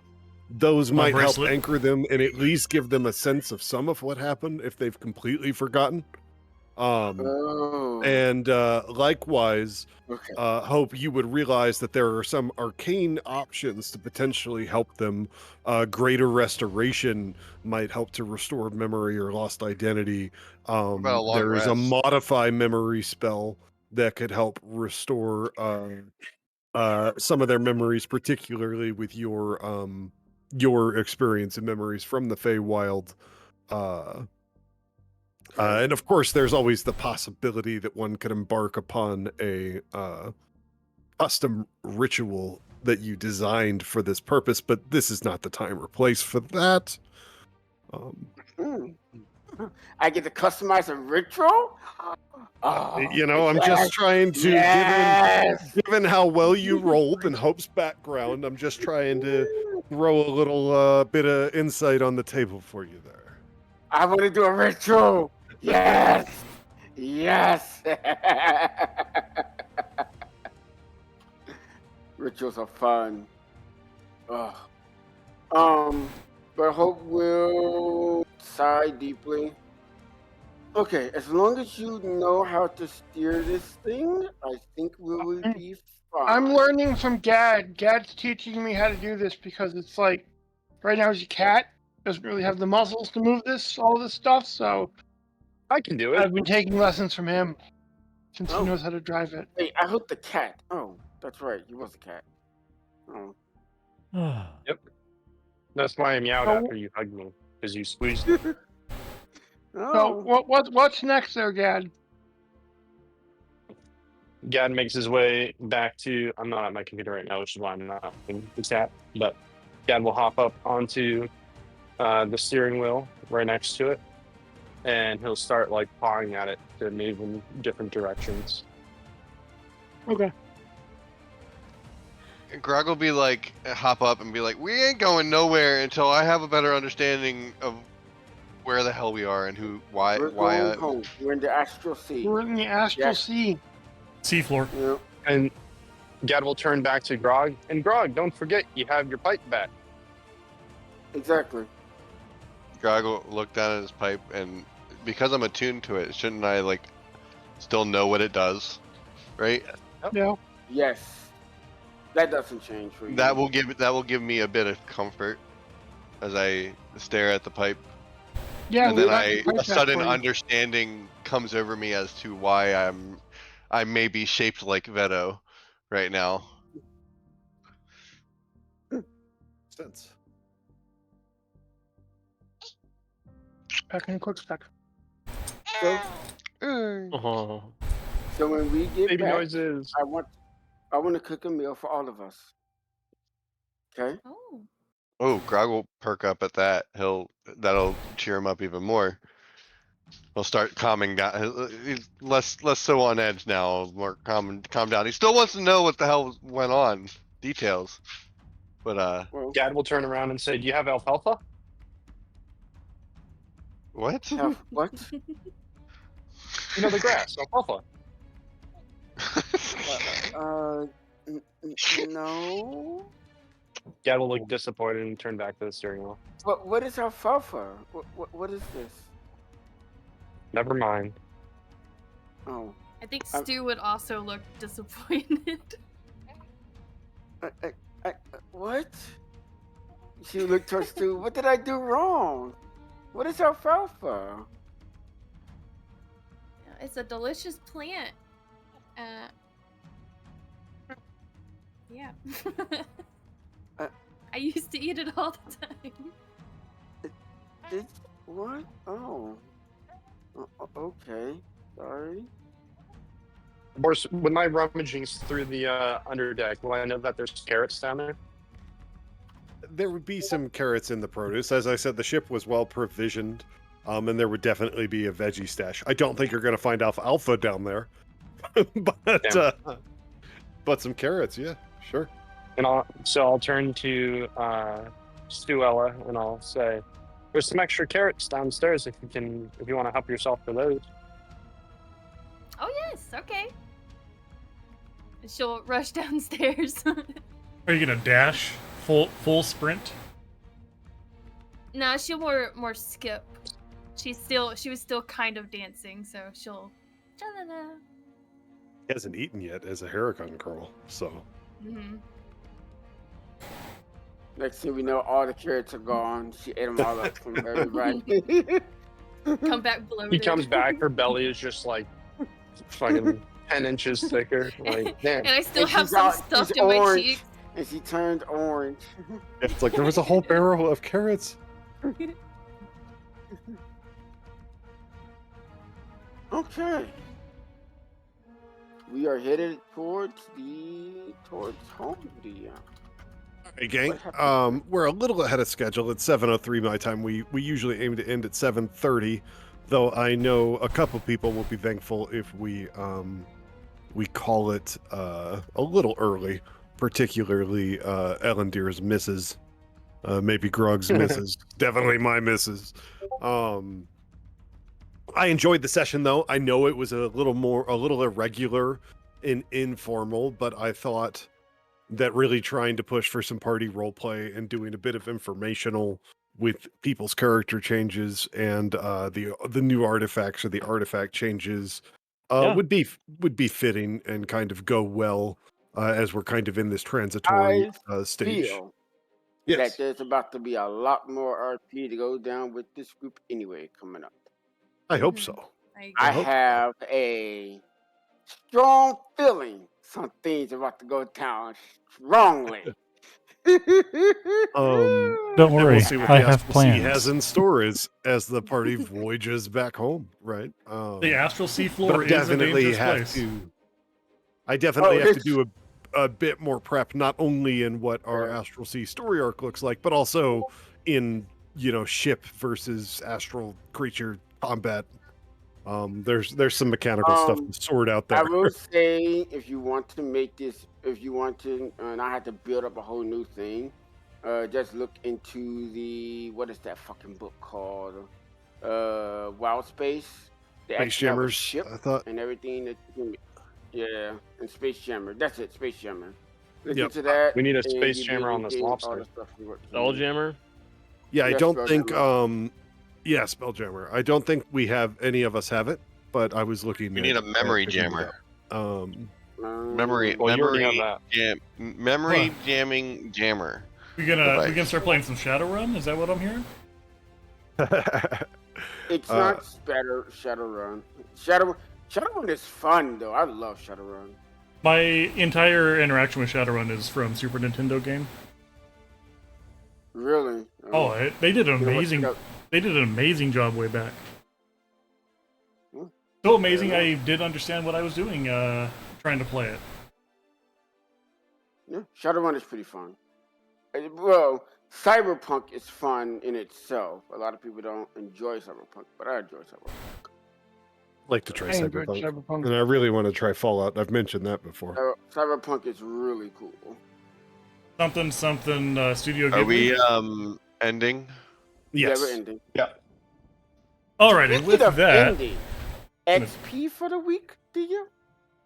those My might help bracelet. anchor them and at least give them a sense of some of what happened if they've completely forgotten. Oh. And likewise, Okay. Hope, you would realize that there are some arcane options to potentially help them. Greater restoration might help to restore memory or lost identity. what about a long There is a rest? modify memory spell that could help restore some of their memories, particularly with your experience and memories from the Feywild. And of course, there's always the possibility that one could embark upon a custom ritual that you designed for this purpose, but this is not the time or place for that. Hmm. I get to customize a ritual? Oh, I'm yes. just trying to, Yes. given how well you rolled and Hope's background, I'm just trying to throw a little bit of insight on the table for you there. I want to do a ritual. Yes. Yes. Rituals are fun. Ugh. But Hope will sigh deeply. Okay, as long as you know how to steer this thing, I think we will be fine. I'm learning from Gad. Gad's teaching me how to do this because it's like right now he's a cat, doesn't really have the muscles to move all this stuff. So I can do it. I've been taking lessons from him since Oh. he knows how to drive it. Wait, I hooked the cat. Oh, that's right. He was a cat. Oh. Yep. That's why I meowed Oh. after you hugged me, because you squeezed me. So Oh. what's next there, Gad? Gad makes his way back to. I'm not at my computer right now, which is why I'm not in the chat. But Gad will hop up onto the steering wheel right next to it, and he'll start like pawing at it to move in different directions. Okay. Grog will be like, hop up and be like, we ain't going nowhere until I have a better understanding of where the hell we are and why. We're going home. We're in the astral sea. We're in the astral Yes. sea. Seafloor. Yeah. And Gad will turn back to Grog. And Grog, don't forget, you have your pipe back. Exactly. Grog will look down at his pipe, and because I'm attuned to it, shouldn't I like still know what it does, right? Yeah. Yes. That doesn't change for you. That will give me a bit of comfort as I stare at the pipe, Yeah. and we then got the pipe a back sudden for you. understanding comes over me as to why I may be shaped like Veto right now. Sense. Back in a quick sec. So, Oh. so when we get Baby back, noises. I want to cook a meal for all of us. Okay. Oh. Oh, Grog will perk up at that. That'll cheer him up even more. He'll start calming down. He's less so on edge now. More calm down. He still wants to know what the hell went on, details. But Well, Gad will turn around and say, do you have alfalfa? what? what? You know, the grass, alfalfa. No. Gad will look disappointed and turn back to the steering wheel. What is alfalfa? What is this? Never mind. Oh. I think Stu would also look disappointed. What? She looked towards Stu. What did I do wrong? What is alfalfa? It's a delicious plant. Yeah. Uh, I used to eat it all the time. This what? Oh. Okay. Sorry. Of course, with my rummaging through the underdeck, will I know that there's carrots down there? There would be some carrots in the produce. As I said, the ship was well provisioned, and there would definitely be a veggie stash. I don't think you're going to find alfalfa down there, Damn. but some carrots, yeah, sure. And I'll turn to Stuella and I'll say, "There's some extra carrots downstairs if you want to help yourself for those." Oh yes, okay. She'll rush downstairs. Are you gonna dash full sprint? Nah, she'll more skip. She was still kind of dancing, so she'll cha-la-la. He hasn't eaten yet as a Huracan girl, so. Mm-hmm. Next thing we know, all the carrots are gone. She ate them all up from everybody. Come back bloated. He comes back, her belly is just like fucking 10 inches thicker. Like, damn. And I still have some stuff in my cheeks. And she turned orange. It's like there was a whole barrel of carrots. Okay. We are headed towards home. Hey gang, we're a little ahead of schedule. It's 7:03 my time. We usually aim to end at 7:30, though I know a couple people will be thankful if we call it a little early, particularly Ellendeer's missus, maybe Grug's missus, definitely my missus. I enjoyed the session though. I know it was a little irregular and informal, but I thought that really trying to push for some party roleplay and doing a bit of informational with people's character changes and the new artifacts or the artifact changes would be fitting and kind of go well as we're kind of in this transitory stage. Feel Yes, that there's about to be a lot more RP to go down with this group anyway coming up. I hope so. I have a strong feeling some things about to go down strongly. Don't worry, We'll see what I the have Astral Sea has plans. in store as the party voyages back home, right? The Astral Sea But floor I is a definitely dangerous have place. to. I definitely have to do a bit more prep, not only in what our Astral Sea story arc looks like, but also in ship versus astral creature combat. There's some mechanical stuff to sort out there. I will say, if you want to not have to build up a whole new thing, just look into what is that fucking book called? Wild Space. They Space actually have a Jammers, ship I thought. and everything. And Space Jammer. That's it, Space Jammer. Look Yep. into that. We need a and space you'll be jammer able on to this get all lobster. the stuff you want to Spelljammer? Yeah, I Yes, don't think. Spelljammer. Yeah, Spelljammer. I don't think any of us have it, but I was looking. We need a memory picking it jammer. up. Memory Well, you already have memory Huh. jamming jammer. We gonna start playing some Shadowrun? Is that what I'm hearing? It's not Shadowrun. Shadowrun is fun though. I love Shadowrun. My entire interaction with Shadowrun is from Super Nintendo game. Really? They did an You know what, amazing. Shadow- They did an amazing job way back. Hmm. So amazing, Fair I enough. did understand what I was doing trying to play it. Yeah, Shadowrun is pretty fun. Well, Cyberpunk is fun in itself. A lot of people don't enjoy Cyberpunk, but I enjoy Cyberpunk. Like to try I enjoyed Cyberpunk, Cyberpunk. and I really want to try Fallout. I've mentioned that before. Cyberpunk is really cool. Something Studio Are we Ghibli. ending? Yeah, Yes. we're ending. Alrighty, Speaking with of that, ending, XP for the week, do you?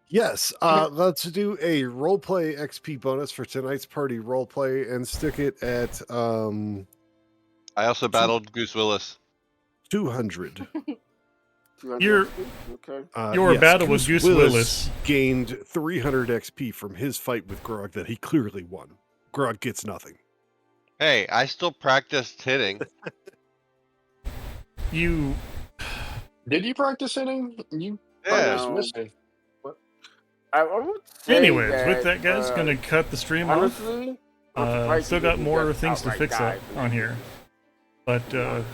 Yes. Let's do a roleplay XP bonus for tonight's party roleplay and stick it at I also battled Goose Willis. 200. 200 Your- XP? Okay. Your battle with Goose Willis. gained 300 XP from his fight with Grog that he clearly won. Grog gets nothing. Hey, I still practiced hitting. you Did you practice hitting? You Yeah. practiced missing. I would say anyways, with that, guys, gonna cut the stream off. honestly, I'm surprised Still you got didn't more just things to outright fix up die from on that. here. But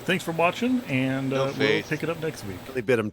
thanks for watching, and No we'll faith. pick it up next week. They bit him